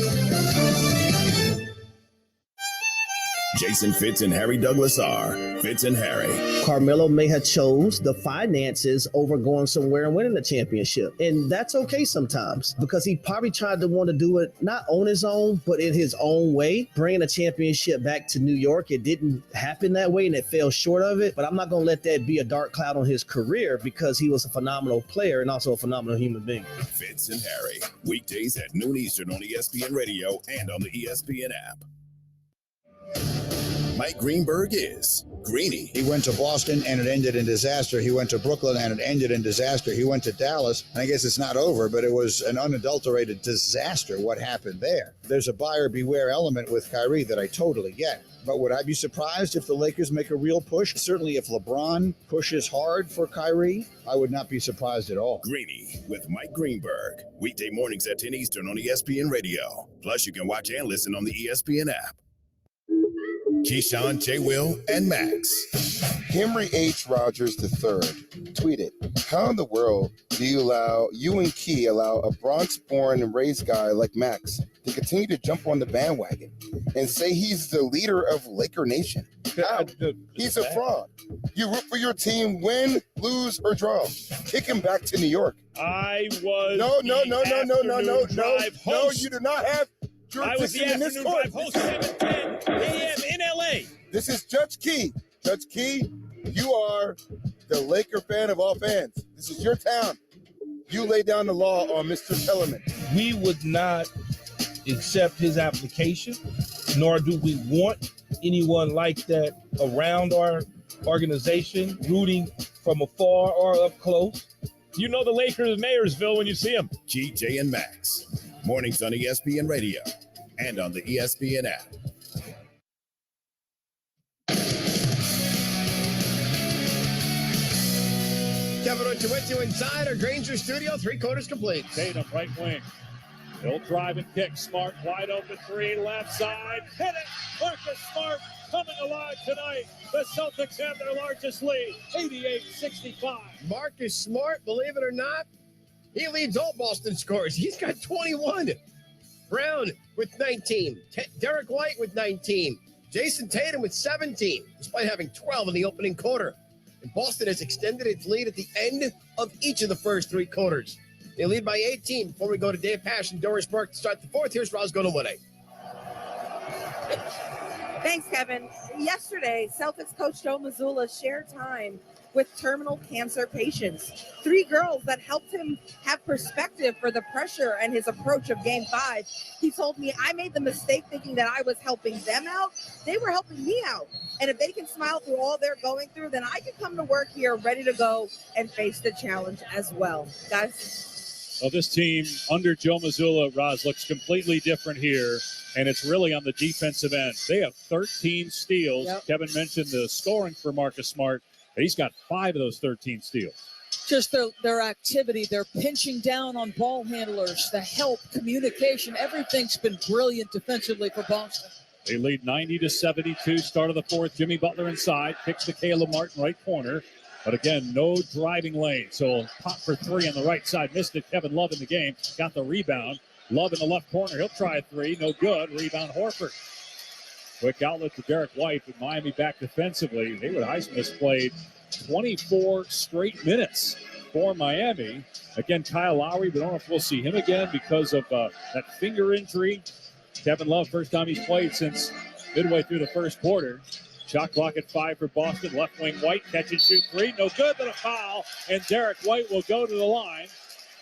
Jason Fitz and Harry Douglas are Fitz and Harry. Carmelo may have chose the finances over going somewhere and winning the championship. And that's okay sometimes, because he probably tried to want to do it not on his own, but in his own way. Bringing a championship back to New York, it didn't happen that way and it fell short of it. But I'm not going to let that be a dark cloud on his career, because he was a phenomenal player and also a phenomenal human being. Fitz and Harry, weekdays at noon Eastern on ESPN Radio and on the ESPN app. Mike Greenberg is Greeny. He went to Boston and it ended in disaster. He went to Brooklyn and it ended in disaster. He went to Dallas, and I guess it's not over, but it was an unadulterated disaster what happened there. There's a buyer beware element with Kyrie that I totally get. But would I be surprised if the Lakers make a real push? Certainly if LeBron pushes hard for Kyrie, I would not be surprised at all. Greeny with Mike Greenberg. Weekday mornings at 10 Eastern on ESPN Radio. Plus, you can watch and listen on the ESPN app. Keyshawn, J. Will, and Max. Henry H. Rogers III tweeted, "How in the world do you and Key allow a Bronx-born and raised guy like Max to continue to jump on the bandwagon and say he's the leader of Laker Nation? How? He's a fraud. You root for your team, win, lose, or draw. Kick him back to New York." I was No, host. you do not have I was the jurisdiction in this afternoon court. drive host, 7:10 a.m. in L.A. This is Judge Key. Judge Key, you are the Laker fan of all fans. This is your town. You lay down the law on Mr. Tellerman. We would not accept his application, nor do we want anyone like that around our organization, rooting from afar or up close. You know the Lakers Mayorsville when you see them. GJ and Max. Mornings on ESPN Radio and on the ESPN app. Kevin Ochocinco inside our Granger studio, 3/4 complete. Tatum, right wing. He'll drive and kick. Smart, wide open three, left side. Hit it! Marcus Smart coming alive tonight. The Celtics have their largest lead, 88-65. Marcus Smart, believe it or not, he leads all Boston scorers. He's got 21. Brown with 19. Derek White with 19. Jason Tatum with 17, despite having 12 in the opening quarter. And Boston has extended its lead at the end of each of the first three quarters. They lead by 18 before we go to Dave Pash and Doris Burke to start the fourth. Here's Roz Goloway. Thanks, Kevin. Yesterday, Celtics coach Joe Mazzulla shared time with terminal cancer patients. 3 girls that helped him have perspective for the pressure and his approach of Game 5. He told me, I made the mistake thinking that I was helping them out. They were helping me out. And if they can smile through all they're going through, then I can come to work here ready to go and face the challenge as well. Guys? Well, this team under Joe Mazzulla, Roz, looks completely different here, and it's really on the defensive end. They have 13 steals. Yep. Kevin mentioned the scoring for Marcus Smart. He's got 5 of those 13 steals. Just their activity, their pinching down on ball handlers, the help, communication, everything's been brilliant defensively for Boston. They lead 90-72, start of the fourth. Jimmy Butler inside, kicks to Caleb Martin, right corner. But again, no driving lane. So pop for 3 on the right side. Missed it. Kevin Love in the game. Got the rebound. Love in the left corner. He'll try a 3. No good. Rebound Horford. Quick outlet to Derek White, but Miami back defensively. Haywood Highsmith played 24 straight minutes for Miami. Again, Kyle Lowry, we don't know if we'll see him again because of that finger injury. Kevin Love, first time he's played since midway through the first quarter. Shot clock at 5 for Boston. Left wing White, catch and shoot 3. No good, but a foul. And Derek White will go to the line.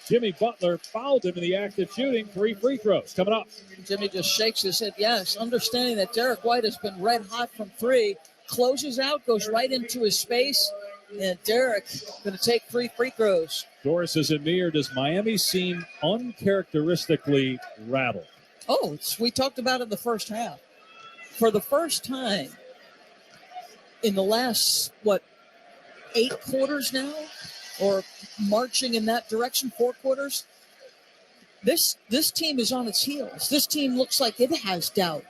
Jimmy Butler fouled him in the act of shooting. 3 free throws coming up. Jimmy just shakes his head yes, understanding that Derek White has been red hot from 3. Closes out, goes right into his space. And Derek going to take 3 free throws. Doris is in me, or does Miami seem uncharacteristically rattled? Oh, we talked about it in the first half. For the first time in the last, 8 quarters now? Or marching in that direction, 4 quarters? This team is on its heels. This team looks like it has doubt.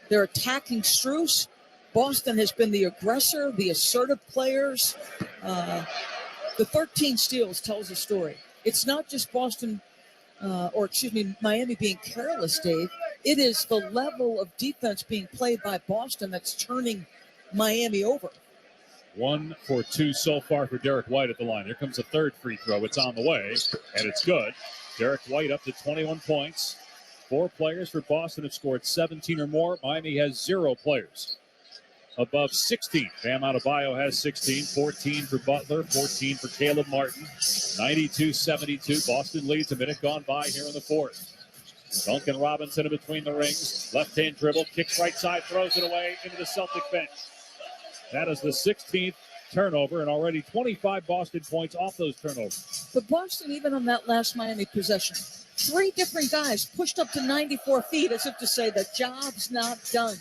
They're attacking Strus. Boston has been the aggressor, the assertive players. The 13 steals tells a story. It's not just Miami being careless, Dave. It is the level of defense being played by Boston that's turning Miami over. 1 for 2 so far for Derek White at the line. Here comes a 3rd free throw. It's on the way, and it's good. Derek White up to 21 points. 4 players for Boston have scored 17 or more. Miami has 0 players above 16. Bam Adebayo has 16, 14 for Butler, 14 for Caleb Martin. 92-72. Boston leads, a minute gone by here in the fourth. Duncan Robinson in between the rings. Left-hand dribble, kicks right side, throws it away into the Celtic bench. That is the 16th turnover, and already 25 Boston points off those turnovers. But Boston, even on that last Miami possession, 3 different guys pushed up to 94 feet as if to say the job's not done.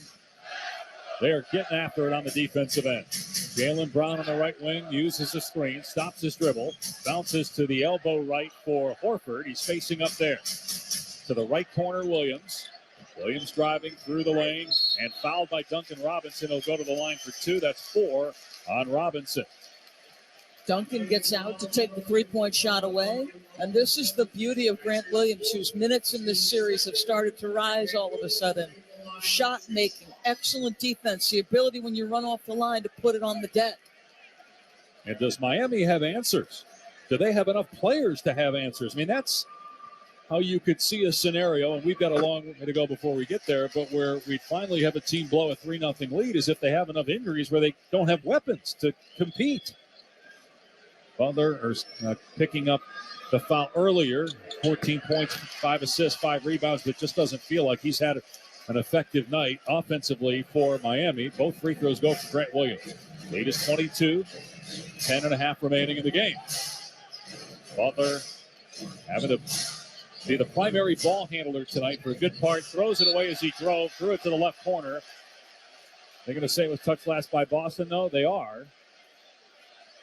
They are getting after it on the defensive end. Jaylen Brown on the right wing uses the screen, stops his dribble, bounces to the elbow right for Horford. He's facing up there. To the right corner, Williams. Williams driving through the lane and fouled by Duncan Robinson. He'll go to the line for 2. That's 4 on Robinson. Duncan gets out to take the 3-point shot away. And this is the beauty of Grant Williams, whose minutes in this series have started to rise all of a sudden. Shot making, excellent defense, the ability when you run off the line to put it on the deck. And does Miami have answers? Do they have enough players to have answers? I mean, that's how you could see a scenario, and we've got a long way to go before we get there, but where we finally have a team blow a 3-0 lead is if they have enough injuries where they don't have weapons to compete. Butler picking up the foul earlier, 14 points, 5 assists, 5 rebounds, but just doesn't feel like he's had an effective night offensively for Miami. Both free throws go for Grant Williams. Lead is 22, 10.5 remaining in the game. Butler having to be the primary ball handler tonight for a good part. Throws it away as he drove. Threw it to the left corner. They're going to say it was touched last by Boston, though. They are.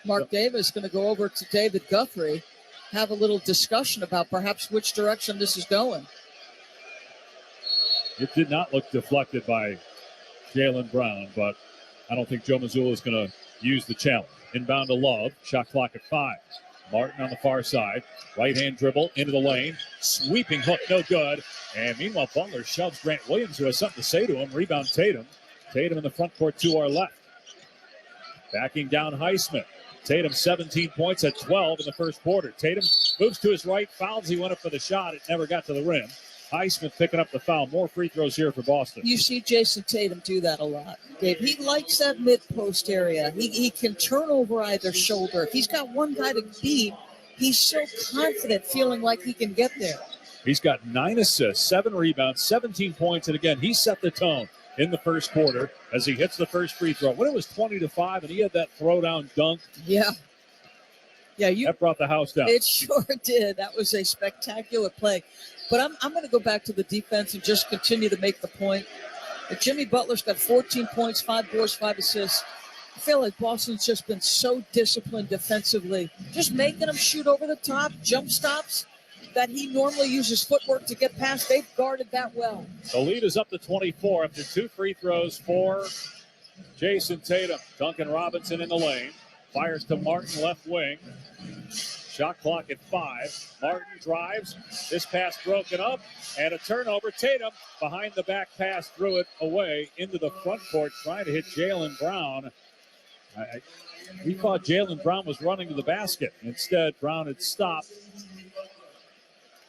Mark Davis going to go over to David Guthrie, have a little discussion about perhaps which direction this is going. It did not look deflected by Jaylen Brown, but I don't think Joe Mazzulla is going to use the challenge. Inbound to Love. Shot clock at 5. Martin on the far side. Right-hand dribble into the lane. Sweeping hook, no good. And meanwhile, Butler shoves Grant Williams, who has something to say to him. Rebound Tatum. Tatum in the front court to our left. Backing down Highsmith. Tatum 17 points at 12 in the first quarter. Tatum moves to his right, fouls. He went up for the shot. It never got to the rim. Highsmith picking up the foul. More free throws here for Boston. You see Jason Tatum do that a lot, Dave. He likes that mid-post area. He can turn over either shoulder. If he's got one guy to beat, he's so confident, feeling like he can get there. He's got 9 assists, 7 rebounds, 17 points, and again, he set the tone in the first quarter as he hits the first free throw. When it was 20-5, and he had that throwdown dunk. Yeah, that brought the house down. It sure did. That was a spectacular play. But I'm going to go back to the defense and just continue to make the point that Jimmy Butler's got 14 points, 5 boards, 5 assists. I feel like Boston's just been so disciplined defensively, just making them shoot over the top, jump stops that he normally uses footwork to get past. They've guarded that well. The lead is up to 24 after 2 free throws for Jason Tatum. Duncan Robinson in the lane. Fires to Martin, left wing. Shot clock at 5. Martin drives. This pass broken up. And a turnover. Tatum behind the back pass threw it away into the front court, trying to hit Jaylen Brown. We thought Jaylen Brown was running to the basket. Instead, Brown had stopped.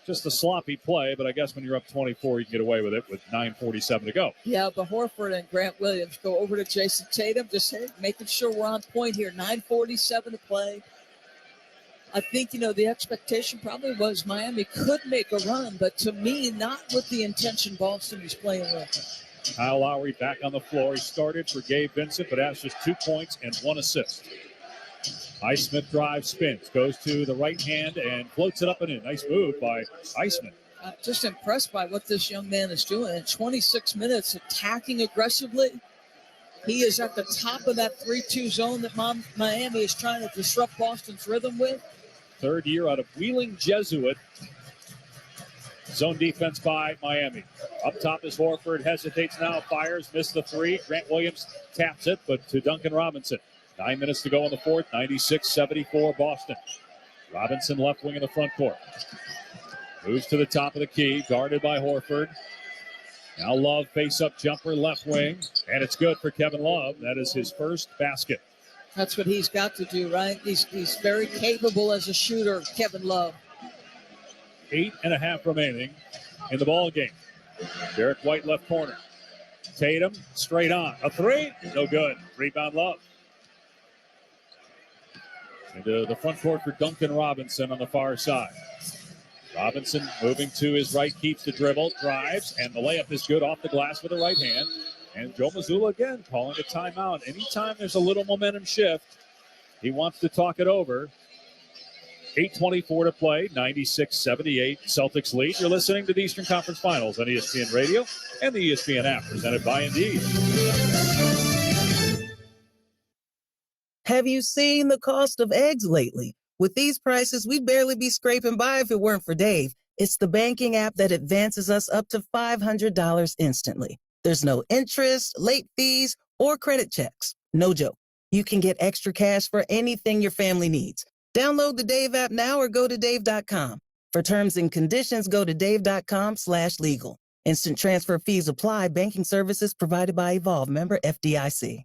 Just a sloppy play, but I guess when you're up 24, you can get away with it with 9:47 to go. Yeah, but Horford and Grant Williams go over to Jason Tatum, just making sure we're on point here. 9:47 to play. I think, the expectation probably was Miami could make a run, but to me, not with the intention Boston is playing with. Kyle Lowry back on the floor. He started for Gabe Vincent, but has just 2 points and 1 assist. Highsmith drives, spins, goes to the right hand and floats it up and in. Nice move by Highsmith. Just impressed by what this young man is doing. In 26 minutes, attacking aggressively. He is at the top of that 3-2 zone that Miami is trying to disrupt Boston's rhythm with. Third year out of Wheeling Jesuit. Zone defense by Miami. Up top is Horford. Hesitates now. Fires. Missed the 3. Grant Williams taps it, but to Duncan Robinson. 9 minutes to go in the fourth. 96-74 Boston. Robinson left wing in the front court. Moves to the top of the key. Guarded by Horford. Now Love face-up jumper left wing. And it's good for Kevin Love. That is his first basket. That's what he's got to do, right? He's very capable as a shooter, Kevin Love. 8.5 remaining in the ball game. Derek White left corner. Tatum straight on. A 3. No good. Rebound Love. Into the front court for Duncan Robinson on the far side. Robinson moving to his right, keeps the dribble, drives, and the layup is good off the glass with the right hand. And Joe Mazzulla again calling a timeout. Anytime there's a little momentum shift, he wants to talk it over. 8:24 to play, 96-78 Celtics lead. You're listening to the Eastern Conference Finals on ESPN Radio and the ESPN app, presented by Indeed. Have you seen the cost of eggs lately? With these prices, we'd barely be scraping by if it weren't for Dave. It's the banking app that advances us up to $500 instantly. There's no interest, late fees, or credit checks. No joke. You can get extra cash for anything your family needs. Download the Dave app now or go to dave.com. For terms and conditions, go to dave.com/legal. Instant transfer fees apply. Banking services provided by Evolve. Member FDIC.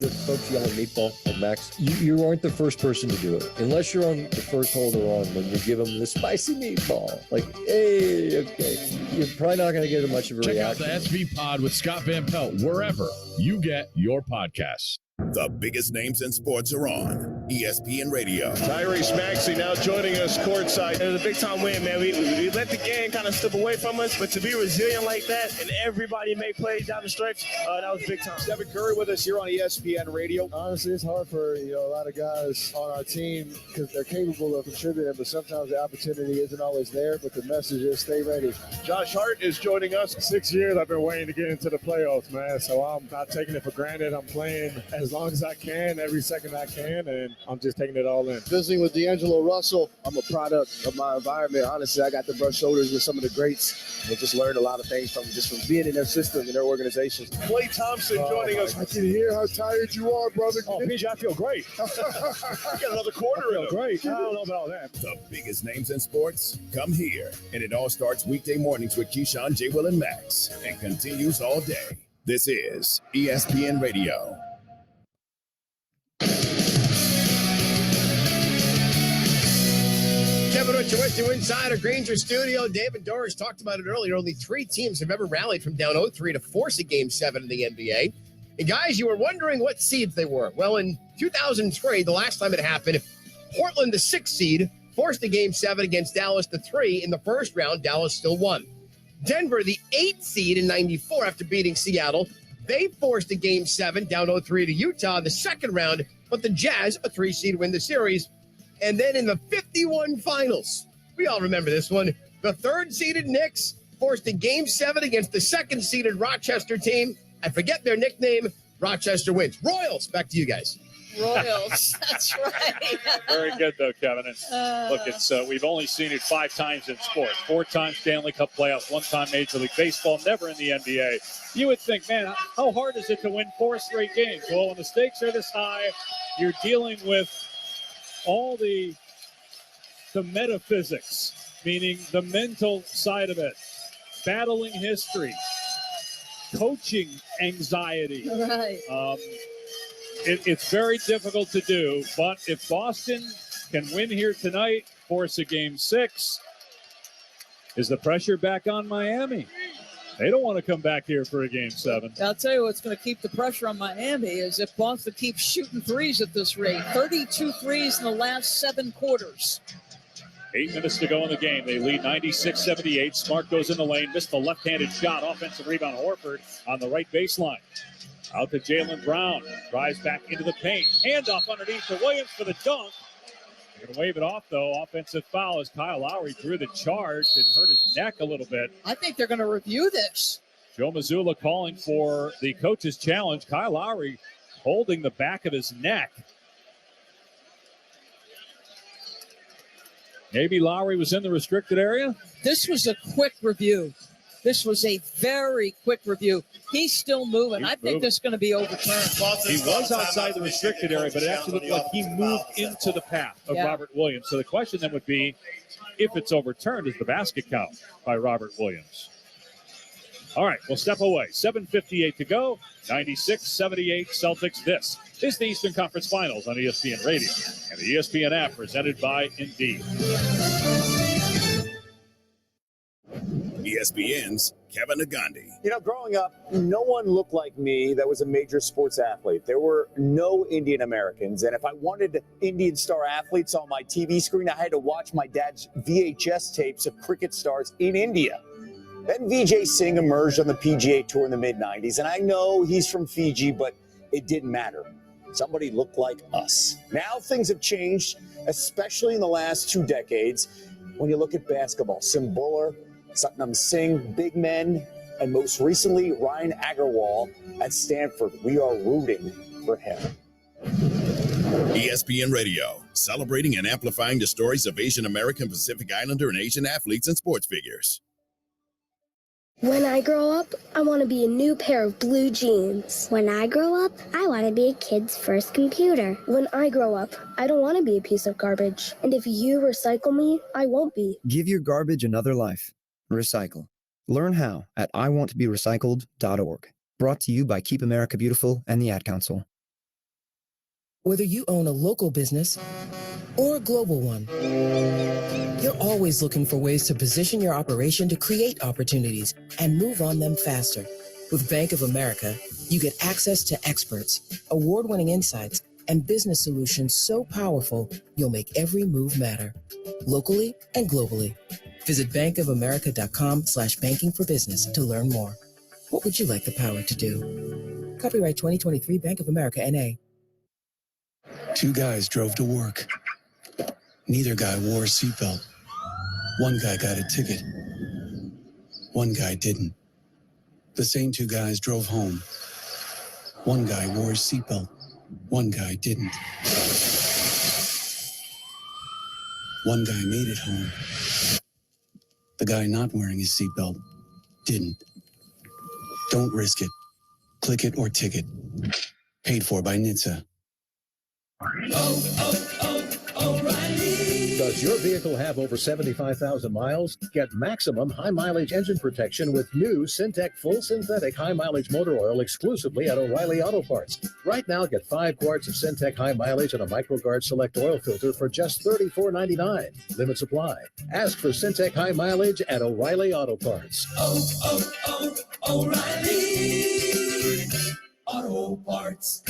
The folks yelling meatball at Max, you aren't the first person to do it. Unless you're on the first holder on when you give them the spicy meatball. Like, hey, okay. You're probably not going to get much of a reaction. Check out the SV Pod with Scott Van Pelt wherever you get your podcasts. The biggest names in sports are on ESPN Radio. Tyrese Maxey now joining us courtside. It was a big-time win, man. We let the game kind of slip away from us, but to be resilient like that and everybody make plays down the stretch, that was big time. Stephen Curry with us here on ESPN Radio. Honestly, it's hard for a lot of guys on our team because they're capable of contributing, but sometimes the opportunity isn't always there, but the message is stay ready. Josh Hart is joining us. 6 years I've been waiting to get into the playoffs, man, so I'm not taking it for granted. I'm playing as long as I can, every second I can, and I'm just taking it all in. Visiting with D'Angelo Russell, I'm a product of my environment. Honestly, I got to brush shoulders with some of the greats and just learned a lot of things from being in their system and their organizations. Klay Thompson joining us. I can hear how tired you are, brother. Oh, PJ, I feel great. I got another quarter in him. Great. I don't know about that. The biggest names in sports come here, and it all starts weekday mornings with Keyshawn, J. Will, and Max, and continues all day. This is ESPN Radio. Kevin Richard with you inside a Granger studio. David Doris talked about it earlier. Only 3 teams have ever rallied from down 0-3 to force a Game 7 in the NBA. And guys, you were wondering what seeds they were. Well, in 2003, the last time it happened, Portland, the 6th seed, forced a Game 7 against Dallas, the 3. In the first round, Dallas still won. Denver, the 8th seed in 94 after beating Seattle, they forced a Game 7 down 0-3 to Utah in the second round, but the Jazz, a 3 seed, win the series. And then in the 51 finals, we all remember this one, the 3rd-seeded Knicks forced a Game 7 against the 2nd-seeded Rochester team. I forget their nickname. Rochester wins. Royals, back to you guys. Royals, that's right. Very good, though, Kevin. And look, it's we've only seen it 5 times in sports. 4 times Stanley Cup playoffs, 1 time Major League Baseball, never in the NBA. You would think, man, how hard is it to win 4 straight games? Well, when the stakes are this high, you're dealing with all the metaphysics, meaning the mental side of it, battling history, coaching anxiety. Right. It's very difficult to do, but if Boston can win here tonight, force a Game 6, is the pressure back on Miami? They don't want to come back here for a Game 7. I'll tell you what's going to keep the pressure on Miami is if Boston keeps shooting threes at this rate. 32 threes in the last 7 quarters. 8 minutes to go in the game. They lead 96-78. Smart goes in the lane, missed the left-handed shot. Offensive rebound, Horford on the right baseline. Out to Jaylen Brown. Drives back into the paint. Handoff underneath to Williams for the dunk. They're going to wave it off, though. Offensive foul as Kyle Lowry drew the charge and hurt his neck a little bit. I think they're going to review this. Joe Mazzulla calling for the coach's challenge. Kyle Lowry holding the back of his neck. Maybe Lowry was in the restricted area? This was a quick review. This was a very quick review. He's still moving. I think this is going to be overturned. He was outside the restricted area, but it actually looked like he moved into the path of Robert Williams. So the question then would be, if it's overturned, does the basket count by Robert Williams? All right, we'll step away. 7:58 to go. 96-78 Celtics. This is the Eastern Conference Finals on ESPN Radio and the ESPN app presented by Indeed. ESPN's Kevin Agandi. You know, growing up, no one looked like me that was a major sports athlete. There were no Indian Americans. And if I wanted Indian star athletes on my TV screen, I had to watch my dad's VHS tapes of cricket stars in India. Then Vijay Singh emerged on the PGA Tour in the mid-90s. And I know he's from Fiji, but it didn't matter. Somebody looked like us. Now things have changed, especially in the last 2 decades. When you look at basketball, Sim Buller, Satnam Singh, big men, and most recently, Ryan Agarwal at Stanford. We are rooting for him. ESPN Radio, celebrating and amplifying the stories of Asian American, Pacific Islander, and Asian athletes and sports figures. When I grow up, I want to be a new pair of blue jeans. When I grow up, I want to be a kid's first computer. When I grow up, I don't want to be a piece of garbage. And if you recycle me, I won't be. Give your garbage another life. Recycle. Learn how at iwanttoberecycled.org. Brought to you by Keep America Beautiful and the Ad Council. Whether you own a local business or a global one, you're always looking for ways to position your operation to create opportunities and move on them faster. With Bank of America, you get access to experts, award-winning insights, and business solutions so powerful, you'll make every move matter, locally and globally. Visit bankofamerica.com/banking for business to learn more. What would you like the power to do? Copyright 2023 Bank of America, N.A. 2 guys drove to work. Neither guy wore a seatbelt. One guy got a ticket. One guy didn't. The same 2 guys drove home. One guy wore his seatbelt. One guy didn't. One guy made it home. The guy not wearing his seatbelt didn't. Don't risk it. Click it or ticket. Paid for by NHTSA. Does your vehicle have over 75,000 miles? Get maximum high-mileage engine protection with new Syntec Full Synthetic High-Mileage Motor Oil exclusively at O'Reilly Auto Parts. Right now, get 5 quarts of Syntec High Mileage and a MicroGuard Select Oil Filter for just $34.99. Limit supply. Ask for Syntec High Mileage at O'Reilly Auto Parts. O'Reilly Auto Parts.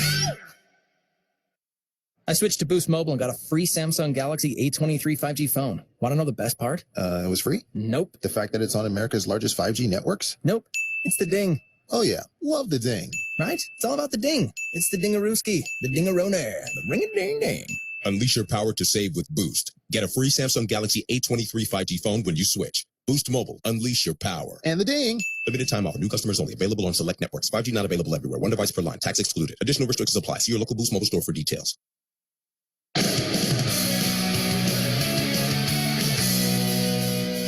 I switched to Boost Mobile and got a free Samsung Galaxy A23 5G phone. Want to know the best part? It was free? Nope. The fact that it's on America's largest 5G networks? Nope. It's the ding. Oh, yeah. Love the ding. Right? It's all about the ding. It's the dingarooski, the dingaroner, the ring-a-ding-ding. Unleash your power to save with Boost. Get a free Samsung Galaxy A23 5G phone when you switch. Boost Mobile. Unleash your power. And the ding. Limited time offer. New customers only. Available on select networks. 5G not available everywhere. One device per line. Tax excluded. Additional restrictions apply. See your local Boost Mobile store for details.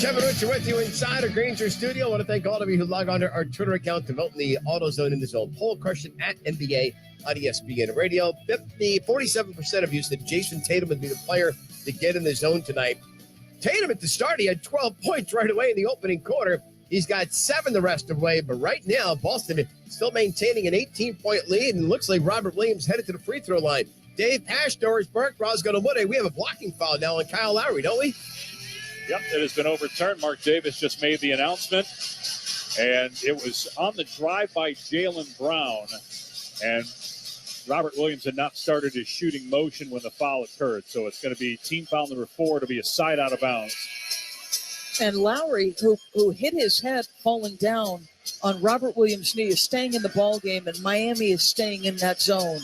Kevin Richard with you inside our Granger studio. I want to thank all of you who log on to our Twitter account to vote in the AutoZone in the Zone poll question at NBA on ESPN Radio. 47% of you said Jason Tatum would be the player to get in the zone tonight. Tatum at the start, he had 12 points right away in the opening quarter. He's got 7 the rest of the way, but right now Boston still maintaining an 18-point lead, and looks like Robert Williams headed to the free throw line. Dave Pash, Doris Burke, Roz Gunnawood. We have a blocking foul now on Kyle Lowry, don't we? Yep, it has been overturned. Mark Davis just made the announcement, and it was on the drive by Jaylen Brown, and Robert Williams had not started his shooting motion when the foul occurred, so it's going to be team foul number 4 to be a side out of bounds. And Lowry, who hit his head falling down on Robert Williams' knee, is staying in the ball game, and Miami is staying in that zone.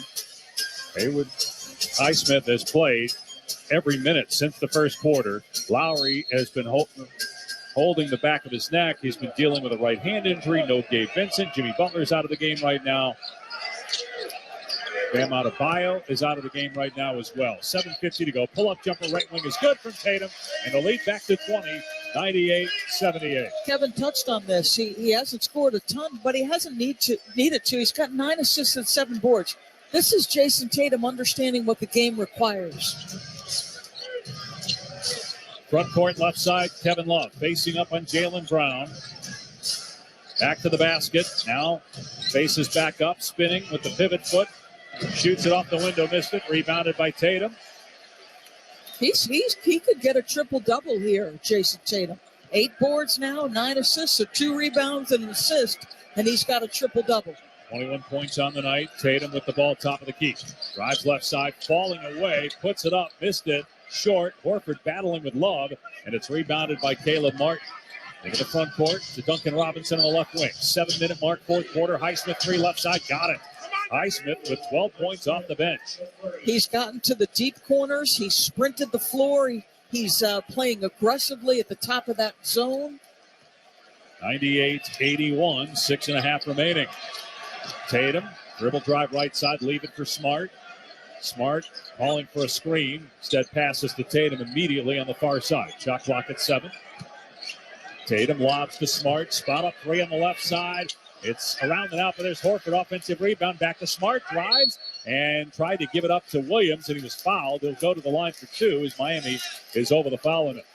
Haywood Highsmith has played every minute since the first quarter. Lowry has been holding the back of his neck. He's been dealing with a right hand injury. No Gabe Vincent. Jimmy Butler's out of the game right now. Bam Adebayo is out of the game right now as well. 7:50 to go. Pull-up jumper right wing is good from Tatum, and the lead back to 20, 98-78. Kevin touched on this. He hasn't scored a ton, but he hasn't needed to. He's got 9 assists and 7 boards. This is Jason Tatum understanding what the game requires. Front court, left side, Kevin Love facing up on Jaylen Brown. Back to the basket. Now faces back up, spinning with the pivot foot. Shoots it off the window, missed it. Rebounded by Tatum. He could get a triple-double here, Jason Tatum. 8 boards now, 9 assists, so 2 rebounds and an assist, and he's got a triple-double. 21 points on the night. Tatum with the ball top of the key. Drives left side, falling away, puts it up, missed it. Short. Horford battling with Love, and it's rebounded by Caleb Martin. Into the front court to Duncan Robinson on the left wing. 7-minute mark, fourth quarter. Highsmith 3 left side, got it. Highsmith with 12 points off the bench. He's gotten to the deep corners. He's sprinted the floor. He's playing aggressively at the top of that zone. 98-81, 6.5 remaining. Tatum, dribble drive right side, leave it for Smart. Smart calling for a screen. Instead passes to Tatum immediately on the far side. Shot clock at 7. Tatum lobs to Smart. Spot up 3 on the left side. It's around and out, but there's Horford. Offensive rebound. Back to Smart. Drives and tried to give it up to Williams, and he was fouled. He'll go to the line for 2 as Miami is over the foul limit.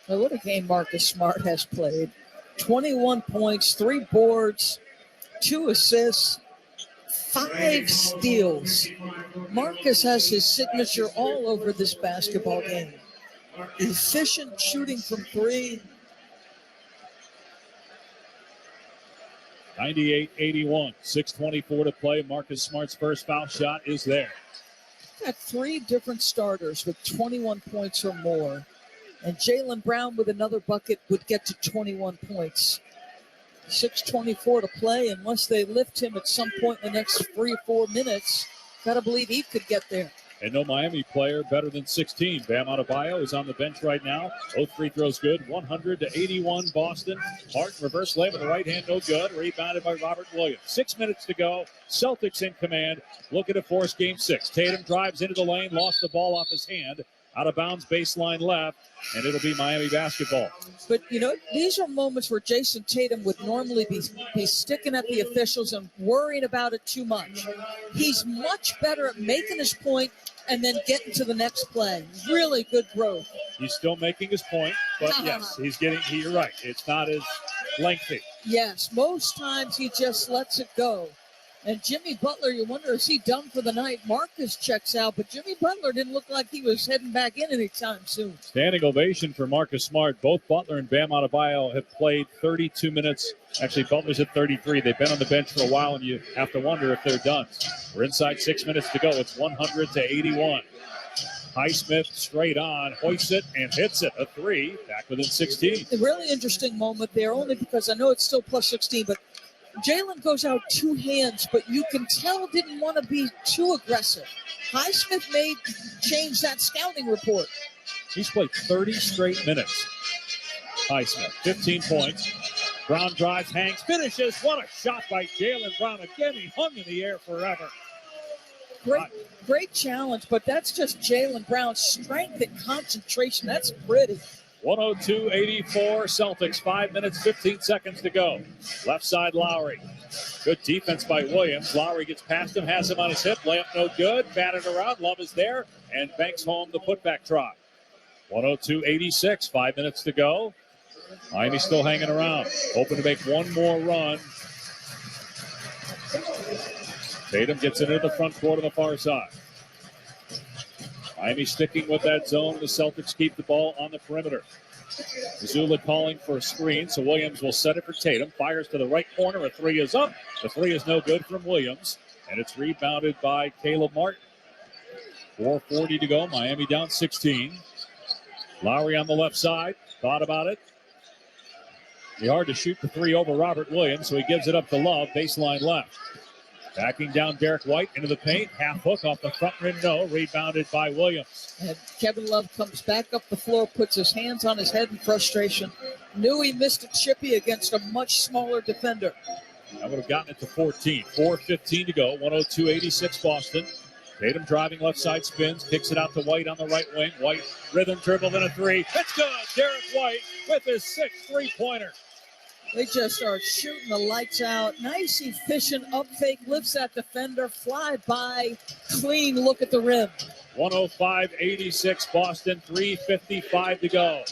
Well, what a game Marcus Smart has played. 21 points, 3 boards, 2 assists, 5 steals. Marcus has his signature all over this basketball game. Efficient shooting from 3. 98-81, 6:24 to play. Marcus Smart's first foul shot is there. Got 3 different starters with 21 points or more. And Jaylen Brown with another bucket would get to 21 points. 6:24 to play. Unless they lift him at some point in the next 3 or 4 minutes, got to believe he could get there. And no Miami player better than 16. Bam Adebayo is on the bench right now. Both free throws good. 100-81 Boston. Martin reverse lay with the right hand, no good. Rebounded by Robert Williams. 6 minutes to go. Celtics in command. Looking to force game 6. Tatum drives into the lane, lost the ball off his hand. Out of bounds, baseline left, and it'll be Miami basketball. But, these are moments where Jason Tatum would normally be sticking at the officials and worrying about it too much. He's much better at making his point and then getting to the next play. Really good growth. He's still making his point, but yes, you're right. It's not as lengthy. Yes, most times he just lets it go. And Jimmy Butler, you wonder, is he done for the night? Marcus checks out, but Jimmy Butler didn't look like he was heading back in anytime soon. Standing ovation for Marcus Smart. Both Butler and Bam Adebayo have played 32 minutes. Actually, Butler's at 33. They've been on the bench for a while, and you have to wonder if they're done. We're inside 6 minutes to go. It's 100-81. Highsmith straight on, hoists it and hits it. A three, back within 16. A really interesting moment there, only because I know it's still plus 16, but Jalen goes out two hands, but you can tell didn't want to be too aggressive. Highsmith may change that scouting report. He's played 30 straight minutes. Highsmith, 15 points. Brown drives, hangs, finishes. What a shot by Jalen Brown. Again, he hung in the air forever. Great challenge, but that's just Jalen Brown's strength and concentration. That's pretty. 102-84 Celtics, 5 minutes, 15 seconds to go. Left side, Lowry. Good defense by Williams. Lowry gets past him, has him on his hip. Layup no good. Batted around. Love is there. And banks home the putback try. 102-86, 5 minutes to go. Miami still hanging around. Hoping to make one more run. Tatum gets it into the front court on the far side. Miami sticking with that zone. The Celtics keep the ball on the perimeter. Zula calling for a screen, so Williams will set it for Tatum. Fires to the right corner. A three is up. The three is no good from Williams, and it's rebounded by Caleb Martin. 4:40 to go. Miami down 16. Lowry on the left side. Thought about it. Be hard to shoot the three over Robert Williams, so he gives it up to Love. Baseline left. Backing down Derek White into the paint. Half hook off the front rim. No. Rebounded by Williams. And Kevin Love comes back up the floor, puts his hands on his head in frustration. Knew he missed a chippy against a much smaller defender. That would have gotten it to 14. 4:15 to go. 102-86 Boston. Tatum driving left side, spins, kicks it out to White on the right wing. White rhythm dribble, then a three. It's good. Derek White with his 6th three-pointer. They just are shooting the lights out. Nice, efficient up fake, lifts that defender, fly by, clean look at the rim. 105-86 Boston, 3:55 to go.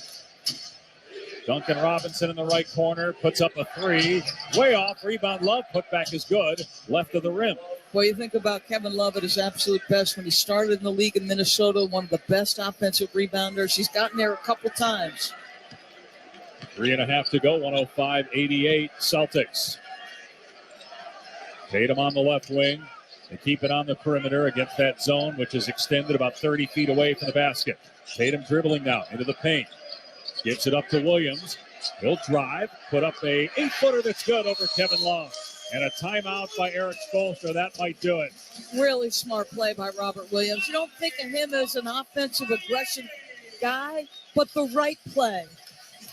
Duncan Robinson in the right corner, puts up a three. Way off, rebound Love, putback is good, left of the rim. Well, you think about Kevin Love at his absolute best when he started in the league in Minnesota, one of the best offensive rebounders. He's gotten there a couple times. 3.5 to go, 105-88 Celtics. Tatum on the left wing. They keep it on the perimeter against that zone, which is extended about 30 feet away from the basket. Tatum dribbling now into the paint. Gives it up to Williams. He'll drive, put up a 8-footer that's good over Kevin Love. And a timeout by Eric Spoelstra. That might do it. Really smart play by Robert Williams. You don't think of him as an offensive aggression guy, but the right play.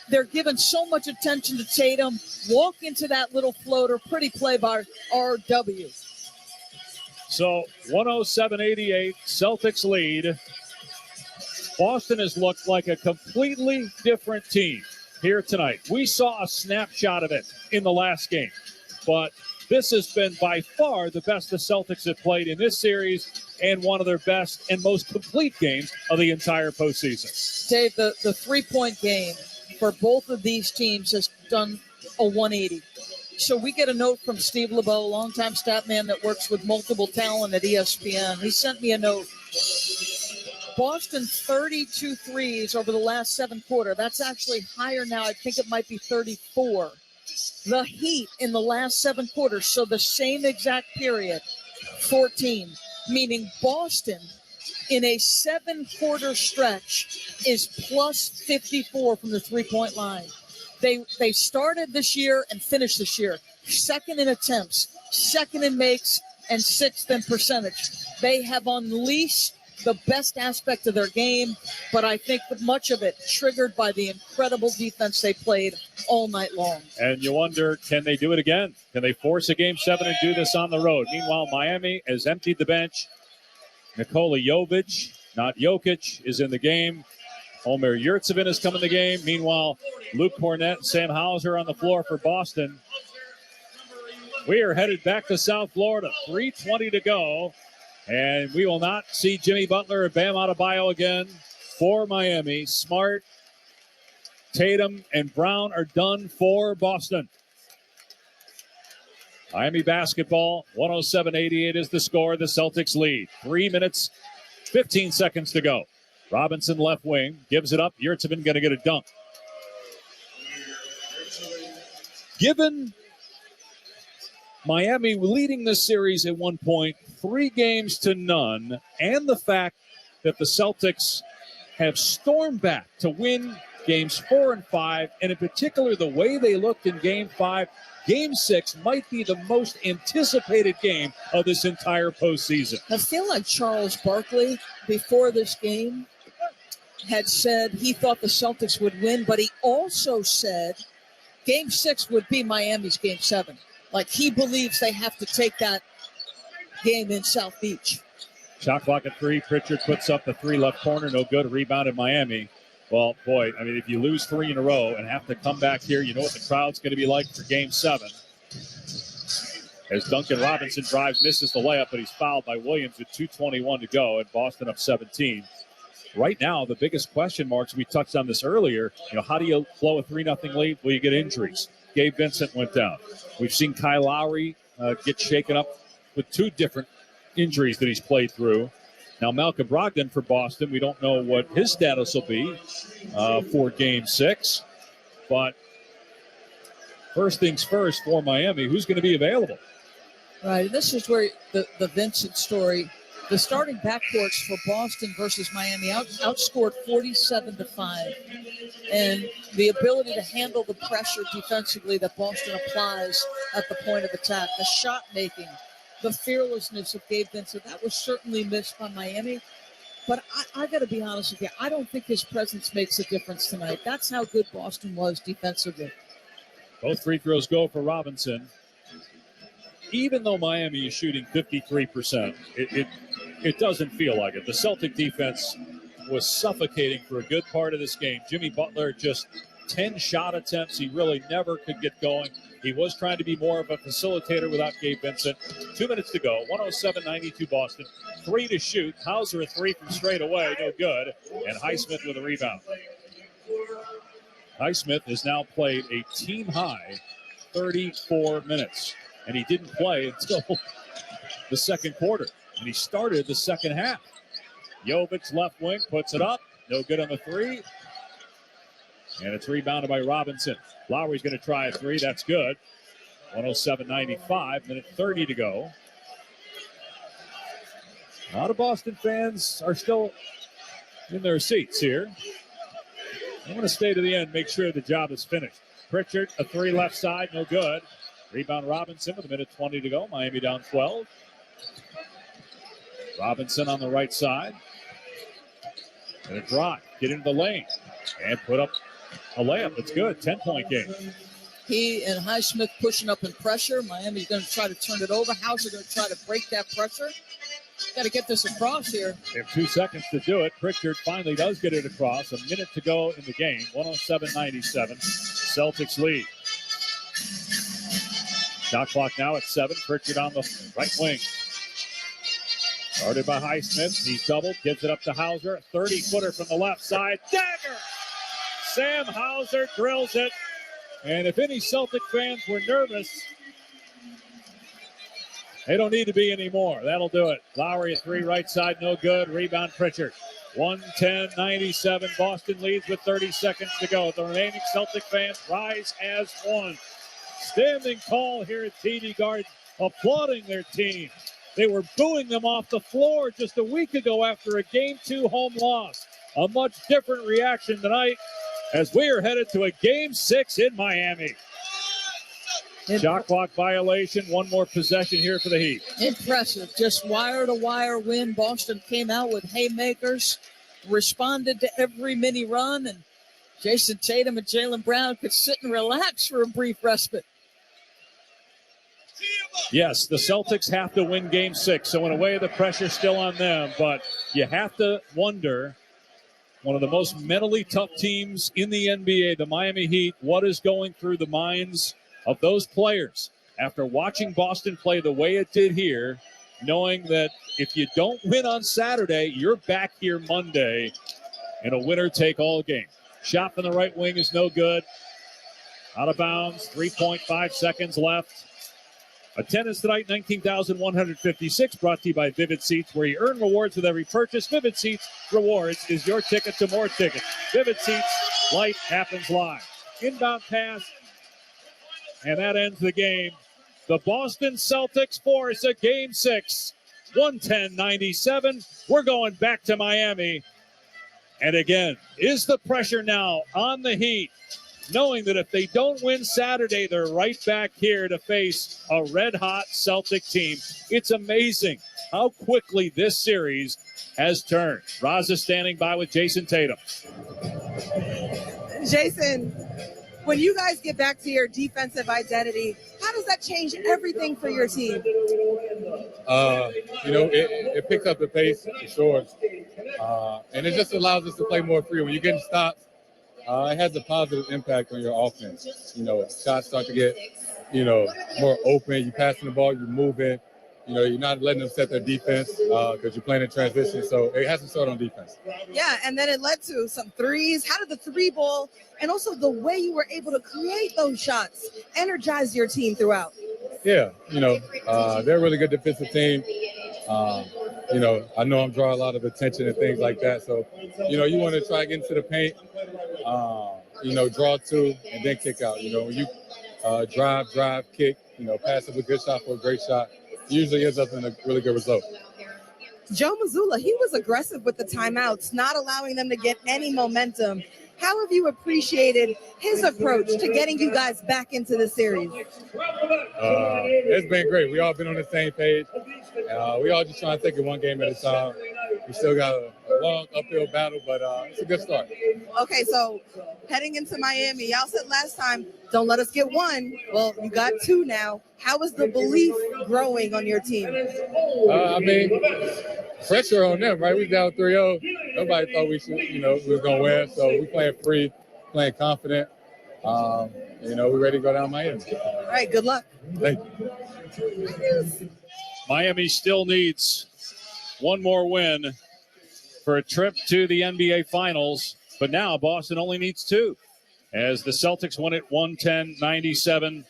They're giving so much attention to Tatum. Walk into that little floater. Pretty play by RW. So 107-88, Celtics lead. Boston has looked like a completely different team here tonight. We saw a snapshot of it in the last game, but this has been by far the best the Celtics have played in this series and one of their best and most complete games of the entire postseason. Dave, the three-point game for both of these teams has done a 180. So we get a note from Steve LeBeau, longtime stat man that works with multiple talent at ESPN. He sent me a note. Boston 32 threes over the last 7 quarters. That's actually higher now. I think it might be 34. The Heat in the last 7 quarters, so the same exact period, 14. Meaning Boston in a 7-quarter stretch is plus 54 from the three-point line. They started this year and finished this year. 2nd in attempts, 2nd in makes, and 6th in percentage. They have unleashed the best aspect of their game, but I think much of it triggered by the incredible defense they played all night long. And you wonder, can they do it again? Can they force a Game 7 and do this on the road? Meanwhile, Miami has emptied the bench. Nikola Jovic not Jokic, is in the game. Omer Yurtseven has come in the game. Meanwhile, Luke Cornett and Sam Hauser on the floor for Boston. We are headed back to South Florida. 3:20 to go. And we will not see Jimmy Butler or Bam Adebayo again for Miami. Smart, Tatum, and Brown are done for Boston. Miami basketball, 107-88 is the score. The Celtics lead. 3 minutes, 15 seconds to go. Robinson left wing, gives it up. Yurtseven going to get a dunk. Given Miami leading this series at 1 point, 3-0, and the fact that the Celtics have stormed back to win games 4 and 5, and in particular the way they looked in game 5, game 6 might be the most anticipated game of this entire postseason. I feel like Charles Barkley, before this game, had said he thought the Celtics would win, but he also said game 6 would be Miami's game 7. Like, he believes they have to take that game in South Beach. Shot clock at 3. Pritchard puts up the 3 left corner. No good. Rebound in Miami. Well, boy, I mean, if you lose 3 in a row and have to come back here, you know what the crowd's going to be like for game 7. As Duncan Robinson drives, misses the layup, but he's fouled by Williams with 2:21 to go, and Boston up 17. Right now, the biggest question marks, we touched on this earlier, how do you blow a 3-0 lead? Well, you get injuries. Gabe Vincent went down. We've seen Kyle Lowry get shaken up with 2 different injuries that he's played through. Now, Malcolm Brogdon for Boston, we don't know what his status will be for game 6. But first things first for Miami, who's going to be available? Right, this is where the Vincent story, the starting backcourts for Boston versus Miami outscored 47-5. And the ability to handle the pressure defensively that Boston applies at the point of attack, the shot making, the fearlessness of Gabe Vincent, that was certainly missed by Miami. But I got to be honest with you, I don't think his presence makes a difference tonight. That's how good Boston was defensively. Both free throws go for Robinson. Even though Miami is shooting 53%, it doesn't feel like it. The Celtic defense was suffocating for a good part of this game. Jimmy Butler, just 10 shot attempts. He really never could get going. He was trying to be more of a facilitator without Gabe Vincent. 2 minutes to go. 107-92 Boston. 3 to shoot. Hauser a 3 from straight away. No good. And Highsmith with a rebound. Highsmith has now played a team-high 34 minutes. And he didn't play until the second quarter. And he started the second half. Jovic left wing puts it up. No good on the 3. And it's rebounded by Robinson. Lowry's going to try a 3. That's good. 107-95. Minute 30 to go. A lot of Boston fans are still in their seats here. I want to stay to the end, make sure the job is finished. Pritchard, a 3 left side, no good. Rebound Robinson with a minute 20 to go. Miami down 12. Robinson on the right side. And a drive. Get into the lane. And put up a layup. It's good. 10-point game. He and Highsmith pushing up in pressure. Miami's going to try to turn it over. Hauser going to try to break that pressure. Got to get this across here. They have 2 seconds to do it. Pritchard finally does get it across. A minute to go in the game. 107-97. Celtics lead. Shot clock now at 7. Pritchard on the right wing. Started by Highsmith. He's doubled. Gives it up to Hauser. 30-footer from the left side. Dagger! Sam Hauser drills it. And if any Celtic fans were nervous, they don't need to be anymore. That'll do it. Lowry a 3 right side. No good. Rebound Pritchard. 110-97. Boston leads with 30 seconds to go. The remaining Celtic fans rise as one. Standing tall here at TD Garden, applauding their team. They were booing them off the floor just a week ago after a Game 2 home loss. A much different reaction tonight as we are headed to a Game 6 in Miami. Shot clock violation. One more possession here for the Heat. Impressive. Just wire-to-wire win. Boston came out with haymakers, responded to every mini run, and Jason Tatum and Jaylen Brown could sit and relax for a brief respite. Yes, the Celtics have to win Game 6, so in a way the pressure's still on them, but you have to wonder, one of the most mentally tough teams in the NBA, the Miami Heat, what is going through the minds of those players after watching Boston play the way it did here, knowing that if you don't win on Saturday, you're back here Monday in a winner-take-all game. Shot from the right wing is no good. Out of bounds, 3.5 seconds left. Attendance tonight, 19,156, brought to you by Vivid Seats, where you earn rewards with every purchase. Vivid Seats Rewards is your ticket to more tickets. Vivid Seats, life happens live. Inbound pass, and that ends the game. The Boston Celtics force a Game 6, 110-97. We're going back to Miami. And again, is the pressure now on the Heat, knowing that if they don't win Saturday, they're right back here to face a red-hot Celtic team. It's amazing how quickly this series has turned. Raza standing by with Jason Tatum. Jason, when you guys get back to your defensive identity, how does that change everything for your team? It picks up the pace for sure. And it just allows us to play more free. When you're getting stops, it has a positive impact on your offense. Shots start to get, more open. You're passing the ball, you're moving. You're not letting them set their defense because you're playing in transition. So it has to start on defense. Yeah, and then it led to some threes. How did the three ball and also the way you were able to create those shots energize your team throughout? Yeah, they're a really good defensive team. I know I'm drawing a lot of attention and things like that. So, you want to try to get into the paint, draw two, and then kick out. When you drive, kick, pass up a good shot for a great shot, usually ends up in a really good result. Joe Mazzulla, he was aggressive with the timeouts, not allowing them to get any momentum. How have you appreciated his approach to getting you guys back into the series? It's been great. We all been on the same page. We all just trying to take it one game at a time. We still got a long uphill battle, but it's a good start. Okay, so heading into Miami, y'all said last time, don't let us get one. Well, you got two now. How is the belief growing on your team? Pressure on them, right? We down 3-0. Nobody thought we was going to win. So we playing free, playing confident. We're ready to go down Miami. All right, good luck. Thank you. Miami still needs one more win for a trip to the NBA Finals. But now Boston only needs two, as the Celtics won it 110-97.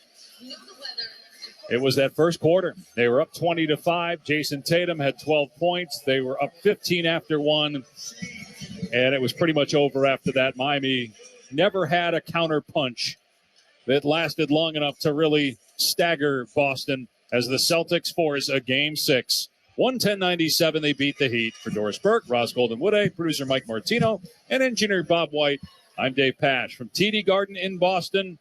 It was that first quarter. They were up 20-5. Jason Tatum had 12 points. They were up 15 after one, and it was pretty much over after that. Miami never had a counter punch that lasted long enough to really stagger Boston as the Celtics force a Game 6. 110-97, they beat the Heat. For Doris Burke, Roz Golden-Woode, producer Mike Martino, and engineer Bob White, I'm Dave Pash. From TD Garden in Boston,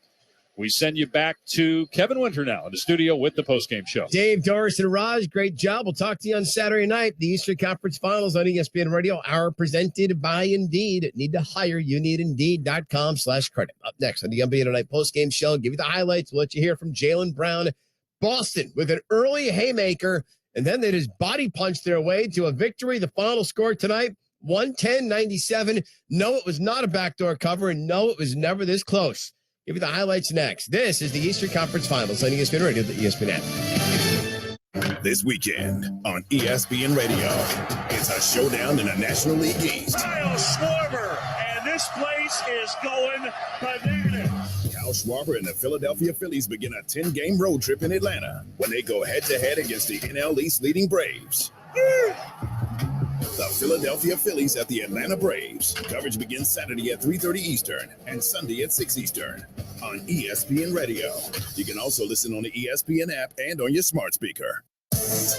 we send you back to Kevin Winter now in the studio with the postgame show. Dave, Doris, and Raj, great job. We'll talk to you on Saturday night. The Eastern Conference Finals on ESPN Radio, hour presented by Indeed. Need to hire? You need Indeed.com/credit. Up next on the NBA Tonight postgame show, give you the highlights. We'll let you hear from Jaylen Brown. Boston with an early haymaker, and then they just body punched their way to a victory. The final score tonight, 110-97. No, it was not a backdoor cover, and no, it was never this close. Give you the highlights next. This is the Eastern Conference Finals on ESPN Radio, the ESPN app. This weekend on ESPN Radio, it's a showdown in the National League East. Kyle Schwarber, and this place is going bananas. Kyle Schwarber and the Philadelphia Phillies begin a 10-game road trip in Atlanta when they go head-to-head against the NL East leading Braves. The Philadelphia Phillies at the Atlanta Braves. Coverage begins Saturday at 3:30 Eastern and Sunday at 6 Eastern on ESPN Radio. You can also listen on the ESPN app and on your smart speaker.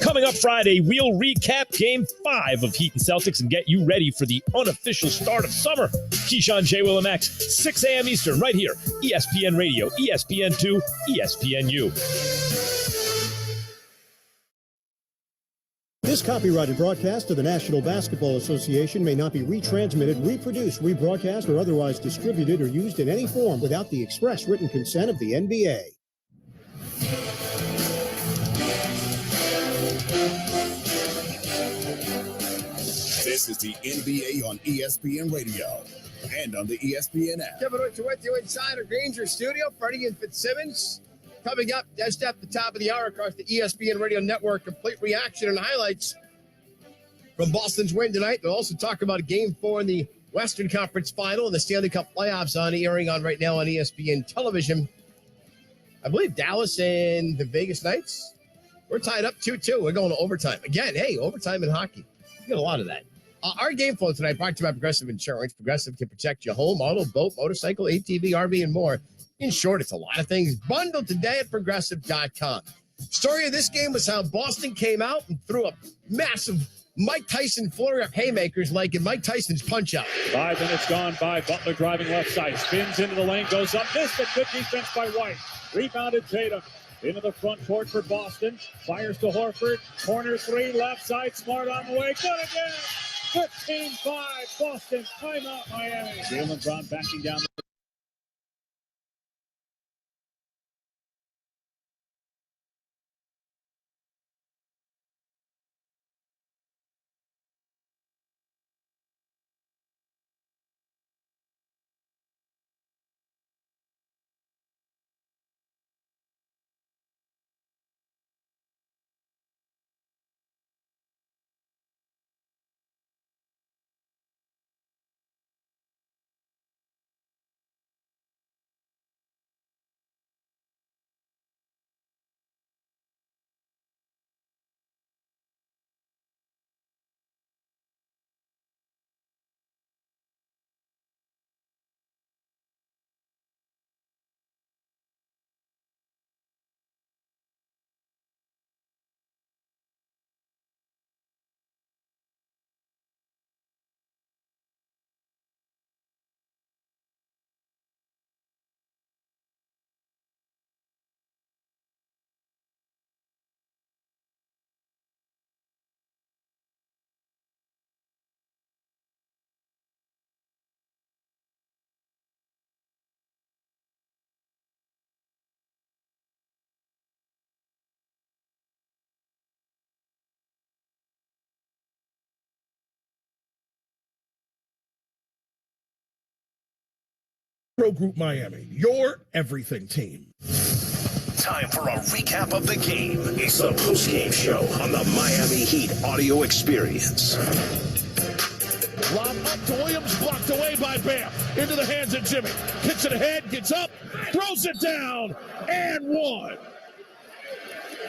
Coming up Friday, we'll recap Game 5 of Heat and Celtics and get you ready for the unofficial start of summer. Keyshawn, J. Will, and Max, 6 a.m. Eastern, right here. ESPN Radio, ESPN2, ESPNU. This copyrighted broadcast of the National Basketball Association may not be retransmitted, reproduced, rebroadcast, or otherwise distributed or used in any form without the express written consent of the NBA. This is the NBA on ESPN Radio and on the ESPN app. Kevin Richard with you inside our Granger studio. Freddie and Fitzsimmons coming up just at the top of the hour across the ESPN Radio Network. Complete reaction and highlights from Boston's win tonight. We'll also talk about Game 4 in the Western Conference Final and the Stanley Cup playoffs airing on right now on ESPN television. I believe Dallas and the Vegas Knights, we're tied up 2-2. We're going to overtime. Again, hey, overtime in hockey. You get a lot of that. Our game flow tonight brought to you by Progressive Insurance. Progressive can protect your home, auto, boat, motorcycle, ATV, RV, and more. In short, it's a lot of things. Bundled today at Progressive.com. Story of this game was how Boston came out and threw a massive Mike Tyson flurry of haymakers like in Mike Tyson's Punch-Out. 5 minutes gone by. Butler driving left side. Spins into the lane. Goes up. Missed it. Good defense by White. Rebounded Tatum. Into the front court for Boston. Fires to Horford. Corner 3. Left side. Smart on the way. Good again. 15-5. Boston. Timeout Miami. Jalen Brown backing down. Pro Group Miami, your everything team. Time for a recap of the game. It's the post-game show on the Miami Heat audio experience. Lob up to Williams, blocked away by Bam. Into the hands of Jimmy. Kicks it ahead, gets up, throws it down, and one.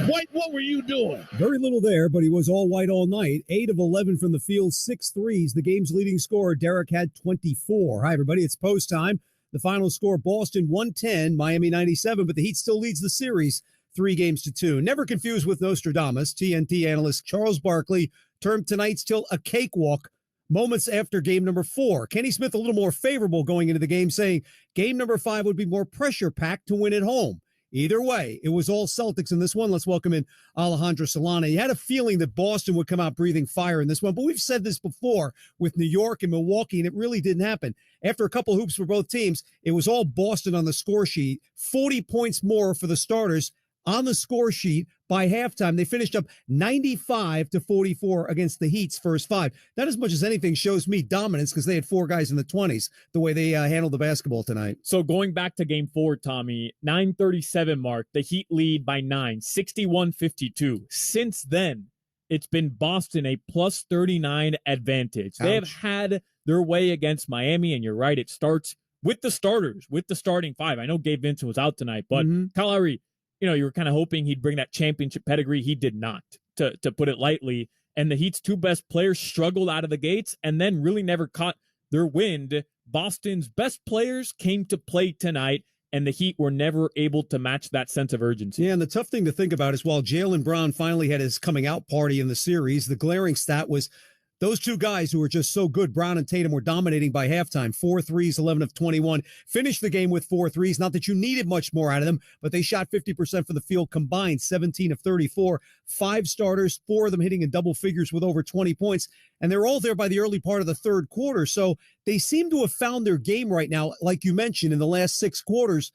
White, what were you doing? Very little there, but he was all white all night. 8 of 11 from the field, 6 threes. The game's leading scorer, Derek, had 24. Hi, everybody. It's post time. The final score, Boston 110, Miami 97, but the Heat still leads the series 3-2. Never confused with Nostradamus. TNT analyst Charles Barkley termed tonight's tilt a cakewalk moments after game number 4. Kenny Smith a little more favorable going into the game, saying game number 5 would be more pressure-packed to win at home. Either way, it was all Celtics in this one. Let's welcome in Alejandro Solana. You had a feeling that Boston would come out breathing fire in this one, but we've said this before with New York and Milwaukee, and it really didn't happen. After a couple hoops for both teams, it was all Boston on the score sheet. 40 points more for the starters on the score sheet by halftime. They finished up 95-44 against the Heat's first 5. That, as much as anything, shows me dominance because they had 4 guys in the 20s, the way they handled the basketball tonight. So going back to game 4, Tommy, 9:37 mark, the Heat lead by 9, 61-52. Since then, it's been Boston a plus 39 advantage. Ouch. They have had their way against Miami, and you're right, it starts with the starters, with the starting 5. I know Gabe Vincent was out tonight, but Kyle Lowry, you were kind of hoping he'd bring that championship pedigree. He did not, to put it lightly. And the Heat's 2 best players struggled out of the gates and then really never caught their wind. Boston's best players came to play tonight, and the Heat were never able to match that sense of urgency. Yeah, and the tough thing to think about is while Jaylen Brown finally had his coming out party in the series, the glaring stat was those 2 guys who were just so good, Brown and Tatum, were dominating by halftime. 4 threes, 11 of 21. Finished the game with 4 threes. Not that you needed much more out of them, but they shot 50% from the field combined, 17 of 34. 5 starters, 4 of them hitting in double figures with over 20 points. And they're all there by the early part of the third quarter. So they seem to have found their game right now, like you mentioned, in the last 6 quarters.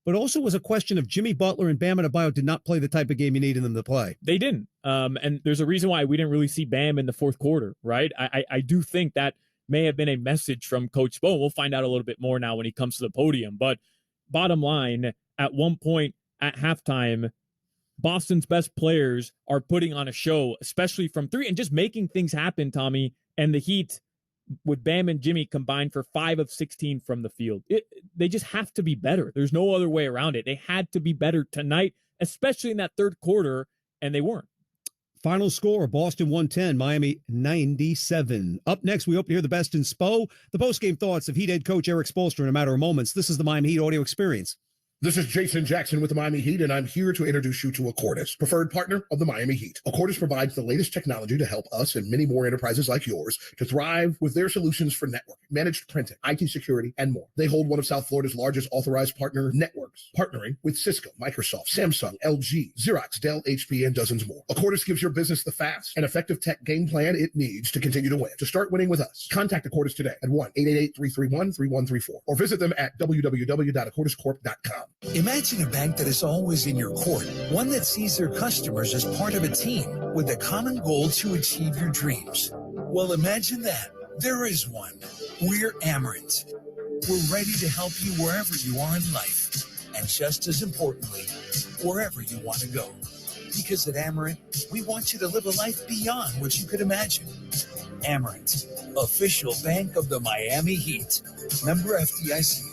but also was a question of Jimmy Butler and Bam Adebayo did not play the type of game you needed them to play. They didn't. And there's a reason why we didn't really see Bam in the fourth quarter, right? I do think that may have been a message from Coach Spo. We'll find out a little bit more now when he comes to the podium. But bottom line, at one point at halftime, Boston's best players are putting on a show, especially from three, and just making things happen, Tommy. And the Heat, with Bam and Jimmy, combined for 5 of 16 from the field. They just have to be better. There's no other way around it. They had to be better tonight, especially in that third quarter, and they weren't. Final score, Boston 110, Miami 97. Up next, we hope to hear the best in Spo. The postgame thoughts of Heat head coach Eric Spoelstra in a matter of moments. This is the Miami Heat audio experience. This is Jason Jackson with the Miami Heat, and I'm here to introduce you to Accordis, preferred partner of the Miami Heat. Accordis provides the latest technology to help us and many more enterprises like yours to thrive with their solutions for network, managed printing, IT security, and more. They hold one of South Florida's largest authorized partner networks, partnering with Cisco, Microsoft, Samsung, LG, Xerox, Dell, HP, and dozens more. Accordis gives your business the fast and effective tech game plan it needs to continue to win. To start winning with us, contact Accordis today at 1-888-331-3134 or visit them at www.accordiscorp.com. Imagine a bank that is always in your court, one that sees their customers as part of a team with a common goal to achieve your dreams. Well, imagine that. There is one. We're Amerant. We're ready to help you wherever you are in life, and just as importantly, wherever you want to go. Because at Amerant, we want you to live a life beyond what you could imagine. Amerant, official bank of the Miami Heat. Member FDIC.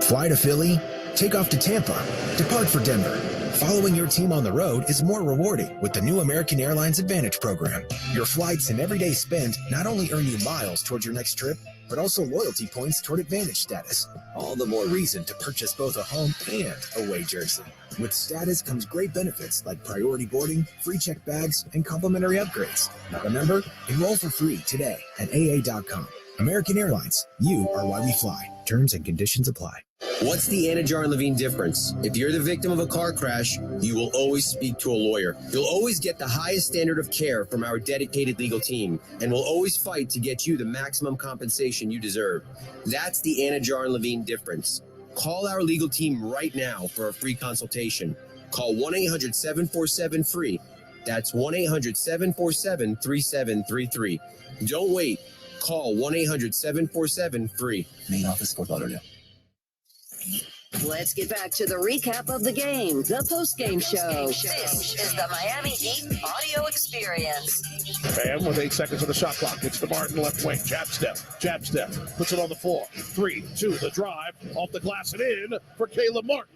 Fly to Philly, take off to Tampa, depart for Denver. Following your team on the road is more rewarding with the new American Airlines Advantage program. Your flights and everyday spend not only earn you miles towards your next trip, but also loyalty points toward Advantage status. All the more reason to purchase both a home and away jersey. With status comes great benefits like priority boarding, free checked bags, and complimentary upgrades. Not a member? Enroll for free today at aa.com. American Airlines, you are why we fly. Terms and conditions apply. What's the Anna and Levine difference? If you're the victim of a car crash, you will always speak to a lawyer. You'll always get the highest standard of care from our dedicated legal team, and we'll always fight to get you the maximum compensation you deserve. That's the Anna and Levine difference. Call our legal team right now for a free consultation. Call 1-800-747-FREE. That's 1-800-747-3733. Don't wait. Call 1-800-747-FREE. Main office, Fort Lauderdale. Let's get back to the recap of the game, the post-game show. This is the Miami Heat audio experience. Bam with 8 seconds on the shot clock. It's the Martin left wing. Jab step. Puts it on the floor. 3-2, the drive. Off the glass and in for Caleb Martin.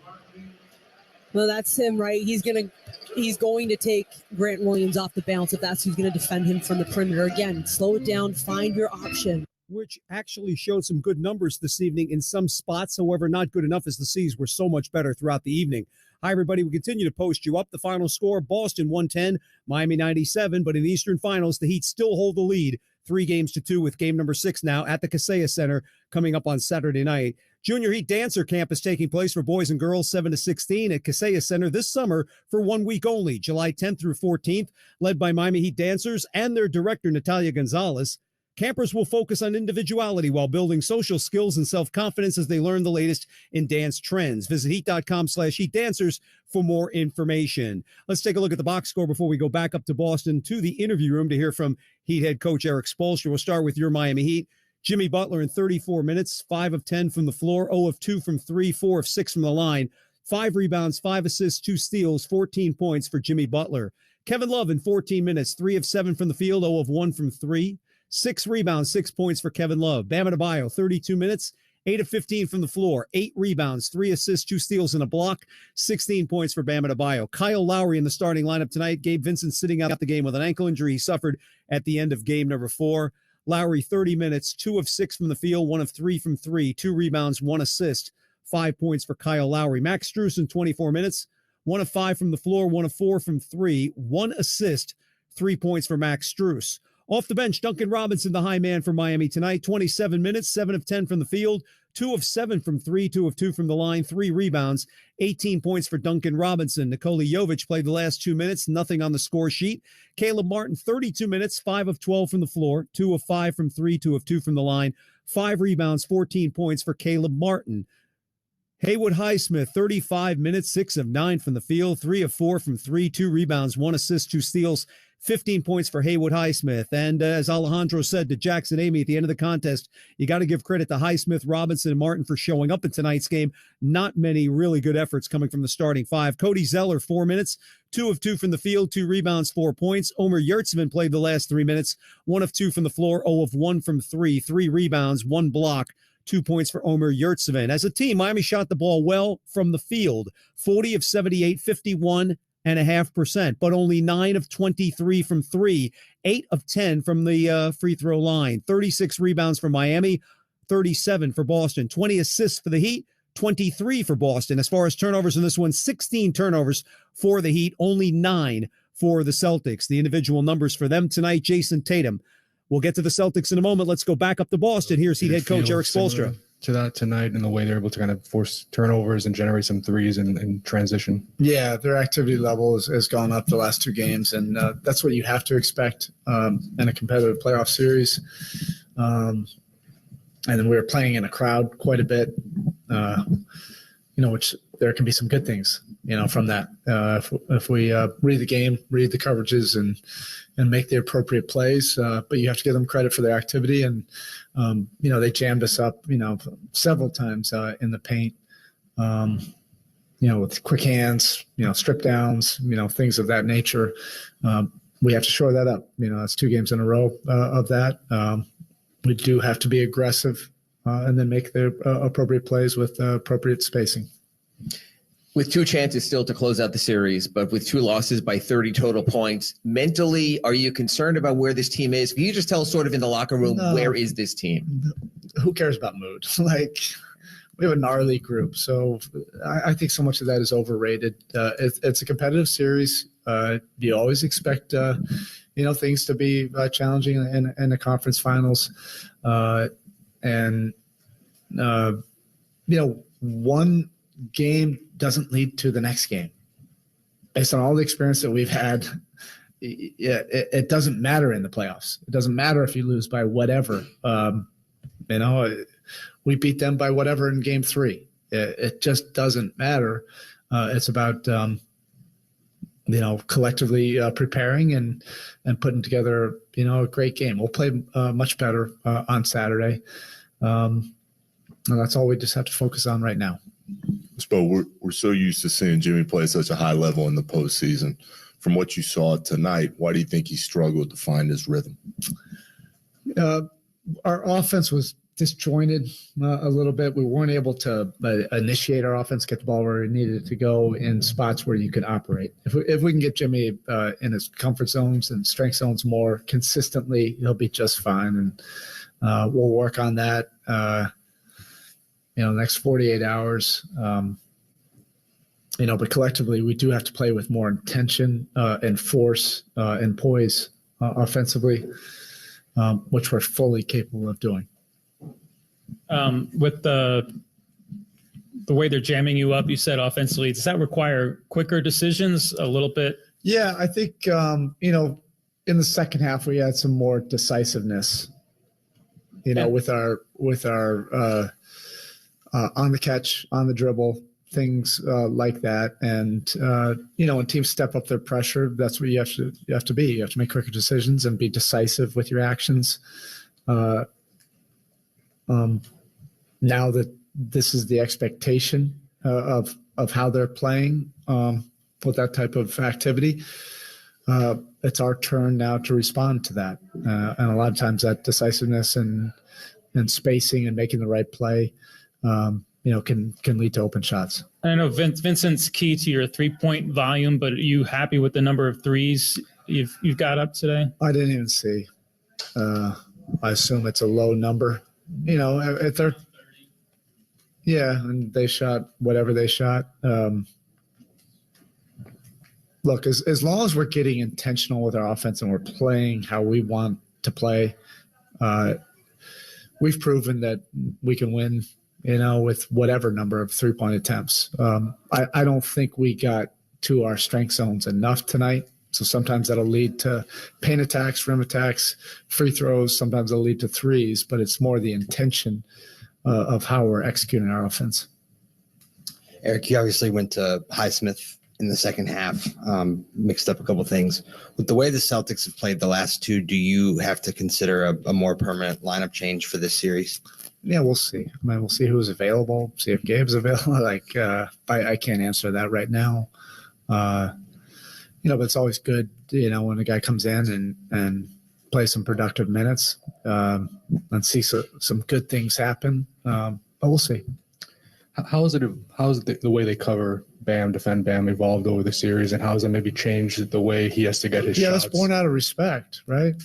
Well, that's him, right? He's going to take Grant Williams off the bounce if that's who's going to defend him from the perimeter. Again, slow it down, find your option. Which actually showed some good numbers this evening in some spots. However, not good enough as the C's were so much better throughout the evening. Hi, everybody. We continue to post you up. The final score, Boston 110, Miami 97. But in the Eastern Finals, the Heat still hold the lead 3-2 with game number 6 now at the Kaseya Center coming up on Saturday night. Junior Heat Dancer Camp is taking place for boys and girls 7 to 16 at Kaseya Center this summer for 1 week only, July 10th through 14th, led by Miami Heat dancers and their director, Natalia Gonzalez. Campers will focus on individuality while building social skills and self-confidence as they learn the latest in dance trends. Visit heat.com/heatdancers for more information. Let's take a look at the box score before we go back up to Boston to the interview room to hear from Heat head coach Eric Spoelstra. We'll start with your Miami Heat. Jimmy Butler in 34 minutes, 5 of 10 from the floor, 0 of 2 from 3, 4 of 6 from the line, 5 rebounds, 5 assists, 2 steals, 14 points for Jimmy Butler. Kevin Love in 14 minutes, 3 of 7 from the field, 0 of 1 from 3. 6 rebounds, 6 points for Kevin Love. Bam Adebayo, 32 minutes, 8 of 15 from the floor, 8 rebounds, 3 assists, 2 steals, and a block, 16 points for Bam Adebayo. Kyle Lowry in the starting lineup tonight. Gabe Vincent sitting out the game with an ankle injury he suffered at the end of game number 4. Lowry, 30 minutes, 2 of 6 from the field, 1 of 3 from 3, 2 rebounds, 1 assist, 5 points for Kyle Lowry. Max Strus in 24 minutes, 1 of 5 from the floor, 1 of 4 from 3, 1 assist, 3 points for Max Strus. Off the bench, Duncan Robinson, the high man for Miami tonight. 27 minutes, 7 of 10 from the field, 2 of 7 from 3, 2 of 2 from the line, 3 rebounds, 18 points for Duncan Robinson. Nikola Jovic played the last 2 minutes, nothing on the score sheet. Caleb Martin, 32 minutes, 5 of 12 from the floor, 2 of 5 from 3, 2 of 2 from the line, 5 rebounds, 14 points for Caleb Martin. Haywood Highsmith, 35 minutes, 6 of 9 from the field, 3 of 4 from 3, 2 rebounds, 1 assist, 2 steals, 15 points for Haywood Highsmith. And as Alejandro said to Jackson Amy at the end of the contest, you got to give credit to Highsmith, Robinson, and Martin for showing up in tonight's game. Not many really good efforts coming from the starting five. Cody Zeller, 4 minutes, 2 of 2 from the field, 2 rebounds, 4 points. Omer Yurtseven played the last 3 minutes, 1 of 2 from the floor, 0 of 1 from 3, 3 rebounds, 1 block. 2 points for Omer Yurtseven. As a team, Miami shot the ball well from the field, 40 of 78, 51.5%, but only 9 of 23 from 3, 8 of 10 from the free throw line, 36 rebounds for Miami, 37 for Boston, 20 assists for the Heat, 23 for Boston. As far as turnovers in this one, 16 turnovers for the Heat, only 9 for the Celtics. The individual numbers for them tonight, Jason Tatum. We'll get to the Celtics in a moment. Let's go back up to Boston. Here's Heat head coach Eric Spoelstra. To that tonight and the way they're able to kind of force turnovers and generate some threes in transition. Yeah, their activity level has gone up the last 2 games, and that's what you have to expect in a competitive playoff series. And then we're playing in a crowd quite a bit, which there can be some good things, from that. If we read the game, read the coverages, and make the appropriate plays, but you have to give them credit for their activity. And, they jammed us up, several times in the paint, with quick hands, strip downs, things of that nature. We have to shore that up. That's 2 games in a row of that. We do have to be aggressive and then make the appropriate plays with appropriate spacing. With 2 chances still to close out the series, but with 2 losses by 30 total points, mentally, are you concerned about where this team is? Can you just tell us sort of in the locker room, where is this team? Who cares about mood? We have a gnarly group. So I think so much of that is overrated. It's a competitive series. You always expect, things to be challenging in the conference finals. One game doesn't lead to the next game. Based on all the experience that we've had, it doesn't matter in the playoffs. It doesn't matter if you lose by whatever. We beat them by whatever in game 3. It just doesn't matter. It's about collectively preparing and putting together a great game. We'll play much better on Saturday. And that's all we just have to focus on right now. Spo, we're so used to seeing Jimmy play at such a high level in the postseason. From what you saw tonight, why do you think he struggled to find his rhythm? Our offense was disjointed a little bit. We weren't able to initiate our offense, get the ball where we needed it to go in spots where you could operate. If we can get Jimmy in his comfort zones and strength zones more consistently, he'll be just fine. And we'll work on that. The next 48 hours, but collectively we do have to play with more intention and force and poise offensively, which we're fully capable of doing. With the way they're jamming you up, you said offensively, does that require quicker decisions a little bit? Yeah, I think, in the second half, we had some more decisiveness, with our on the catch, on the dribble, things like that. And, when teams step up their pressure, that's what you have to be. You have to make quicker decisions and be decisive with your actions. Now that this is the expectation of how they're playing with that type of activity, it's our turn now to respond to that. And a lot of times that decisiveness and spacing and making the right play can lead to open shots. I know Vincent's key to your 3-point volume, but are you happy with the number of threes you've got up today? I didn't even see. I assume it's a low number. If they're, and they shot whatever they shot. Look, as long as we're getting intentional with our offense and we're playing how we want to play, we've proven that we can win, with whatever number of 3-point attempts. I don't think we got to our strength zones enough tonight. So sometimes that'll lead to paint attacks, rim attacks, free throws. Sometimes it'll lead to threes, but it's more the intention of how we're executing our offense. Eric, you obviously went to Highsmith in the second half, mixed up a couple things. With the way the Celtics have played the last two, do you have to consider a more permanent lineup change for this series? Yeah, we'll see. I mean, we'll see who's available, see if Gabe's available. I can't answer that right now. But it's always good, when a guy comes in and plays some productive minutes and see some good things happen. But we'll see. How is the way they cover Bam, defend Bam evolved over the series, and how has it maybe changed the way he has to get his shots? Yeah, that's born out of respect, right?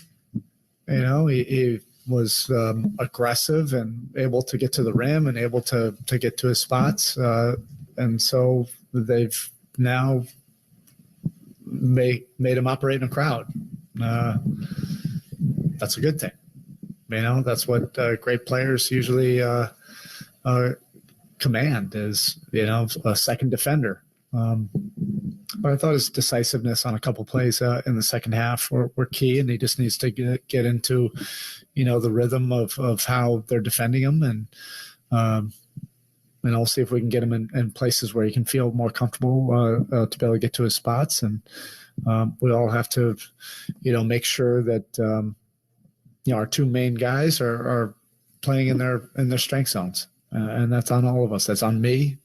He was aggressive and able to get to the rim and able to get to his spots. And so they've now made him operate in a crowd. That's a good thing. That's what great players usually command is, a second defender. But I thought his decisiveness on a couple plays in the second half were key, and he just needs to get into, the rhythm of how they're defending him, and I'll see if we can get him in places where he can feel more comfortable to be able to get to his spots. And we all have to, make sure that our two main guys are playing in their strength zones, and that's on all of us. That's on me.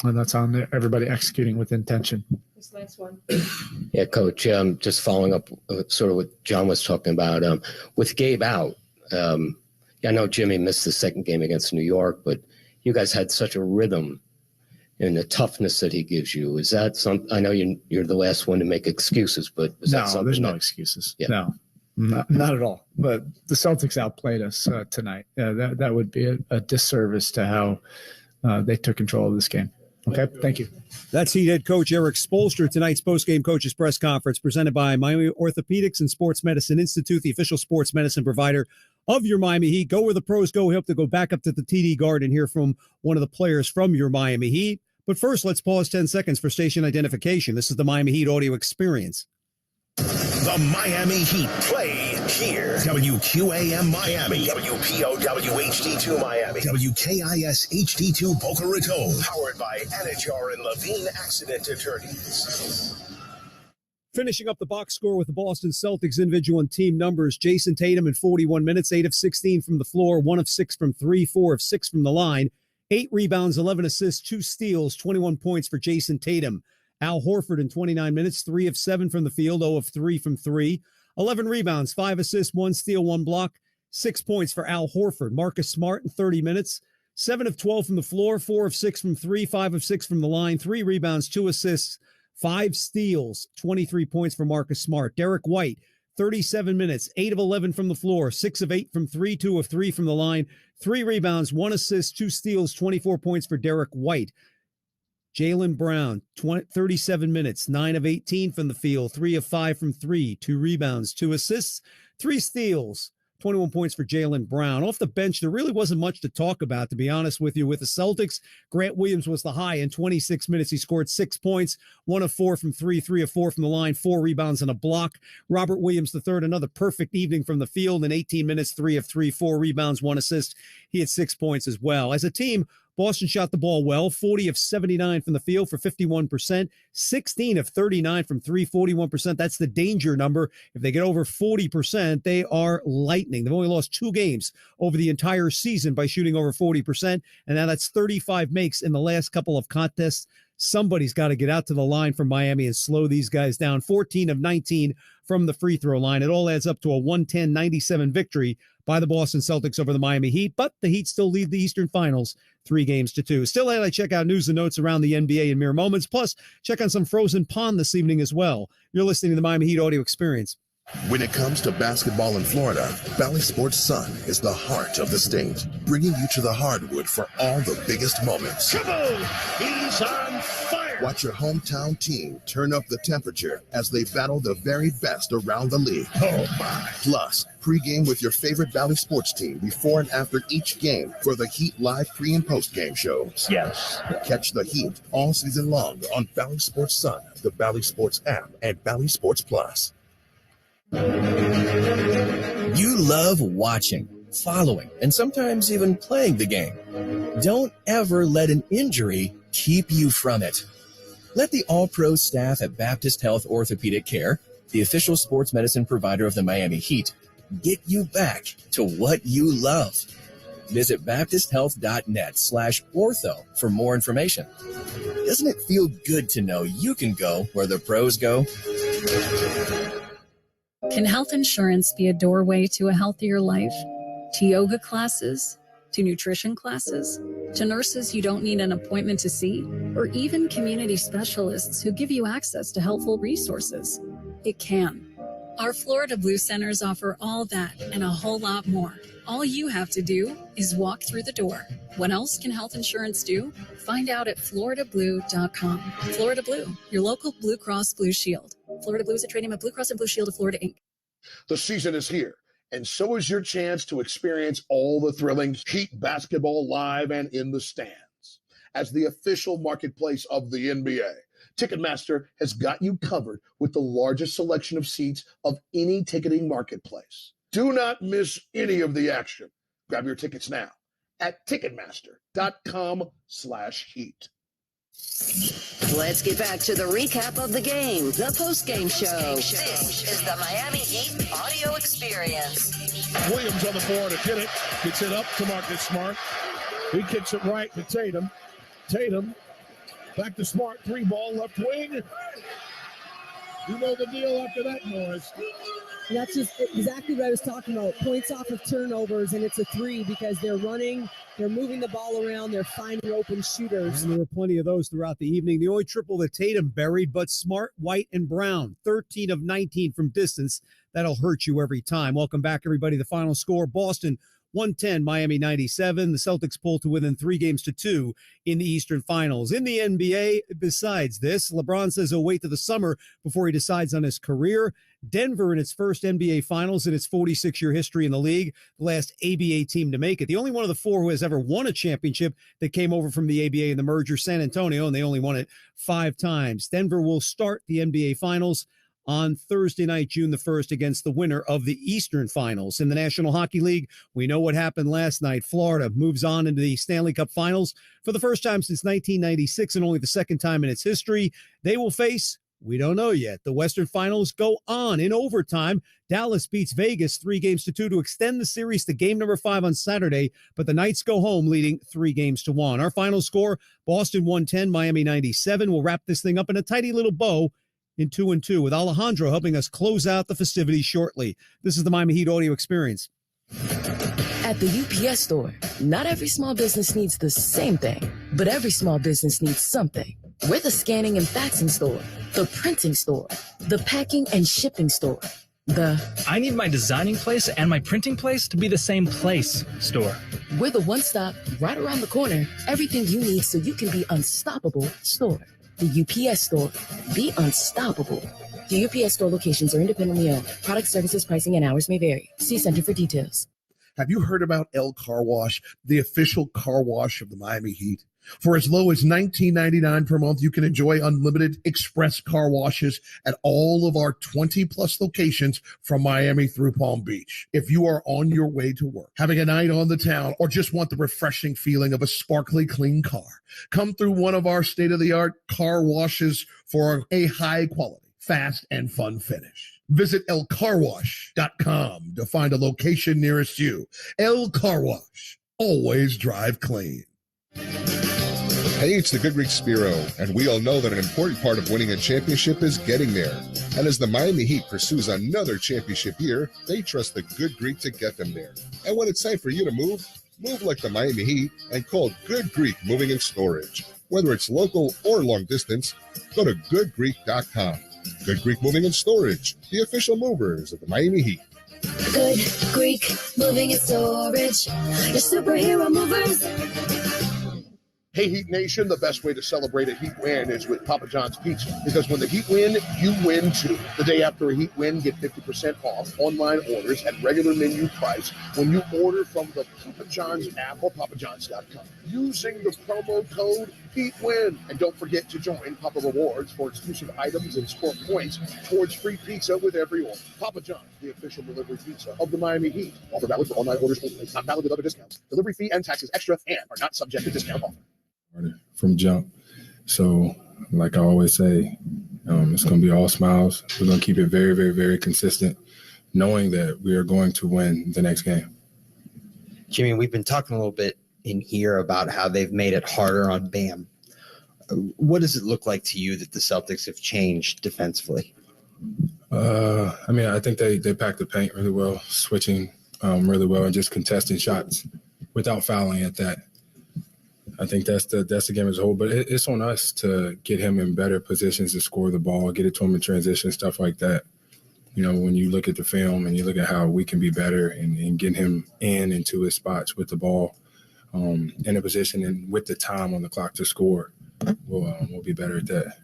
And that's on everybody executing with intention. This next one. Yeah, Coach, just following up sort of what John was talking about. With Gabe out, I know Jimmy missed the second game against New York, but you guys had such a rhythm and the toughness that he gives you. Is that something? I know you're the last one to make excuses, but is that something? There's no excuses. Yeah. No, not at all. But the Celtics outplayed us tonight. That would be a disservice to how they took control of this game. Okay, thank you. That's Heat head coach Eric Spoelstra. Tonight's post-game coaches press conference presented by Miami Orthopedics and Sports Medicine Institute, the official sports medicine provider of your Miami Heat. Go where the pros go. We hope to go back up to the TD Garden and hear from one of the players from your Miami Heat. But first, let's pause 10 seconds for station identification. This is the Miami Heat audio experience. The Miami Heat play here. WQAM Miami. WPOW HD2 Miami. WKIS HD2 Boca Raton. Powered by Anajar and Levine Accident Attorneys. Finishing up the box score with the Boston Celtics individual and team numbers. Jason Tatum in 41 minutes, 8 of 16 from the floor, 1 of 6 from 3, 4 of 6 from the line, 8 rebounds, 11 assists, 2 steals, 21 points for Jason Tatum. Al Horford in 29 minutes, 3 of 7 from the field, 0 of 3 from 3, 11 rebounds, 5 assists, 1 steal, 1 block, 6 points for Al Horford. Marcus Smart in 30 minutes, 7 of 12 from the floor, 4 of 6 from 3, 5 of 6 from the line, 3 rebounds, 2 assists, 5 steals, 23 points for Marcus Smart. Derek White, 37 minutes, 8 of 11 from the floor, 6 of 8 from 3, 2 of 3 from the line, 3 rebounds, 1 assist, 2 steals, 24 points for Derek White. Jaylen Brown, 37 minutes, 9 of 18 from the field, 3 of 5 from 3, 2 rebounds, 2 assists, 3 steals, 21 points for Jaylen Brown. Off the bench, there really wasn't much to talk about, to be honest with you. With the Celtics, Grant Williams was the high. In 26 minutes, he scored 6 points, 1 of 4 from 3, 3 of 4 from the line, 4 rebounds and a block. Robert Williams III, another perfect evening from the field. In 18 minutes, 3 of 3, 4 rebounds, 1 assist. He had 6 points as well. As a team, Boston shot the ball well, 40 of 79 from the field for 51%, 16 of 39 from 3, 41%. That's the danger number. If they get over 40%, they are lightning. They've only lost 2 games over the entire season by shooting over 40%, and now that's 35 makes in the last couple of contests. Somebody's got to get out to the line from Miami and slow these guys down. 14 of 19 from the free throw line. It all adds up to a 110-97 victory by the Boston Celtics over the Miami Heat, but the Heat still lead the Eastern Finals 3-2. Still, I check out news and notes around the NBA in mere moments. Plus, check on some frozen pond this evening as well. You're listening to the Miami Heat audio experience. When it comes to basketball in Florida, Valley Sports Sun is the heart of the state, bringing you to the hardwood for all the biggest moments. Kaboom! He's on fire! Watch your hometown team turn up the temperature as they battle the very best around the league. Oh, my. Plus, pregame with your favorite Valley Sports team before and after each game for the Heat live pre- and post-game shows. Yes. Catch the Heat all season long on Valley Sports Sun, the Valley Sports app, and Valley Sports Plus. You love watching, following, and sometimes even playing the game. Don't ever let an injury keep you from it. Let the all-pro staff at Baptist Health Orthopedic Care, the official sports medicine provider of the Miami Heat, get you back to what you love. Visit baptisthealth.net/ortho for more information. Doesn't it feel good to know you can go where the pros go? Can health insurance be a doorway to a healthier life? To yoga classes? To nutrition classes? To nurses you don't need an appointment to see? Or even community specialists who give you access to helpful resources? It can. Our Florida Blue Centers offer all that and a whole lot more. All you have to do is walk through the door. What else can health insurance do? Find out at floridablue.com. Florida Blue, your local Blue Cross Blue Shield. Florida Blue is a trade name of Blue Cross and Blue Shield of Florida, Inc. The season is here, and so is your chance to experience all the thrilling Heat basketball live and in the stands. As the official marketplace of the NBA, Ticketmaster has got you covered with the largest selection of seats of any ticketing marketplace. Do not miss any of the action. Grab your tickets now at Ticketmaster.com/Heat. Let's get back to the recap of the game, the post-game show. This is the Miami Heat audio experience. Williams on the board to get it. Gets it up to Marcus Smart. He kicks it right to Tatum. Tatum back to Smart. 3-ball left wing. You know the deal after that noise. And that's just exactly what I was talking about. Points off of turnovers, and it's a 3 because they're running, they're moving the ball around, they're finding open shooters. And there were plenty of those throughout the evening. The only triple that Tatum buried, but Smart, White, and Brown, 13 of 19 from distance. That'll hurt you every time. Welcome back, everybody. The final score, Boston 110, Miami 97. The Celtics pulled to within 3 games to 2 in the Eastern Finals. In the NBA, besides this, LeBron says he'll wait to the summer before he decides on his career. Denver in its first NBA Finals in its 46-year history in the league, the last ABA team to make it. The only one of the 4 who has ever won a championship that came over from the ABA in the merger, San Antonio, and they only won it 5 times. Denver will start the NBA Finals on Thursday night, June the 1st, against the winner of the Eastern Finals. In the National Hockey League, we know what happened last night. Florida moves on into the Stanley Cup Finals for the first time since 1996 and only the second time in its history. They will face, we don't know yet, the Western Finals go on in overtime. Dallas beats Vegas 3 games to 2 to extend the series to game number 5 on Saturday, but the Knights go home leading 3 games to 1. Our final score, Boston 110, Miami 97. We'll wrap this thing up in a tidy little bow in 2-2 with Alejandro helping us close out the festivities shortly. This is the Miami Heat audio experience. At the UPS store, not every small business needs the same thing, but every small business needs something. We're the scanning and faxing store, the printing store, the packing and shipping store, I need my designing place and my printing place to be the same place store. We're the one-stop, right around the corner, everything you need so you can be unstoppable store. The UPS store. Be unstoppable. The UPS store locations are independently owned. Product, services, pricing, and hours may vary. See Center for details. Have you heard about El Car Wash, the official car wash of the Miami Heat? For as low as $19.99 per month, you can enjoy unlimited express car washes at all of our 20-plus locations from Miami through Palm Beach. If you are on your way to work, having a night on the town, or just want the refreshing feeling of a sparkly clean car, come through one of our state-of-the-art car washes for a high-quality, fast, and fun finish. Visit elcarwash.com to find a location nearest you. El Car Wash. Always drive clean. Hey, it's the Good Greek Spiro, and we all know that an important part of winning a championship is getting there. And as the Miami Heat pursues another championship year, they trust the Good Greek to get them there. And when it's time for you to move like the Miami Heat and call Good Greek Moving and Storage. Whether it's local or long distance, go to goodgreek.com. Good Greek Moving and Storage, the official movers of the Miami Heat. Good Greek Moving and Storage. Your superhero movers. Hey, Heat Nation, the best way to celebrate a Heat win is with Papa John's Pizza. Because when the Heat win, you win too. The day after a Heat win, get 50% off online orders at regular menu price when you order from the Papa John's app or papajohns.com using the promo code HEATWIN. And don't forget to join Papa Rewards for exclusive items and score points towards free pizza with every order. Papa John's, the official delivery pizza of the Miami Heat. Offer valid for online orders only. Not valid with other discounts. Delivery fee and taxes extra and are not subject to discount offer. From jump. So, like I always say, it's going to be all smiles. We're going to keep it very, very, very consistent, knowing that we are going to win the next game. Jimmy, we've been talking a little bit in here about how they've made it harder on Bam. What does it look like to you that the Celtics have changed defensively? I think they packed the paint really well, switching really well, and just contesting shots without fouling at that. I think that's the game as a whole. But it's on us to get him in better positions to score the ball, get it to him in transition, stuff like that. When you look at the film and you look at how we can be better and get him into his spots with the ball in a position and with the time on the clock to score, we'll be better at that.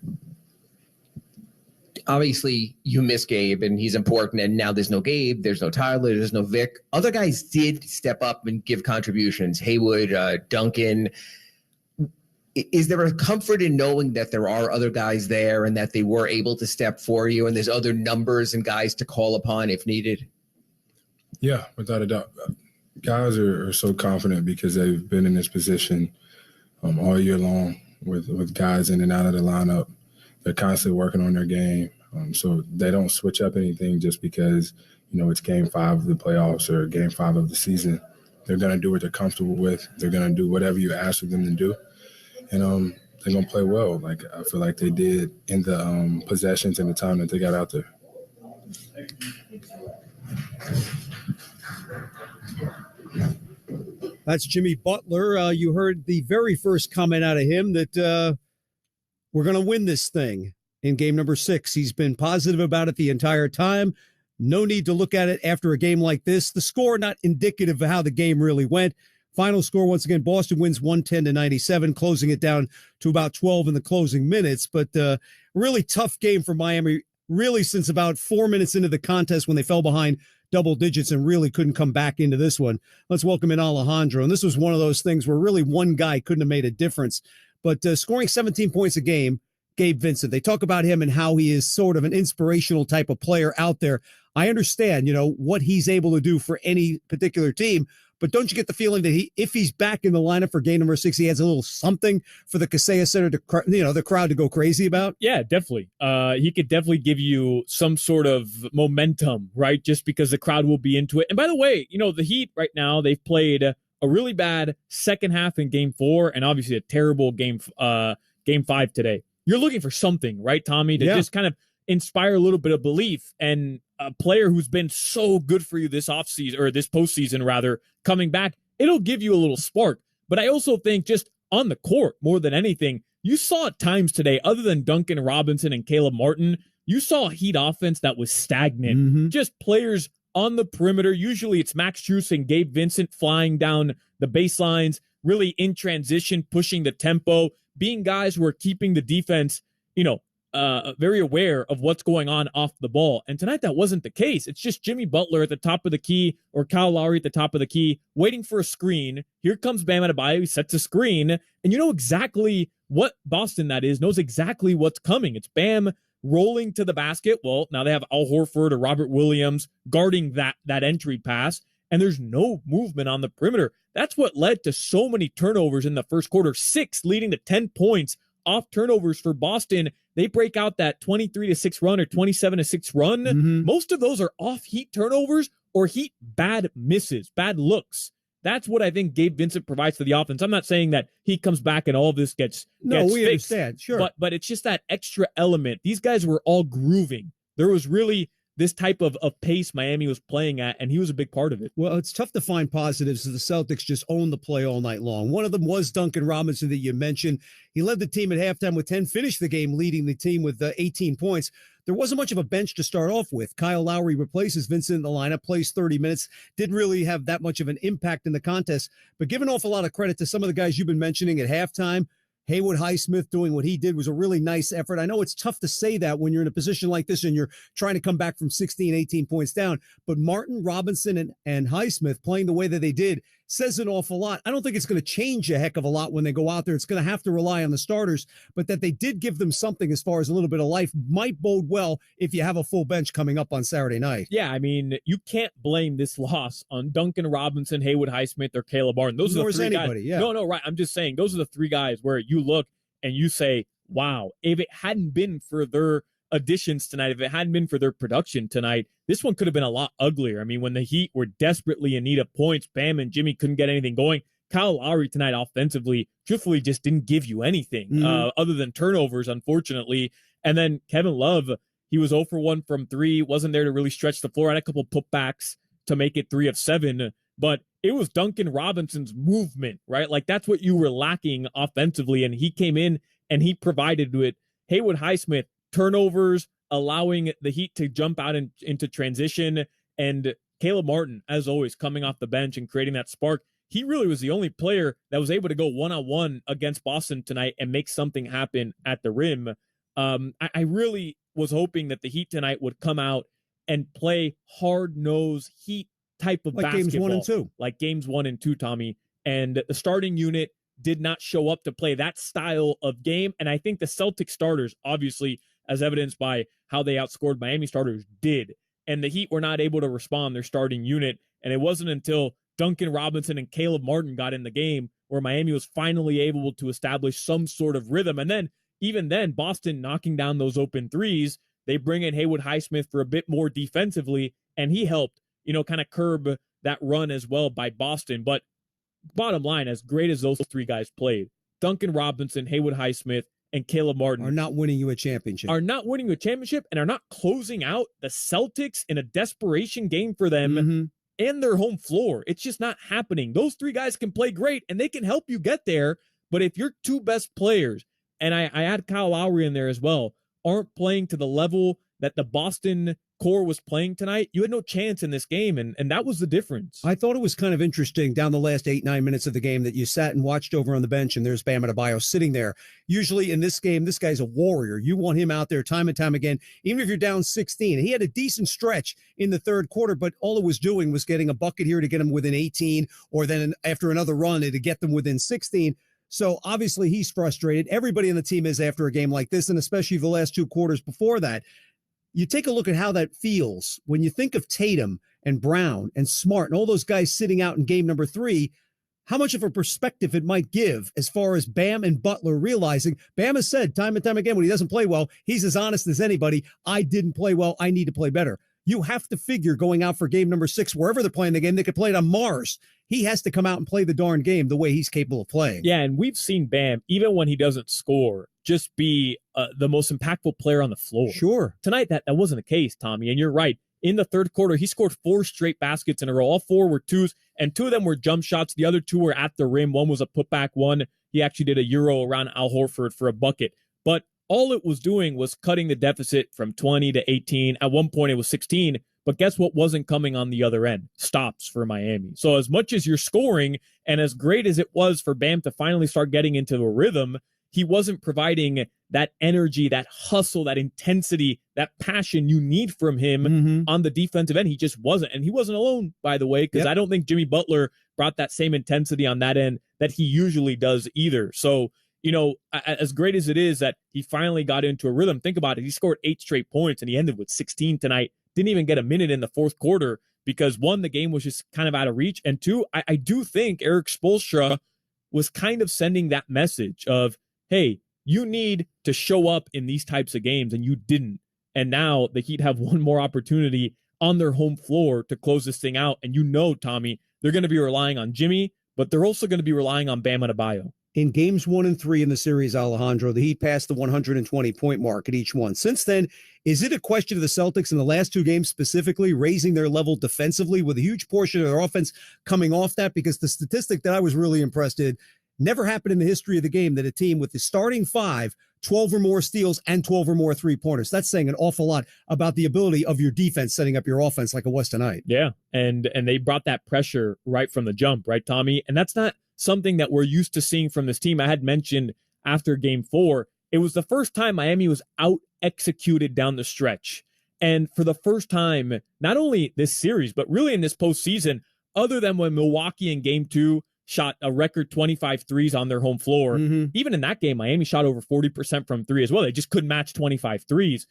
Obviously, you miss Gabe, and he's important, and now there's no Gabe, there's no Tyler, there's no Vic. Other guys did step up and give contributions. Haywood, Duncan. Is there a comfort in knowing that there are other guys there and that they were able to step for you, and there's other numbers and guys to call upon if needed? Yeah, without a doubt. Guys are so confident because they've been in this position all year long with guys in and out of the lineup. They're constantly working on their game. So they don't switch up anything just because, it's game 5 of the playoffs or game 5 of the season. They're going to do what they're comfortable with. They're going to do whatever you ask of them to do. And they're going to play well. Like I feel like they did in the possessions and the time that they got out there. That's Jimmy Butler. You heard the very first comment out of him that we're going to win this thing in game number 6. He's been positive about it the entire time. No need to look at it after a game like this. The score not indicative of how the game really went. Final score, once again, Boston wins 110-97, closing it down to about 12 in the closing minutes. But really tough game for Miami, really since about 4 minutes into the contest when they fell behind double digits and really couldn't come back into this one. Let's welcome in Alejandro. And this was one of those things where really one guy couldn't have made a difference. But scoring 17 points a game, Gabe Vincent, they talk about him and how he is sort of an inspirational type of player out there. I understand, what he's able to do for any particular team. But don't you get the feeling that if he's back in the lineup for game number 6, he has a little something for the Kaseya Center to, the crowd to go crazy about? Yeah, definitely. He could definitely give you some sort of momentum, right? Just because the crowd will be into it. And by the way, the Heat right now, they've played a really bad second half in game 4 and obviously a terrible game 5 today. You're looking for something, right, Tommy, to just kind of inspire a little bit of belief. And a player who's been so good for you this offseason, or this postseason rather, coming back, it'll give you a little spark. But I also think just on the court, more than anything, you saw at times today, other than Duncan Robinson and Caleb Martin, you saw a Heat offense that was stagnant. Just players on the perimeter. Usually it's Max Strus and Gabe Vincent flying down the baselines, really in transition, pushing the tempo, being guys who are keeping the defense, very aware of what's going on off the ball. And tonight that wasn't the case. It's just Jimmy Butler at the top of the key or Kyle Lowry at the top of the key, waiting for a screen. Here comes Bam Adebayo. He sets a screen, and you know exactly what Boston that is, knows exactly what's coming. It's Bam rolling to the basket. Well, now they have Al Horford or Robert Williams guarding that entry pass, and there's no movement on the perimeter. That's what led to so many turnovers in the first quarter, 6 leading to 10 points off turnovers for Boston. They break out that 23-6 run or 27-6 run. Most of those are off Heat turnovers or Heat bad misses, bad looks. That's what I think Gabe Vincent provides for the offense. I'm not saying that he comes back and all of this gets we fixed, understand, sure. But it's just that extra element. These guys were all grooving. There was really this type of pace Miami was playing at, and he was a big part of it. Well, it's tough to find positives. The Celtics just owned the play all night long. One of them was Duncan Robinson that you mentioned. He led the team at halftime with 10, finished the game leading the team with 18 points. There wasn't much of a bench to start off with. Kyle Lowry replaces Vincent in the lineup, plays 30 minutes, didn't really have that much of an impact in the contest, but giving off a lot of credit to some of the guys you've been mentioning at halftime. Haywood Highsmith doing what he did was a really nice effort. I know it's tough to say that when you're in a position like this and you're trying to come back from 16, 18 points down, but Martin, Robinson, and Highsmith playing the way that they did says an awful lot. I don't think it's going to change a heck of a lot when they go out there. It's going to have to rely on the starters, but that they did give them something as far as a little bit of life might bode well if you have a full bench coming up on Saturday night. Yeah, I mean, you can't blame this loss on Duncan Robinson, Haywood Highsmith, or Caleb Martin. Those are the three guys. Yeah. No, right. I'm just saying those are the 3 guys where you look and you say, wow, if it hadn't been for their additions tonight, if it hadn't been for their production tonight, this one could have been a lot uglier. I mean, when the Heat were desperately in need of points, Bam and Jimmy couldn't get anything going. Kyle Lowry tonight offensively, truthfully, just didn't give you anything other than turnovers, unfortunately. And then Kevin Love, he was 0 for 1 from 3, wasn't there to really stretch the floor. Had a couple putbacks to make it 3 of 7, but it was Duncan Robinson's movement, right? Like that's what you were lacking offensively, and he came in and he provided it. Haywood Highsmith, turnovers, allowing the Heat to jump out into transition, and Caleb Martin, as always, coming off the bench and creating that spark. He really was the only player that was able to go one-on-one against Boston tonight and make something happen at the rim. I really was hoping that the Heat tonight would come out and play hard-nosed Heat type of like basketball. games 1 and 2. Like games 1 and 2, Tommy. And the starting unit did not show up to play that style of game. And I think the Celtics starters, obviously, as evidenced by how they outscored Miami starters, did. And the Heat were not able to respond, their starting unit. And it wasn't until Duncan Robinson and Caleb Martin got in the game where Miami was finally able to establish some sort of rhythm. And then, even then, Boston knocking down those open threes, they bring in Haywood Highsmith for a bit more defensively, and he helped, kind of curb that run as well by Boston. But bottom line, as great as those three guys played, Duncan Robinson, Haywood Highsmith, and Caleb Martin are not winning you a championship. And are not closing out the Celtics in a desperation game for them and their home floor. It's just not happening. Those three guys can play great and they can help you get there. But if your two best players, and I add Kyle Lowry in there as well, aren't playing to the level that the Boston core was playing tonight, you had no chance in this game, and that was the difference. I thought it was kind of interesting down the last 8-9 minutes of the game that you sat and watched over on the bench, and there's Bam Adebayo sitting there. Usually in this game, this guy's a warrior. You want him out there time and time again, even if you're down 16. He had a decent stretch in the third quarter, but all it was doing was getting a bucket here to get him within 18, or then after another run to get them within 16. So obviously he's frustrated. Everybody on the team is after a game like this, and especially the last two quarters before that. You take a look at how that feels when you think of Tatum and Brown and Smart and all those guys sitting out in game number 3, how much of a perspective it might give as far as Bam and Butler realizing Bam has said time and time again, when he doesn't play well, he's as honest as anybody. I didn't play well. I need to play better. You have to figure going out for game number 6, wherever they're playing the game, they could play it on Mars. He has to come out and play the darn game the way he's capable of playing. Yeah, and we've seen Bam, even when he doesn't score, just be the most impactful player on the floor. Sure. Tonight, that wasn't the case, Tommy, and you're right. In the third quarter, he scored 4 straight baskets in a row. All 4 were twos, and 2 of them were jump shots. The other 2 were at the rim. One was a putback one. He actually did a Euro around Al Horford for a bucket. But all it was doing was cutting the deficit from 20 to 18. At one point, it was 16. But guess what wasn't coming on the other end? Stops for Miami. So as much as you're scoring, and as great as it was for Bam to finally start getting into a rhythm, he wasn't providing that energy, that hustle, that intensity, that passion you need from him on the defensive end. He just wasn't. And he wasn't alone, by the way, because I don't think Jimmy Butler brought that same intensity on that end that he usually does either. So, as great as it is that he finally got into a rhythm, think about it. He scored 8 straight points and he ended with 16 tonight. Didn't even get a minute in the fourth quarter because, 1, the game was just kind of out of reach. And 2, I do think Eric Spoelstra was kind of sending that message of, hey, you need to show up in these types of games, and you didn't. And now the Heat have one more opportunity on their home floor to close this thing out. And Tommy, they're going to be relying on Jimmy, but they're also going to be relying on Bam Adebayo. In games 1 and 3 in the series, Alejandro, the Heat passed the 120-point mark at each one. Since then, is it a question of the Celtics in the last 2 games specifically raising their level defensively with a huge portion of their offense coming off that? Because the statistic that I was really impressed in, never happened in the history of the game that a team with the starting 5, 12 or more steals and 12 or more three-pointers. That's saying an awful lot about the ability of your defense setting up your offense like it was tonight. Yeah, and they brought that pressure right from the jump, right, Tommy? And that's not something that we're used to seeing from this team. I had mentioned after game 4, it was the first time Miami was out-executed down the stretch. And for the first time, not only this series, but really in this postseason, other than when Milwaukee in game 2 shot a record 25 threes on their home floor. Even in that game, Miami shot over 40% from 3 as well. They just couldn't match 25 threes.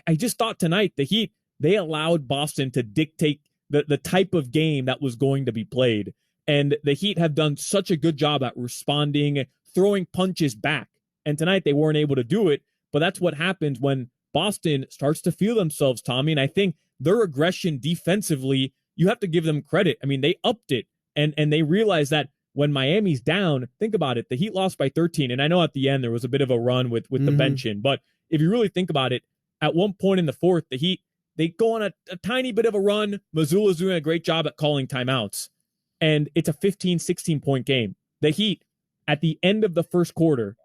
I just thought tonight the Heat, they allowed Boston to dictate the type of game that was going to be played. And the Heat have done such a good job at responding, throwing punches back. And tonight they weren't able to do it. But that's what happens when Boston starts to feel themselves, Tommy. And I think their aggression defensively, you have to give them credit. I mean, they upped it, and they realized that when Miami's down, think about it. The Heat lost by 13. And I know at the end there was a bit of a run with the bench in. But if you really think about it, at one point in the fourth, the Heat, they go on a tiny bit of a run. Mazzulla's doing a great job at calling timeouts. And it's a 15, 16-point game. The Heat, at the end of the first quarter,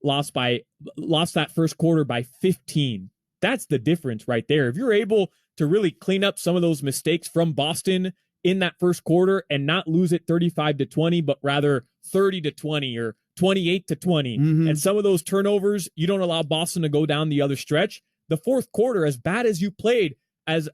lost that first quarter by 15. That's the difference right there. If you're able to really clean up some of those mistakes from Boston in that first quarter and not lose it 35-20, but rather 30-20 or 28-20, and some of those turnovers, you don't allow Boston to go down the other stretch. The fourth quarter, as bad as you played, as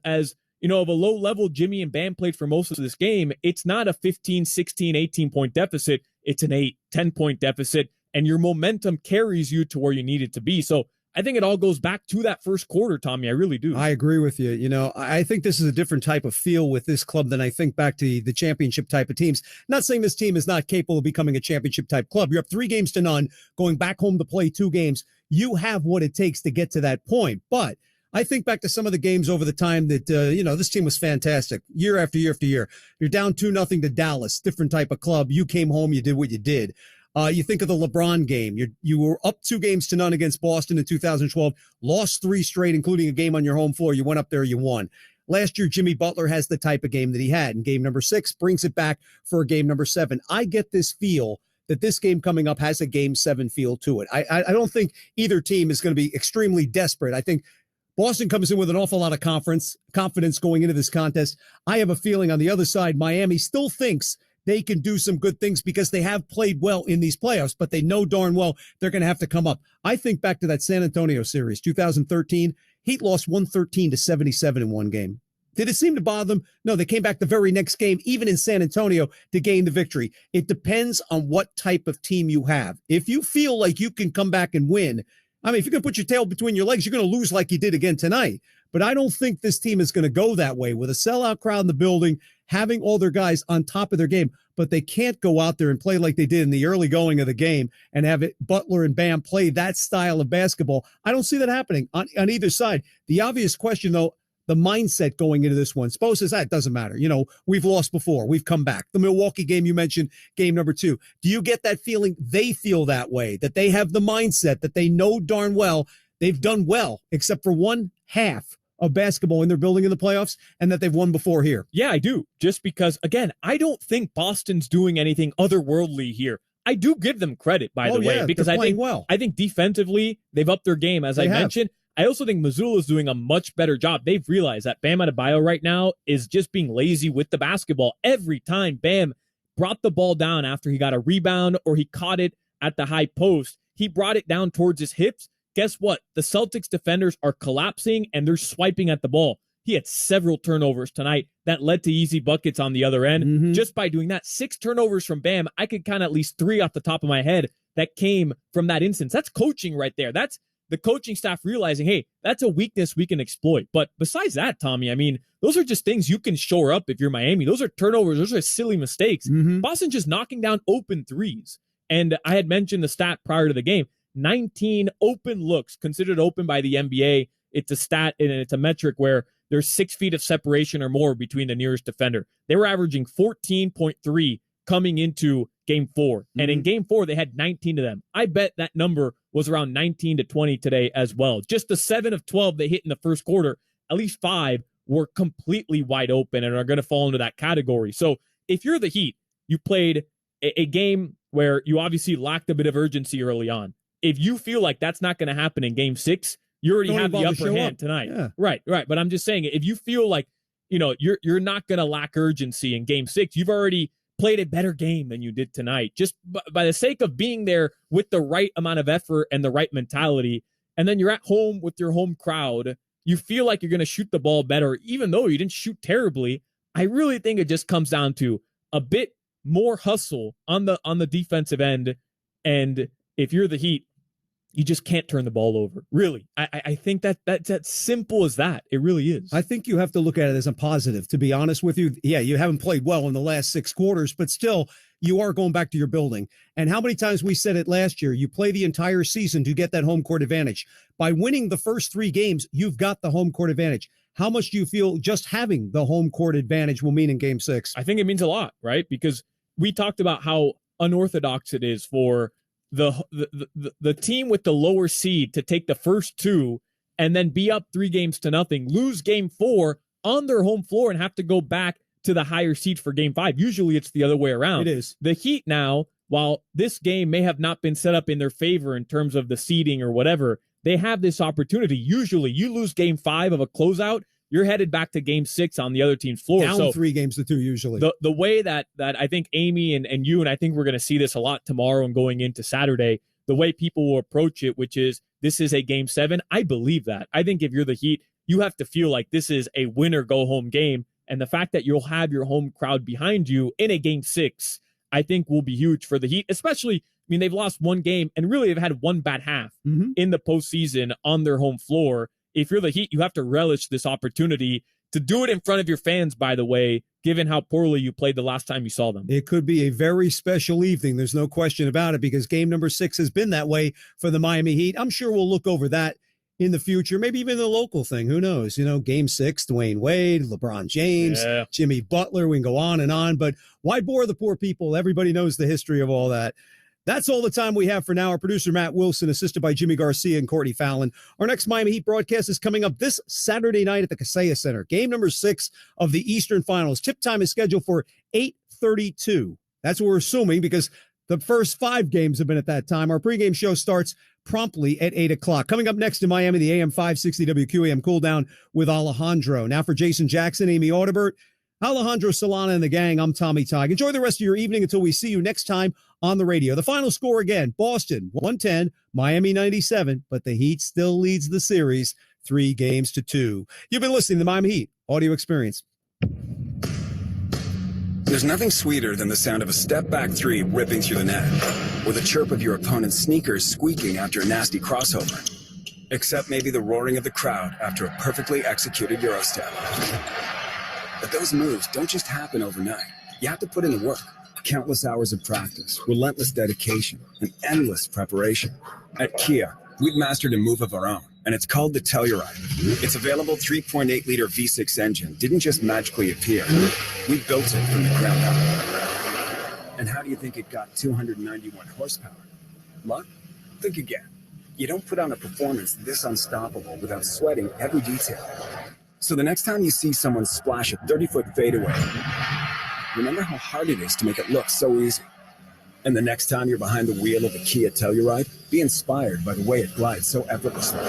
you know, of a low level Jimmy and Bam played for most of this game, it's not a 15, 16, 18-point deficit. It's an 8, 10-point deficit, and your momentum carries you to where you need it to be. So I think it all goes back to that first quarter, Tommy. I really do. I agree with you. You know, I think this is a different type of feel with this club than I think back to the championship type of teams. Not saying this team is not capable of becoming a championship type club. You're up 3-0, going back home to play 2 games. You have what it takes to get to that point. But I think back to some of the games over the time that, you know, this team was fantastic year after year after year. You're down 2-0 to Dallas, different type of club. You came home, you did what you did. You think of the LeBron game. You were up 2-0 against Boston in 2012, lost 3 straight, including a game on your home floor. You went up there, you won. Last year, Jimmy Butler has the type of game that he had in game number 6, brings it back for game number 7. I get this feel that this game coming up has a game 7 feel to it. I don't think either team is going to be extremely desperate. I think Boston comes in with an awful lot of confidence going into this contest. I have a feeling on the other side, Miami still thinks they can do some good things because they have played well in these playoffs, but they know darn well they're going to have to come up. I think back to that San Antonio series, 2013, Heat lost 113-77 in one game. Did it seem to bother them? No, they came back the very next game, even in San Antonio, to gain the victory. It depends on what type of team you have. If you feel like you can come back and win, I mean, if you're going to put your tail between your legs, you're going to lose like you did again tonight. But I don't think this team is going to go that way with a sellout crowd in the building, having all their guys on top of their game. But they can't go out there and play like they did in the early going of the game and have it Butler and Bam play that style of basketball. I don't see that happening on either side. The obvious question, though, the mindset going into this one. Spo says that doesn't matter. You know, we've lost before. We've come back. The Milwaukee game you mentioned, game number 2. Do you get that feeling they feel that way, that they have the mindset, that they know darn well they've done well, except for one half of basketball in their building in the playoffs, and that they've won before here? Yeah, I do. Just because, again, I don't think Boston's doing anything otherworldly here. I do give them credit, by the way, because I think defensively they've upped their game, as I mentioned. I also think Mazzulla is doing a much better job. They've realized that Bam Adebayo right now is just being lazy with the basketball. Every time Bam brought the ball down after he got a rebound or he caught it at the high post, he brought it down towards his hips. Guess what? The Celtics defenders are collapsing and they're swiping at the ball. He had several turnovers tonight that led to easy buckets on the other end. Just by doing that, 6 turnovers from Bam, I could count at least 3 off the top of my head that came from that instance. That's coaching right there. That's the coaching staff realizing, hey, that's a weakness we can exploit. But besides that, Tommy, I mean, those are just things you can shore up if you're Miami. Those are turnovers. Those are silly mistakes. Boston just knocking down open threes. And I had mentioned the stat prior to the game, 19 open looks considered open by the NBA. It's a stat and it's a metric where there's 6 feet of separation or more between the nearest defender. They were averaging 14.3 coming into game 4. And in game 4, they had 19 of them. I bet that number was around 19 to 20 today as well. Just the 7 of 12 they hit in the first quarter, at least 5 were completely wide open and are going to fall into that category. So if you're the Heat, you played a game where you obviously lacked a bit of urgency early on. If you feel like that's not going to happen in game 6, you already have the upper hand tonight. Yeah. Right. But I'm just saying, if you feel like, you know, you're not going to lack urgency in game 6, you've already played a better game than you did tonight, just by the sake of being there with the right amount of effort and the right mentality. And then you're at home with your home crowd. You feel like you're going to shoot the ball better, even though you didn't shoot terribly. I really think it just comes down to a bit more hustle on the defensive end. And if you're the Heat, you just can't turn the ball over. Really. I think that's as simple as that. It really is. I think you have to look at it as a positive, to be honest with you. Yeah, you haven't played well in the last 6 quarters, but still, you are going back to your building. And how many times we said it last year, you play the entire season to get that home court advantage. By winning the first 3 games, you've got the home court advantage. How much do you feel just having the home court advantage will mean in game 6? I think it means a lot, right? Because we talked about how unorthodox it is for the team with the lower seed to take the first 2 and then be up 3-0, lose game 4 on their home floor and have to go back to the higher seed for game 5. Usually it's the other way around. It is. The Heat now, while this game may have not been set up in their favor in terms of the seeding or whatever, they have this opportunity. Usually you lose game 5 of a closeout, you're headed back to game 6 on the other team's floor. Down 3-2 usually. The way that I think Amy and you, and I think we're going to see this a lot tomorrow and going into Saturday, the way people will approach it, which is this is a game 7, I believe that. I think if you're the Heat, you have to feel like this is a win or go home game. And the fact that you'll have your home crowd behind you in a game 6, I think will be huge for the Heat, especially, they've lost 1 game and really have had 1 bad half in the postseason on their home floor. If you're the Heat, you have to relish this opportunity to do it in front of your fans, by the way, given how poorly you played the last time you saw them. It could be a very special evening. There's no question about it, because game number 6 has been that way for the Miami Heat. I'm sure we'll look over that in the future, maybe even the local thing. Who knows? Game 6, Dwayne Wade, LeBron James, Jimmy Butler. We can go on and on, but why bore the poor people? Everybody knows the history of all that. That's all the time we have for now. Our producer, Matt Wilson, assisted by Jimmy Garcia and Courtney Fallon. Our next Miami Heat broadcast is coming up this Saturday night at the Kaseya Center. Game number 6 of the Eastern Finals. Tip time is scheduled for 8:32. That's what we're assuming, because the first 5 games have been at that time. Our pregame show starts promptly at 8 o'clock. Coming up next in Miami, the AM 560 WQAM cool down with Alejandro. Now for Jason Jackson, Amy Audibert, Alejandro Solana, and the gang, I'm Tommy Tighe. Enjoy the rest of your evening until we see you next time on the radio. The final score again, Boston 110, Miami 97, but the Heat still leads the series 3-2. You've been listening to the Miami Heat Audio Experience. There's nothing sweeter than the sound of a step-back 3 ripping through the net, or the chirp of your opponent's sneakers squeaking after a nasty crossover. Except maybe the roaring of the crowd after a perfectly executed Eurostep. But those moves don't just happen overnight. You have to put in the work. Countless hours of practice, relentless dedication, and endless preparation. At Kia, we've mastered a move of our own, and it's called the Telluride. Its available 3.8-liter V6 engine didn't just magically appear. We built it from the ground up. And how do you think it got 291 horsepower? Luck? Think again. You don't put on a performance this unstoppable without sweating every detail. So the next time you see someone splash a 30-foot fadeaway, remember how hard it is to make it look so easy. And the next time you're behind the wheel of a Kia Telluride, be inspired by the way it glides so effortlessly.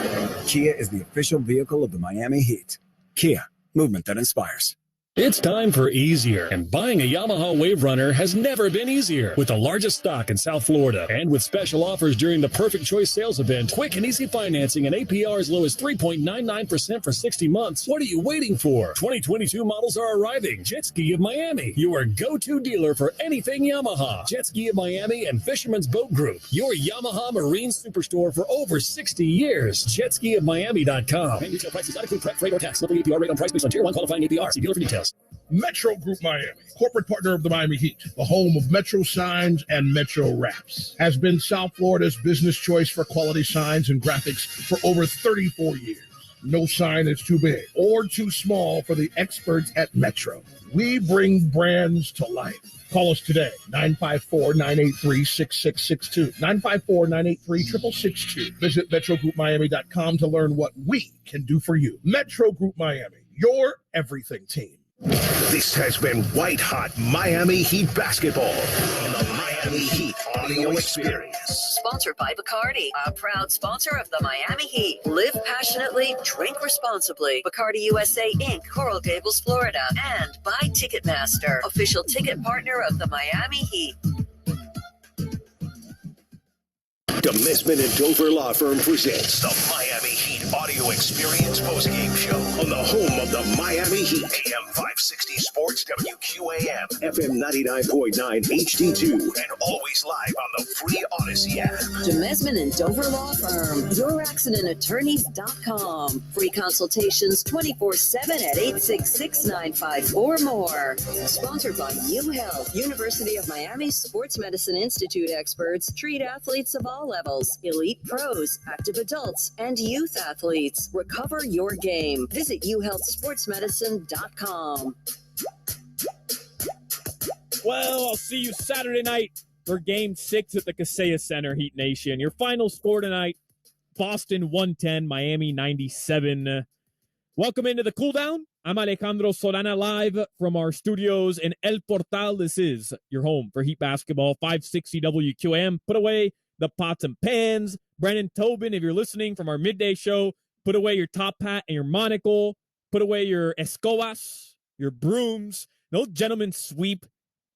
Kia is the official vehicle of the Miami Heat. Kia, movement that inspires. It's time for easier, and buying a Yamaha Wave Runner has never been easier. With the largest stock in South Florida, and with special offers during the Perfect Choice sales event, quick and easy financing and APR as low as 3.99% for 60 months. What are you waiting for? 2022 models are arriving. Jet Ski of Miami, your go-to dealer for anything Yamaha. Jet Ski of Miami and Fisherman's Boat Group, your Yamaha Marine Superstore for over 60 years. JetSkiofMiami.com. And retail prices not include prep, freight, or tax. Monthly APR rate on price based on Tier 1 qualifying APR. See dealer for details. Metro Group Miami, corporate partner of the Miami Heat, the home of Metro Signs and Metro Wraps, has been South Florida's business choice for quality signs and graphics for over 34 years. No sign is too big or too small for the experts at Metro. We bring brands to life. Call us today, 954-983-6662, 954-983-6662. Visit MetroGroupMiami.com to learn what we can do for you. Metro Group Miami, your everything team. This has been White Hot Miami Heat basketball on the Miami Heat Audio Experience. Sponsored by Bacardi, a proud sponsor of the Miami Heat. Live passionately, drink responsibly. Bacardi USA Inc., Coral Gables, Florida. And by Ticketmaster, official ticket partner of the Miami Heat. Demisman and Dover Law Firm presents the Miami Heat audio experience postgame show on the home of the Miami Heat. AM 560 Sports, WQAM, FM 99.9 HD2, and always live on the free Odyssey app. Demesman and Dover Law Firm, youraccidentattorneys.com. Free consultations 24/7 at 866-954-MORE. Sponsored by UHealth, University of Miami Sports Medicine Institute experts treat athletes of all levels, elite pros, active adults, and youth athletes. Recover your game. Visit uhealthsportsmedicine.com. Well, I'll see you Saturday night for Game 6 at the Kaseya Center, Heat Nation. Your final score tonight, Boston 110, Miami 97. Welcome into the cool down. I'm Alejandro Solana, live from our studios in El Portal. This is your home for Heat basketball, 560 WQAM. Put away the pots and pans. Brennan Tobin, if you're listening from our midday show, put away your top hat and your monocle. Put away your escobas, your brooms. No gentleman sweep.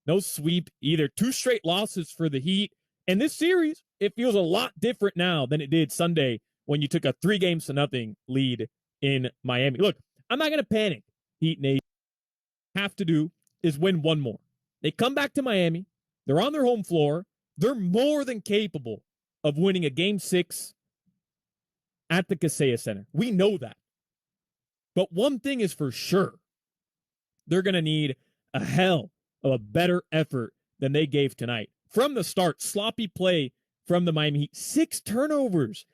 No sweep either. 2 straight losses for the Heat. And this series, it feels a lot different now than it did Sunday when you took a 3-0 lead in Miami. Look, I'm not going to panic. Heat Nation have to do is win one more. They come back to Miami. They're on their home floor. They're more than capable of winning a Game 6 at the Kaseya Center. We know that. But one thing is for sure. They're going to need a hell of a better effort than they gave tonight. From the start, sloppy play from the Miami Heat. 6 turnovers.